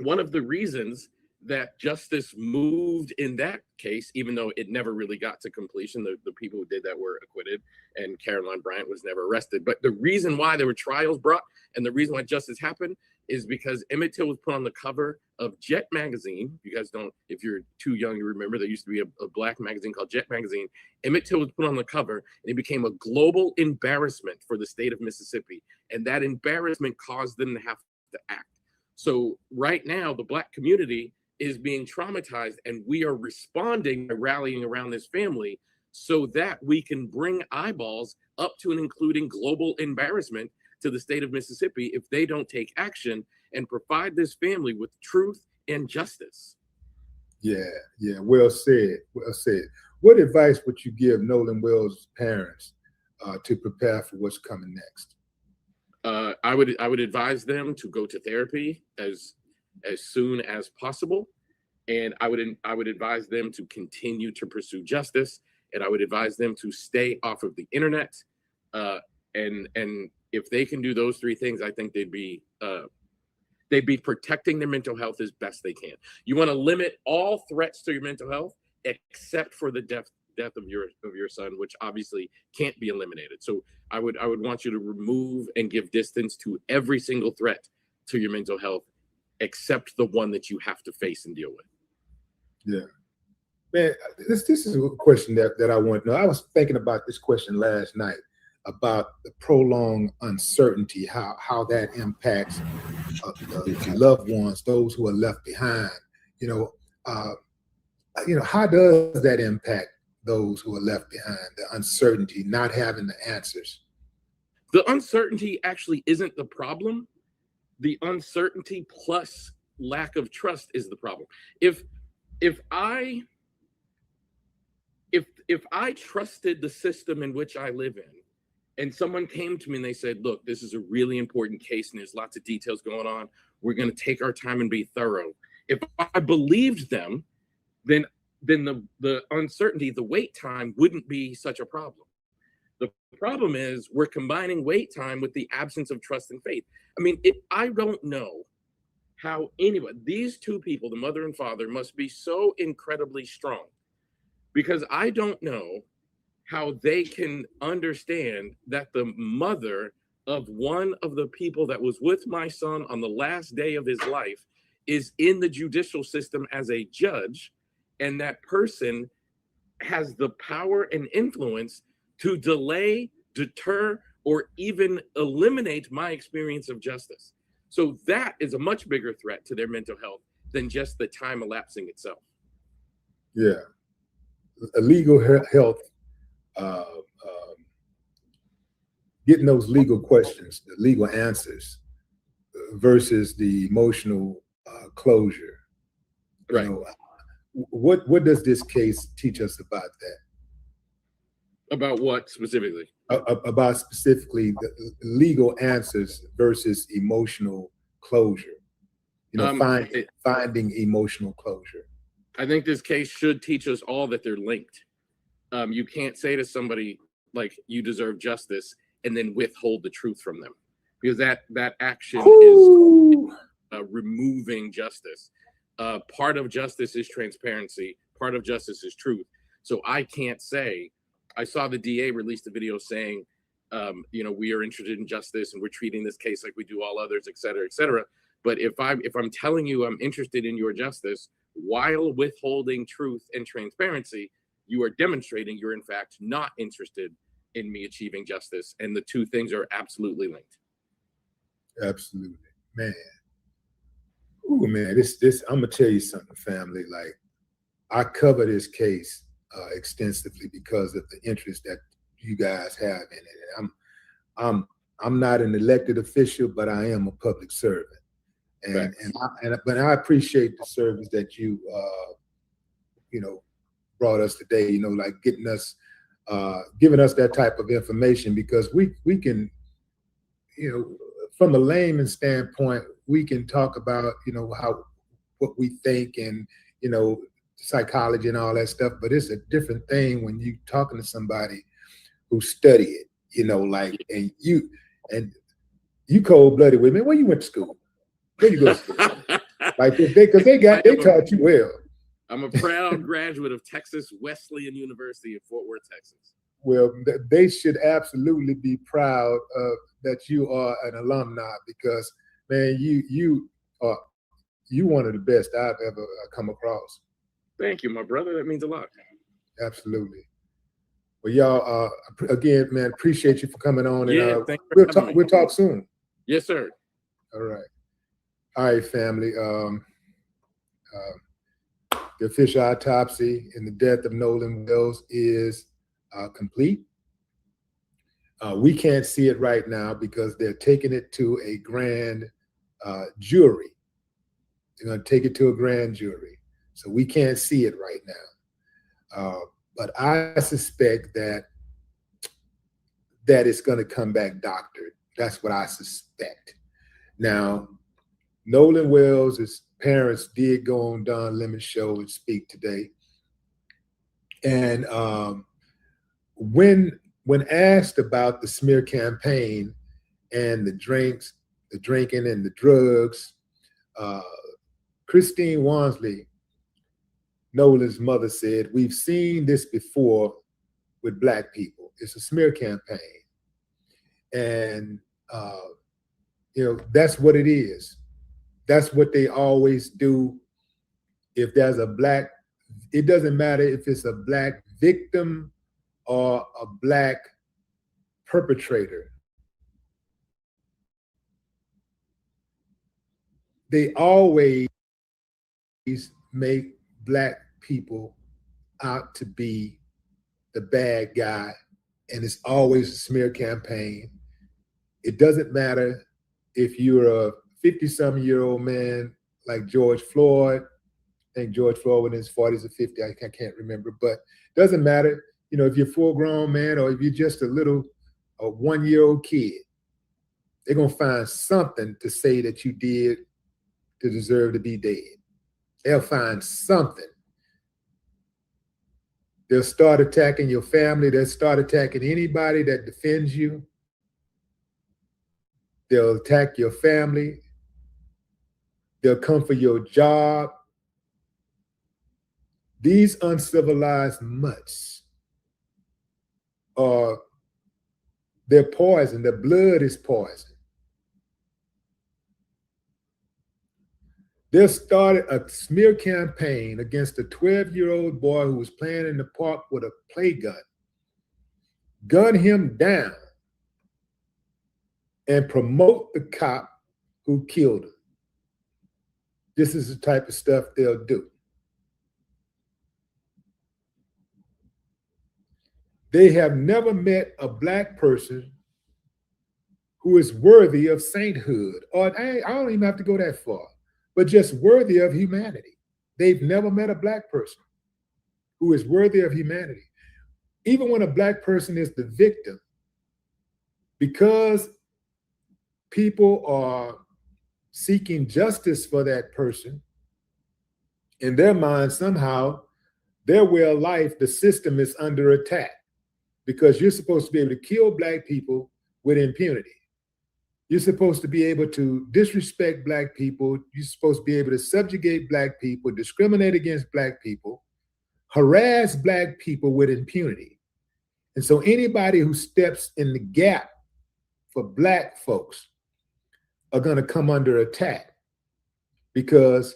one of the reasons that justice moved in that case, even though it never really got to completion, the people who did that were acquitted and Caroline Bryant was never arrested. But the reason why there were trials brought and the reason why justice happened is because Emmett Till was put on the cover of Jet magazine. You guys don't, if you're too young to remember, there used to be a Black magazine called Jet magazine. Emmett Till was put on the cover and it became a global embarrassment for the state of Mississippi. And that embarrassment caused them to have to act. So right now, the Black community is being traumatized, and we are responding by rallying around this family so that we can bring eyeballs up to and including global embarrassment to the state of Mississippi if they don't take action and provide this family with truth and justice. Yeah, well said, well said. What advice would you give Nolan Wells' parents to prepare for what's coming next? I would advise them to go to therapy as soon as possible, and I would advise them to continue to pursue justice, and I would advise them to stay off of the internet, and if they can do those three things, I think they'd be protecting their mental health as best they can. You want to limit all threats to your mental health except for the death of your son, which obviously can't be eliminated. So I would want you to remove and give distance to every single threat to your mental health except the one that you have to face and deal with. Yeah, man, this is a question that I want to know. I was thinking about this question last night about the prolonged uncertainty, how that impacts loved ones, those who are left behind. How does that impact those who are left behind? The uncertainty, not having the answers. The uncertainty actually isn't the problem. The uncertainty plus lack of trust is the problem. If I trusted the system in which I live in, and someone came to me and they said, look, this is a really important case and there's lots of details going on, we're going to take our time and be thorough. If I believed them, then the uncertainty, the wait time wouldn't be such a problem. The problem is we're combining wait time with the absence of trust and faith. I mean, I don't know how anyone, these two people, the mother and father, must be so incredibly strong, because I don't know how they can understand that the mother of one of the people that was with my son on the last day of his life is in the judicial system as a judge, and that person has the power and influence to delay, deter, or even eliminate my experience of justice. So that is a much bigger threat to their mental health than just the time elapsing itself. Yeah. Legal health, getting those legal questions, the legal answers versus the emotional closure. Right. You know, what does this case teach us about that? About what specifically? About specifically the legal answers versus emotional closure. You know, finding emotional closure. I think this case should teach us all that they're linked. You can't say to somebody like, you deserve justice, and then withhold the truth from them, because that action is removing justice. Part of justice is transparency. Part of justice is truth. So I can't say, I saw the DA released a video saying, you know, we are interested in justice and we're treating this case like we do all others, et cetera, et cetera. But if I'm telling you I'm interested in your justice while withholding truth and transparency, you are demonstrating you're in fact not interested in me achieving justice. And the two things are absolutely linked. Absolutely, man. Ooh, man, this, I'm gonna tell you something, family. Like, I cover this case extensively because of the interest that you guys have in it. And I'm not an elected official, but I am a public servant. But I appreciate the service that you you know, brought us today, you know, like giving us that type of information, because we can, you know, from a layman's standpoint, we can talk about, you know, what we think and, you know, psychology and all that stuff, but it's a different thing when you talking to somebody who study it, you know, like, and you cold-blooded with me. Where you went to school? Where you go to school? Like, because they taught you well. I'm a proud graduate of Texas Wesleyan University in Fort Worth, Texas. Well, they should absolutely be proud of that you are an alumni, because, man, you are one of the best I've ever come across. Thank you, my brother. That means a lot. Absolutely. Well, y'all, again, man, appreciate you for coming on. Yeah, and we'll talk soon. Yes, sir. All right. All right, family. The official autopsy in the death of Nolan Wells is complete. We can't see it right now because they're taking it to a grand jury. They're going to take it to a grand jury. So we can't see it right now. But I suspect that it's going to come back doctored. That's what I suspect. Now, Nolan Wells' parents did go on Don Lemon's show and speak today. And when asked about the smear campaign and the drinking and the drugs, Christine Wansley, Nolan's mother, said, "We've seen this before with Black people. It's a smear campaign." And, you know, that's what it is. That's what they always do. If there's a Black, it doesn't matter if it's a Black victim or a Black perpetrator. They always make Black people out to be the bad guy, and it's always a smear campaign. It doesn't matter if you're a 50-something-year-old man like George Floyd. I think George Floyd was in his 40s or 50, I can't remember, but it doesn't matter, you know, if you're a full-grown man or if you're just a one-year-old kid, they're gonna find something to say that you did to deserve to be dead. They'll find something. They'll start attacking your family. They'll start attacking anybody that defends you. They'll attack your family. They'll come for your job. These uncivilized mutts are, they're poison. Their blood is poison. They started a smear campaign against a 12-year-old boy who was playing in the park with a play gun. Gun him down and promote the cop who killed him. This is the type of stuff they'll do. They have never met a Black person who is worthy of sainthood, or I don't even have to go that far, but just worthy of humanity. They've never met a Black person who is worthy of humanity. Even when a Black person is the victim, because people are seeking justice for that person, in their mind, somehow, their way of life, the system is under attack, because you're supposed to be able to kill Black people with impunity. You're supposed to be able to disrespect Black people. You're supposed to be able to subjugate Black people, discriminate against Black people, harass Black people with impunity. And so anybody who steps in the gap for Black folks are going to come under attack, because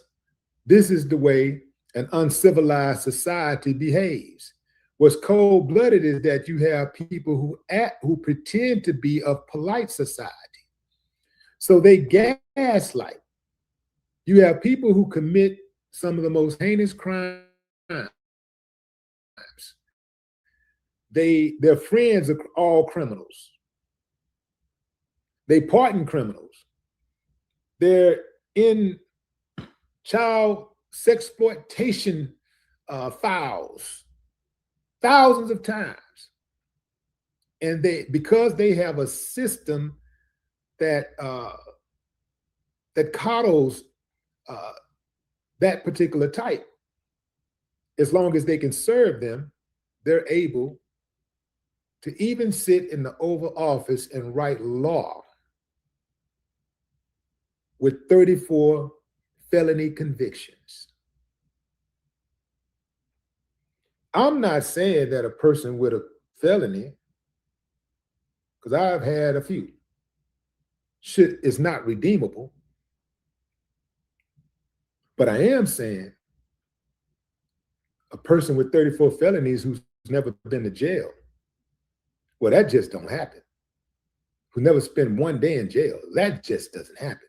this is the way an uncivilized society behaves. What's cold-blooded is that you have people who pretend to be of polite society. So they gaslight. You have people who commit some of the most heinous crimes. Their friends are all criminals. They pardon criminals. They're in child sexploitation files thousands of times. And because they have a system that coddles that particular type, as long as they can serve them, they're able to even sit in the Oval Office and write law with 34 felony convictions. I'm not saying that a person with a felony, because I've had a few, is not redeemable. But I am saying a person with 34 felonies who's never been to jail, well, that just don't happen. Who never spent one day in jail, that just doesn't happen.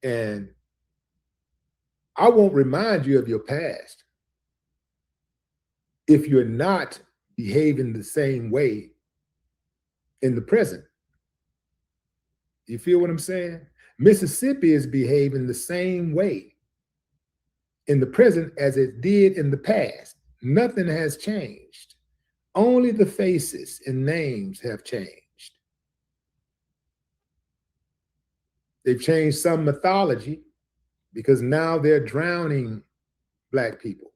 And I won't remind you of your past if you're not behaving the same way in the present. You feel what I'm saying? Mississippi is behaving the same way in the present as it did in the past. Nothing has changed. Only the faces and names have changed. They've changed some mythology because now they're drowning Black people.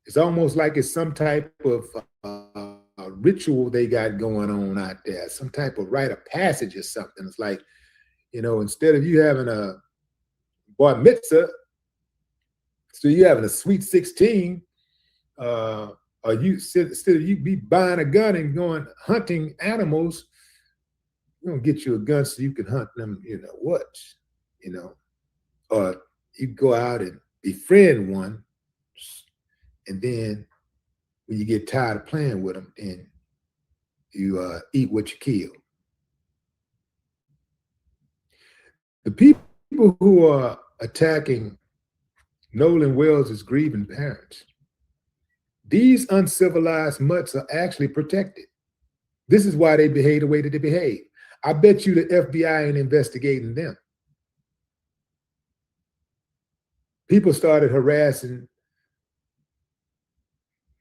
It's almost like it's some type of ritual they got going on out there, some type of rite of passage or something. It's like, you know, instead of you having a bar mitzvah, so you having a sweet 16, or instead of you be buying a gun and going hunting animals, you're gonna get you a gun so you can hunt them, or you go out and befriend one, and then when you get tired of playing with them, then you eat what you kill. The people who are attacking Nolan Wells' grieving parents, these uncivilized mutts are actually protected. This is why they behave the way that they behave. I bet you the FBI ain't investigating them. People started harassing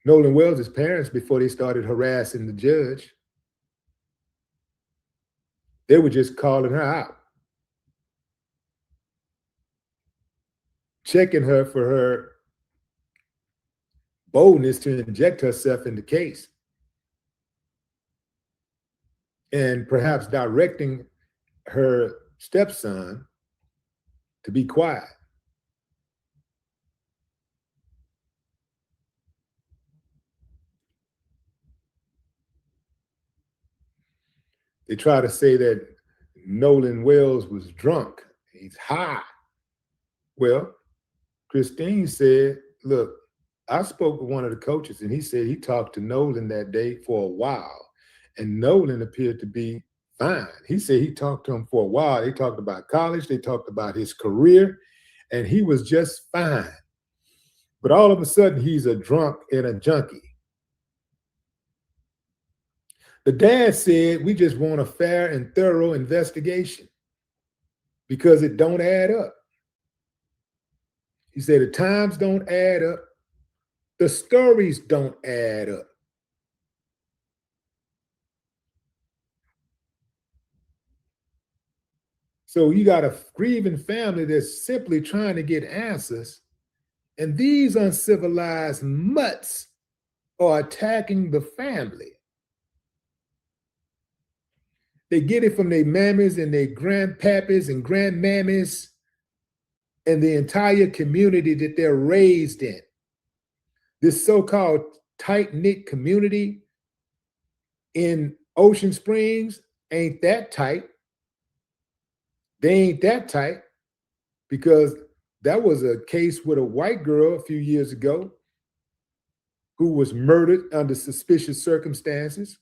Nolan Wells' parents before they started harassing the judge. They were just calling her out, checking her for her boldness to inject herself in the case, and perhaps directing her stepson to be quiet. They try to say that Nolan Wells was drunk. He's high. Well, Christine said, look, I spoke with one of the coaches and he said he talked to Nolan that day for a while. And Nolan appeared to be fine. He said he talked to him for a while. They talked about college. They talked about his career. And he was just fine. But all of a sudden, he's a drunk and a junkie. The dad said, we just want a fair and thorough investigation because it don't add up. He said the times don't add up. The stories don't add up. So you got a grieving family that's simply trying to get answers. And these uncivilized mutts are attacking the family. They get it from their mammies and their grandpappies and grandmammies and the entire community that they're raised in. This so-called tight-knit community in Ocean Springs ain't that tight. They ain't that tight because that was a case with a white girl a few years ago who was murdered under suspicious circumstances.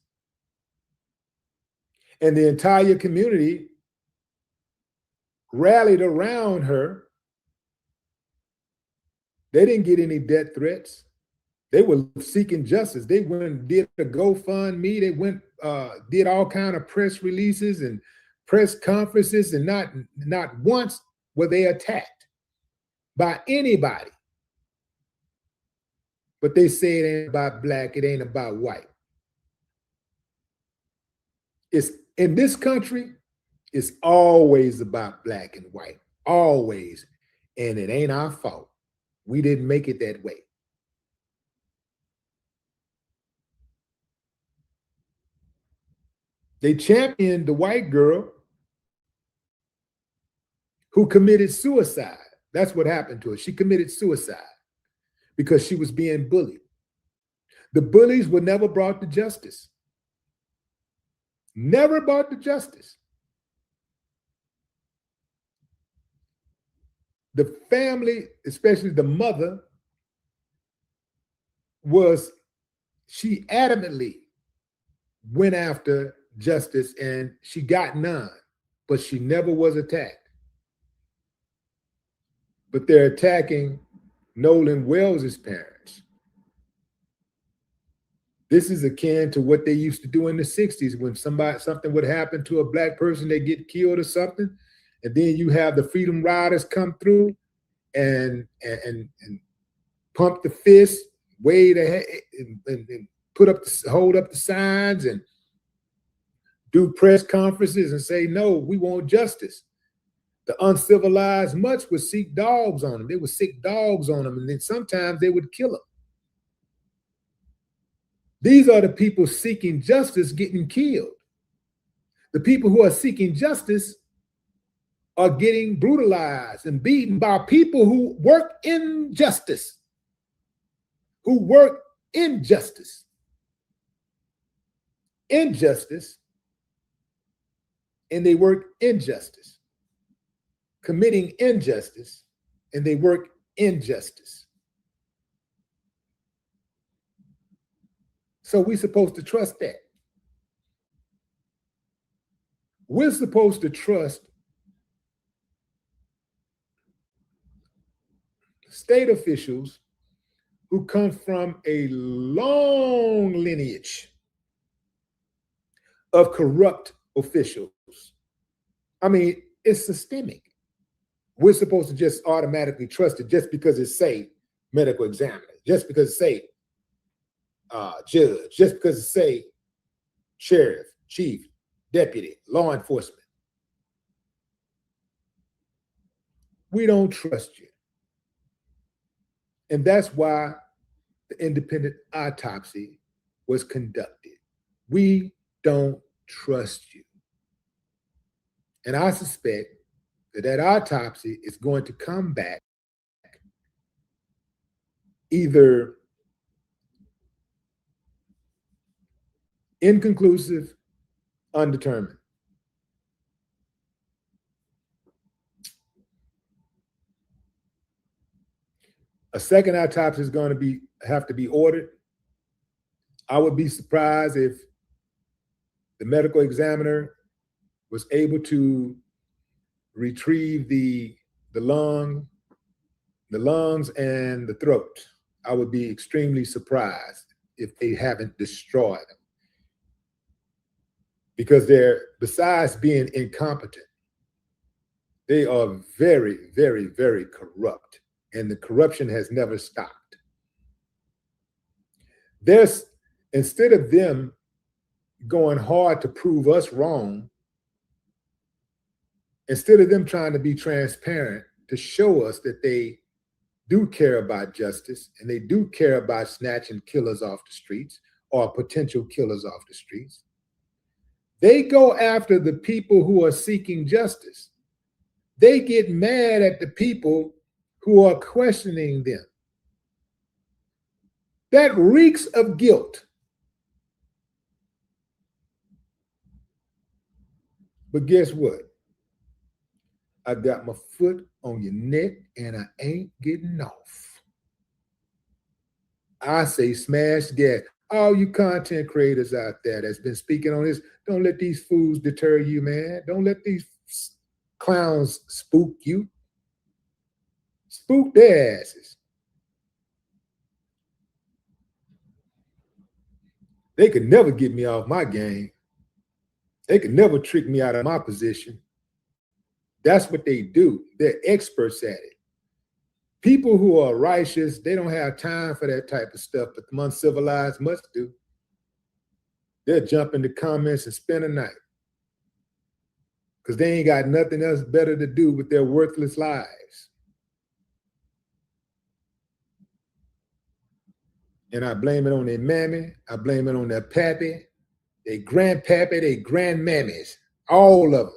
And the entire community rallied around her. They didn't get any death threats. They were seeking justice. They went and did a GoFundMe. They went, did all kind of press releases and press conferences, and not once were they attacked by anybody. But they say it ain't about black, it ain't about white. It's in this country, it's always about black and white, always. And it ain't our fault. We didn't make it that way. They championed the white girl who committed suicide. That's what happened to her. She committed suicide because she was being bullied. The bullies were never brought to justice. Never brought to justice. The family, especially the mother, she adamantly went after justice and she got none, but she never was attacked. But they're attacking Nolan Wells' parents. This is akin to what they used to do in the 60s when something would happen to a black person, they get killed or something, and then you have the Freedom Riders come through and pump the fist, wave the head, and hold up the signs and do press conferences and say, no, we want justice. The uncivilized mutts would seek dogs on them. They would sick dogs on them, and then sometimes they would kill them. These are the people seeking justice getting killed. The people who are seeking justice are getting brutalized and beaten by people who work in justice, injustice, and they work injustice, committing injustice, and they work injustice. So we're supposed to trust that. We're supposed to trust state officials who come from a long lineage of corrupt officials. I mean, it's systemic. We're supposed to just automatically trust it just because it say medical examiner, just because it say judge, just because it say sheriff, chief, deputy, law enforcement. We don't trust you. And that's why the independent autopsy was conducted. We don't trust you. And I suspect that that autopsy is going to come back either inconclusive, undetermined. A second autopsy is going to have to be ordered. I would be surprised if the medical examiner was able to retrieve the lungs and the throat. I would be extremely surprised if they haven't destroyed them. Because they're, besides being incompetent, they are very, very, very corrupt. And the corruption has never stopped. Instead of them going hard to prove us wrong, instead of them trying to be transparent to show us that they do care about justice and they do care about snatching killers off the streets or potential killers off the streets, they go after the people who are seeking justice. They get mad at the people who are questioning them. That reeks of guilt. But guess what? I got my foot on your neck and I ain't getting off. I say smash gas. All you content creators out there that's been speaking on this, don't let these fools deter you, man. Don't let these clowns spook you. Spook their asses. They could never get me off my game. They could never trick me out of my position. That's what they do. They're experts at it. People who are righteous, they don't have time for that type of stuff, but the uncivilized must do. They'll jump in the comments and spend a night because they ain't got nothing else better to do with their worthless lives. And I blame it on their mammy. I blame it on their pappy, their grandpappy, their grandmammies, all of them.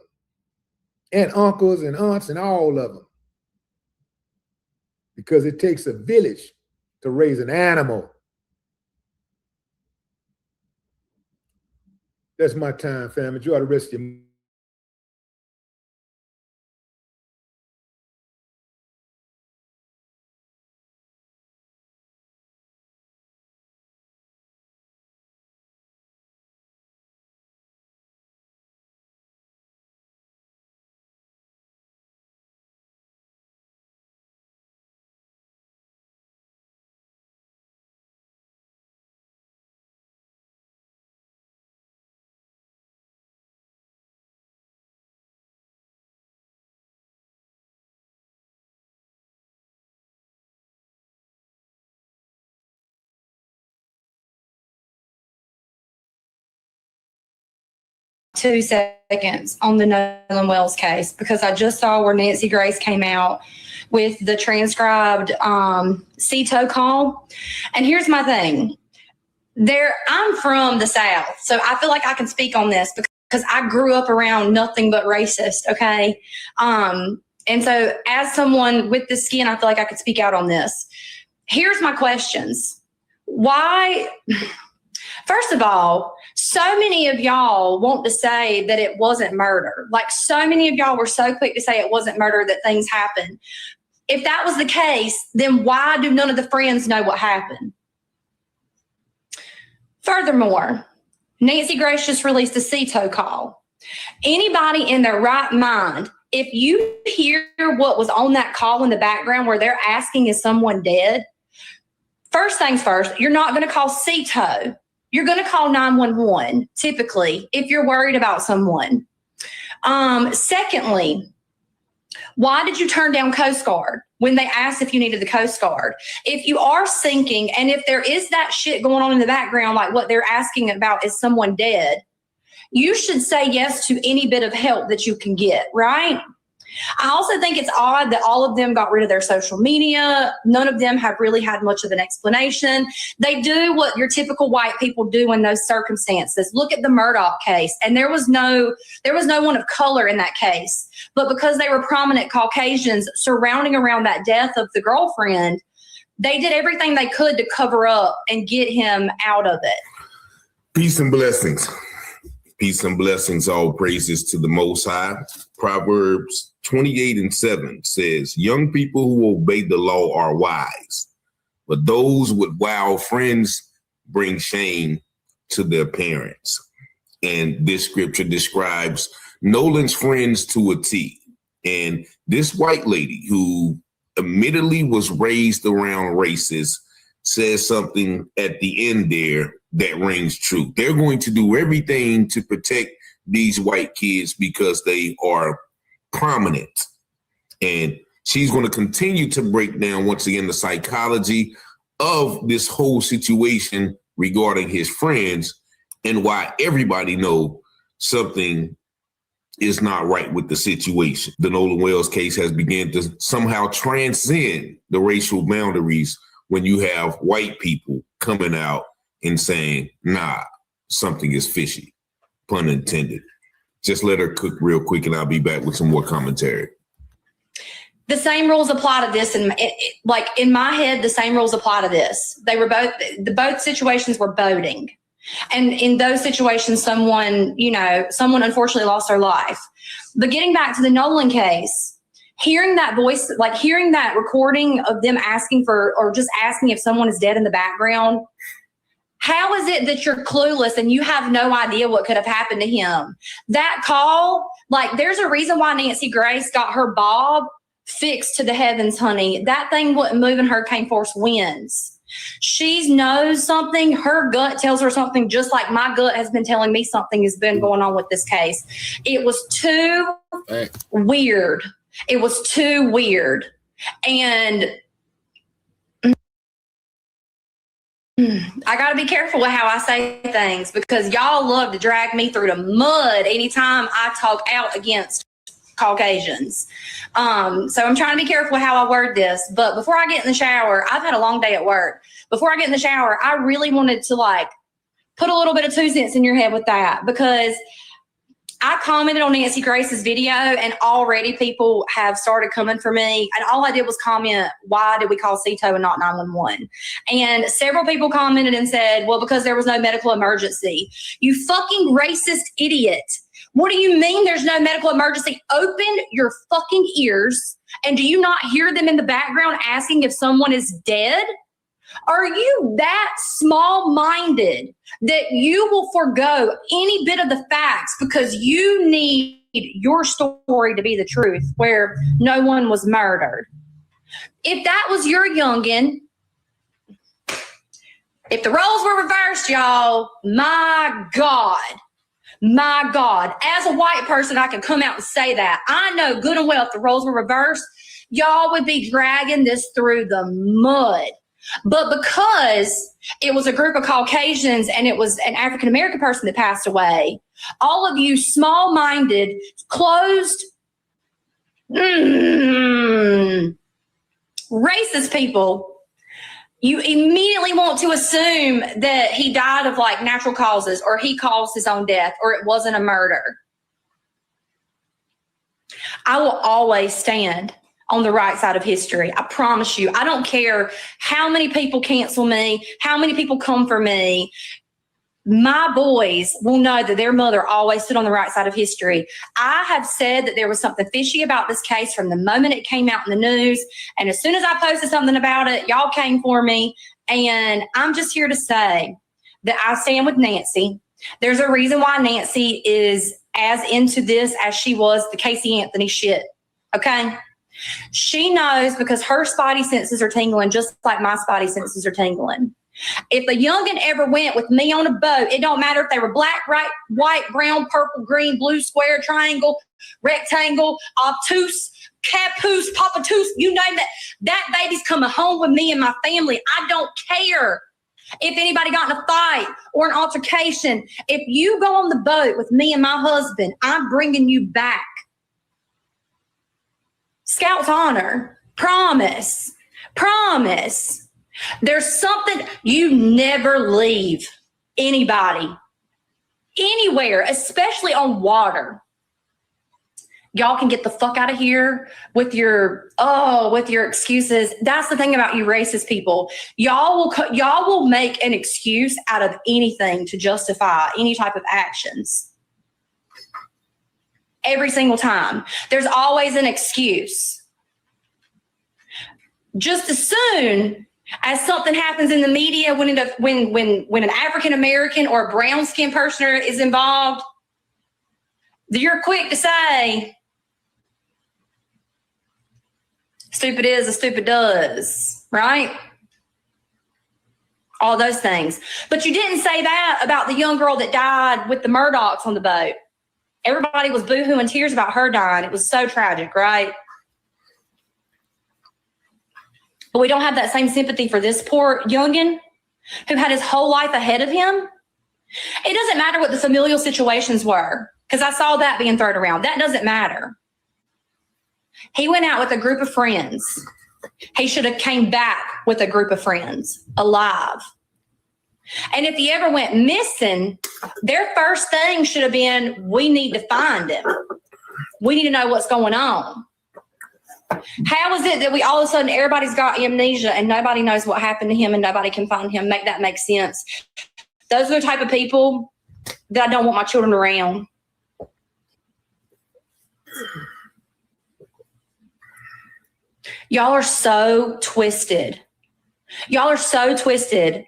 And uncles and aunts and all of them. Because it takes a village to raise an animal. That's my time, fam. Enjoy the rest of your seconds on the Nolan Wells case because I just saw where Nancy Grace came out with the transcribed CETO call. And here's my thing. I'm from the South, so I feel like I can speak on this because I grew up around nothing but racist, okay? And so as someone with the skin, I feel like I could speak out on this. Here's my questions. Why... First of all, so many of y'all want to say that it wasn't murder. Like so many of y'all were so quick to say it wasn't murder, that things happened. If that was the case, then why do none of the friends know what happened? Furthermore, Nancy Grace just released a CETO call. Anybody in their right mind, if you hear what was on that call in the background where they're asking, is someone dead? First things first, you're not going to call CETO. You're going to call 911, typically, if you're worried about someone. Secondly, why did you turn down Coast Guard when they asked if you needed the Coast Guard? If you are sinking and if there is that shit going on in the background, like what they're asking about, is someone dead, you should say yes to any bit of help that you can get, right? I also think it's odd that all of them got rid of their social media. None of them have really had much of an explanation. They do what your typical white people do in those circumstances. Look at the Murdaugh case, and there was no one of color in that case. But because they were prominent Caucasians surrounding around that death of the girlfriend, they did everything they could to cover up and get him out of it. Peace and blessings. Peace and blessings, all praises to the Most High. Proverbs 28:7 says, young people who obey the law are wise, but those with wild friends bring shame to their parents. And this scripture describes Nolan's friends to a T. And this white lady who admittedly was raised around racists says something at the end there that rings true. They're going to do everything to protect these white kids because they are prominent. And she's going to continue to break down, once again, the psychology of this whole situation regarding his friends and why everybody know something is not right with the situation. The Nolan Wells case has begun to somehow transcend the racial boundaries when you have white people coming out and saying, nah, something is fishy, pun intended. Just let her cook real quick and I'll be back with some more commentary. The same rules apply to this. And like in my head, the same rules apply to this. They were both situations were boating. And in those situations, someone unfortunately lost their life. But getting back to the Nolan case, hearing that voice, like hearing that recording of them asking for, or just asking if someone is dead in the background, how is it that you're clueless and you have no idea what could have happened to him? That call, like there's a reason why Nancy Grace got her bob fixed to the heavens, honey. That thing wouldn't move in hurricane force winds. She knows something. Her gut tells her something, just like my gut has been telling me something has been going on with this case. It was too weird. It was too weird. And I got to be careful with how I say things because y'all love to drag me through the mud anytime I talk out against Caucasians. So I'm trying to be careful how I word this. But before I get in the shower, I've had a long day at work. Before I get in the shower, I really wanted to like put a little bit of 2 cents in your head with that because I commented on Nancy Grace's video and already people have started coming for me. And all I did was comment, why did we call CETO and not 911? And several people commented and said, well, because there was no medical emergency. You fucking racist idiot. What do you mean there's no medical emergency? Open your fucking ears. And do you not hear them in the background asking if someone is dead? Are you that small-minded that you will forego any bit of the facts because you need your story to be the truth where no one was murdered? If that was your youngin', if the roles were reversed, y'all, my God, as a white person, I can come out and say that. I know good and well if the roles were reversed, y'all would be dragging this through the mud. But because it was a group of Caucasians and it was an African-American person that passed away, all of you small-minded, closed, racist people, you immediately want to assume that he died of like natural causes or he caused his own death or it wasn't a murder. I will always stand on the right side of history. I promise you. I don't care how many people cancel me, how many people come for me. My boys will know that their mother always stood on the right side of history. I have said that there was something fishy about this case from the moment it came out in the news. And as soon as I posted something about it, y'all came for me. And I'm just here to say that I stand with Nancy. There's a reason why Nancy is as into this as she was the Casey Anthony shit. Okay? She knows because her spidey senses are tingling just like my spidey senses are tingling. If a youngin' ever went with me on a boat, it don't matter if they were black, white, brown, purple, green, blue, square, triangle, rectangle, obtuse, caboose, papatoose, you name it. That baby's coming home with me and my family. I don't care if anybody got in a fight or an altercation. If you go on the boat with me and my husband, I'm bringing you back. Scout's honor. Promise. Promise. There's something, you never leave anybody, anywhere, especially on water. Y'all can get the fuck out of here with your excuses. That's the thing about you racist people. Y'all will make an excuse out of anything to justify any type of actions. Every single time. There's always an excuse. Just as soon as something happens in the media when an African American or a brown skinned person is involved, you're quick to say, stupid is as stupid does, right? All those things. But you didn't say that about the young girl that died with the Murdochs on the boat. Everybody was boohooing in tears about her dying. It was so tragic, right? But we don't have that same sympathy for this poor youngin' who had his whole life ahead of him. It doesn't matter what the familial situations were, because I saw that being thrown around. That doesn't matter. He went out with a group of friends. He should have came back with a group of friends, alive. And if he ever went missing, their first thing should have been, we need to find him. We need to know what's going on. How is it that we all of a sudden, everybody's got amnesia and nobody knows what happened to him and nobody can find him? Make that make sense. Those are the type of people that I don't want my children around. Y'all are so twisted. Y'all are so twisted.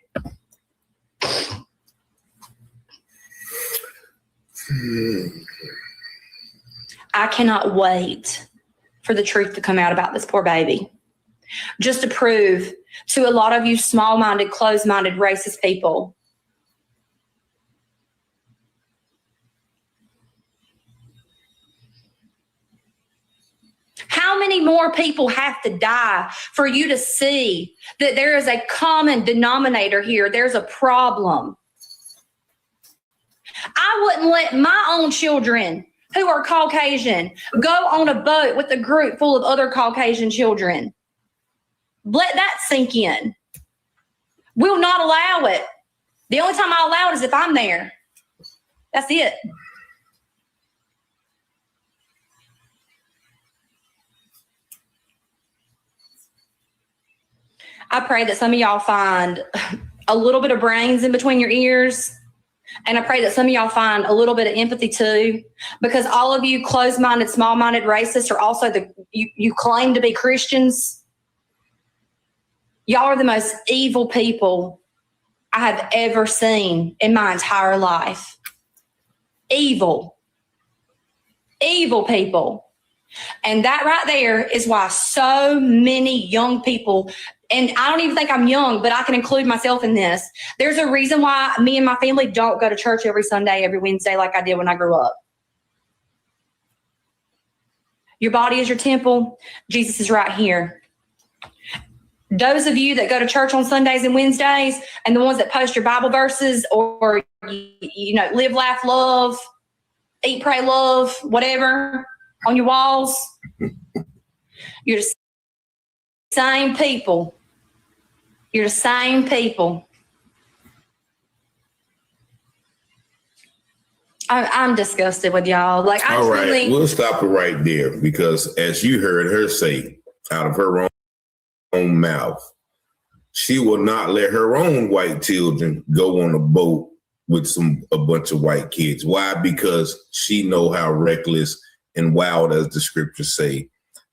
I cannot wait for the truth to come out about this poor baby. Just to prove to a lot of you small-minded, closed-minded, racist people, how many more people have to die for you to see that there is a common denominator here? There's a problem. I wouldn't let my own children who are Caucasian go on a boat with a group full of other Caucasian children. Let that sink in. We'll not allow it. The only time I'll allow it is if I'm there. That's it. I pray that some of y'all find a little bit of brains in between your ears. And I pray that some of y'all find a little bit of empathy too, because all of you closed-minded, small-minded racists are also you claim to be Christians. Y'all are the most evil people I have ever seen in my entire life. Evil. Evil people. And that right there is why so many young people, and I don't even think I'm young, but I can include myself in this. There's a reason why me and my family don't go to church every Sunday, every Wednesday like I did when I grew up. Your body is your temple. Jesus is right here. Those of you that go to church on Sundays and Wednesdays and the ones that post your Bible verses or, live, laugh, love, eat, pray, love, whatever on your walls, you're the same people. You're the same people. I'm disgusted with y'all. Like, all right, we'll stop it right there because as you heard her say out of her own mouth, she will not let her own white children go on a boat with a bunch of white kids. Why? Because she know how reckless and wild, as the scriptures say,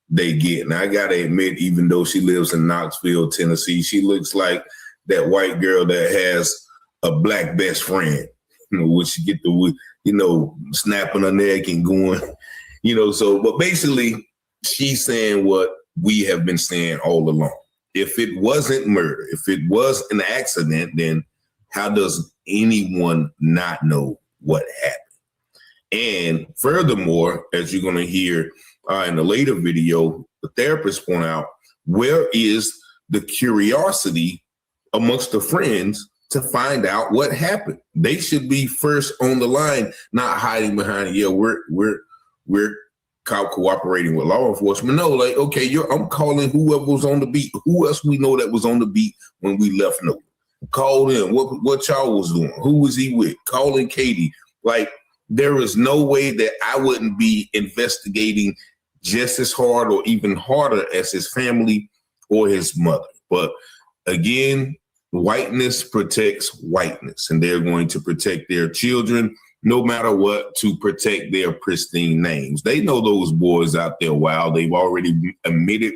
they get. And I gotta admit, even though she lives in Knoxville, Tennessee, she looks like that white girl that has a black best friend. When she get the, snapping her neck and going, but basically she's saying what we have been saying all along. If it wasn't murder, if it was an accident, then how does anyone not know what happened? And furthermore, as you're going to hear in the later video, the therapist point out, where is the curiosity amongst the friends to find out what happened? They should be first on the line, not hiding behind, we're cop cooperating with law enforcement. No, like, okay, I'm calling whoever was on the beat. Who else we know that was on the beat when we left Nolan? Call in. What y'all was doing? Who was he with? Calling Katie. Like, there is no way that I wouldn't be investigating just as hard or even harder as his family or his mother. But again, whiteness protects whiteness, and they're going to protect their children no matter what to protect their pristine names. They know those boys out there wild. They've already admitted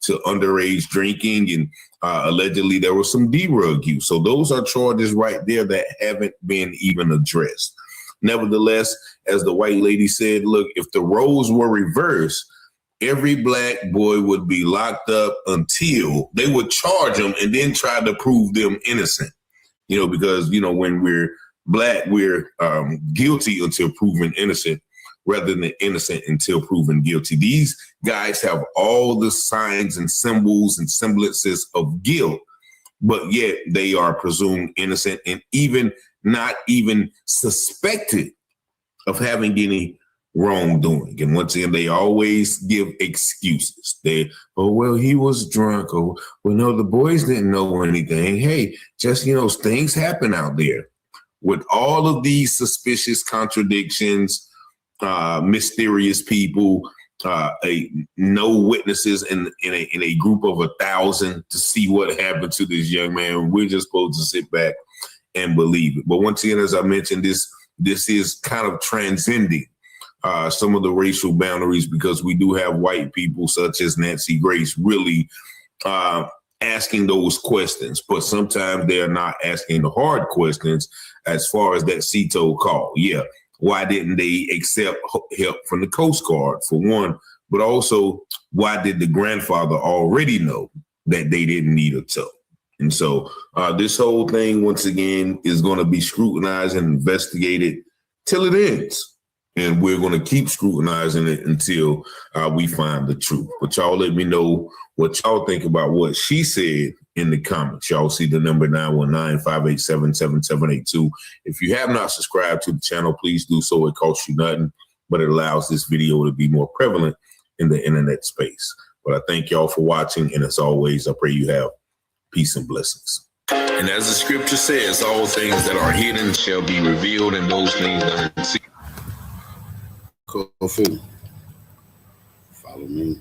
to underage drinking, and allegedly there was some D-rug use. So those are charges right there that haven't been even addressed. Nevertheless, as the white lady said, look, if the roles were reversed, every black boy would be locked up until they would charge them and then try to prove them innocent. Because, when we're black, we're guilty until proven innocent rather than innocent until proven guilty. These guys have all the signs and symbols and semblances of guilt, but yet they are presumed innocent and even not even suspected of having any wrongdoing. And once again, they always give excuses. He was drunk, or, no, the boys didn't know anything. Hey, just, things happen out there. With all of these suspicious contradictions, mysterious people, no witnesses in a group of 1,000 to see what happened to this young man, we're just supposed to sit back and believe it. But once again, as I mentioned, this is kind of transcending some of the racial boundaries, because we do have white people such as Nancy Grace really asking those questions, but sometimes they're not asking the hard questions as far as that CETO call. Yeah, why didn't they accept help from the Coast Guard, for one? But also, why did the grandfather already know that they didn't need a tow? And so this whole thing, once again, is going to be scrutinized and investigated till it ends. And we're going to keep scrutinizing it until we find the truth. But y'all let me know what y'all think about what she said in the comments. Y'all see the number 919-587-7782. If you have not subscribed to the channel, please do so. It costs you nothing, but it allows this video to be more prevalent in the internet space. But I thank y'all for watching. And as always, I pray you have peace and blessings. And as the scripture says, all things that are hidden shall be revealed, and those things that are seen. Follow me.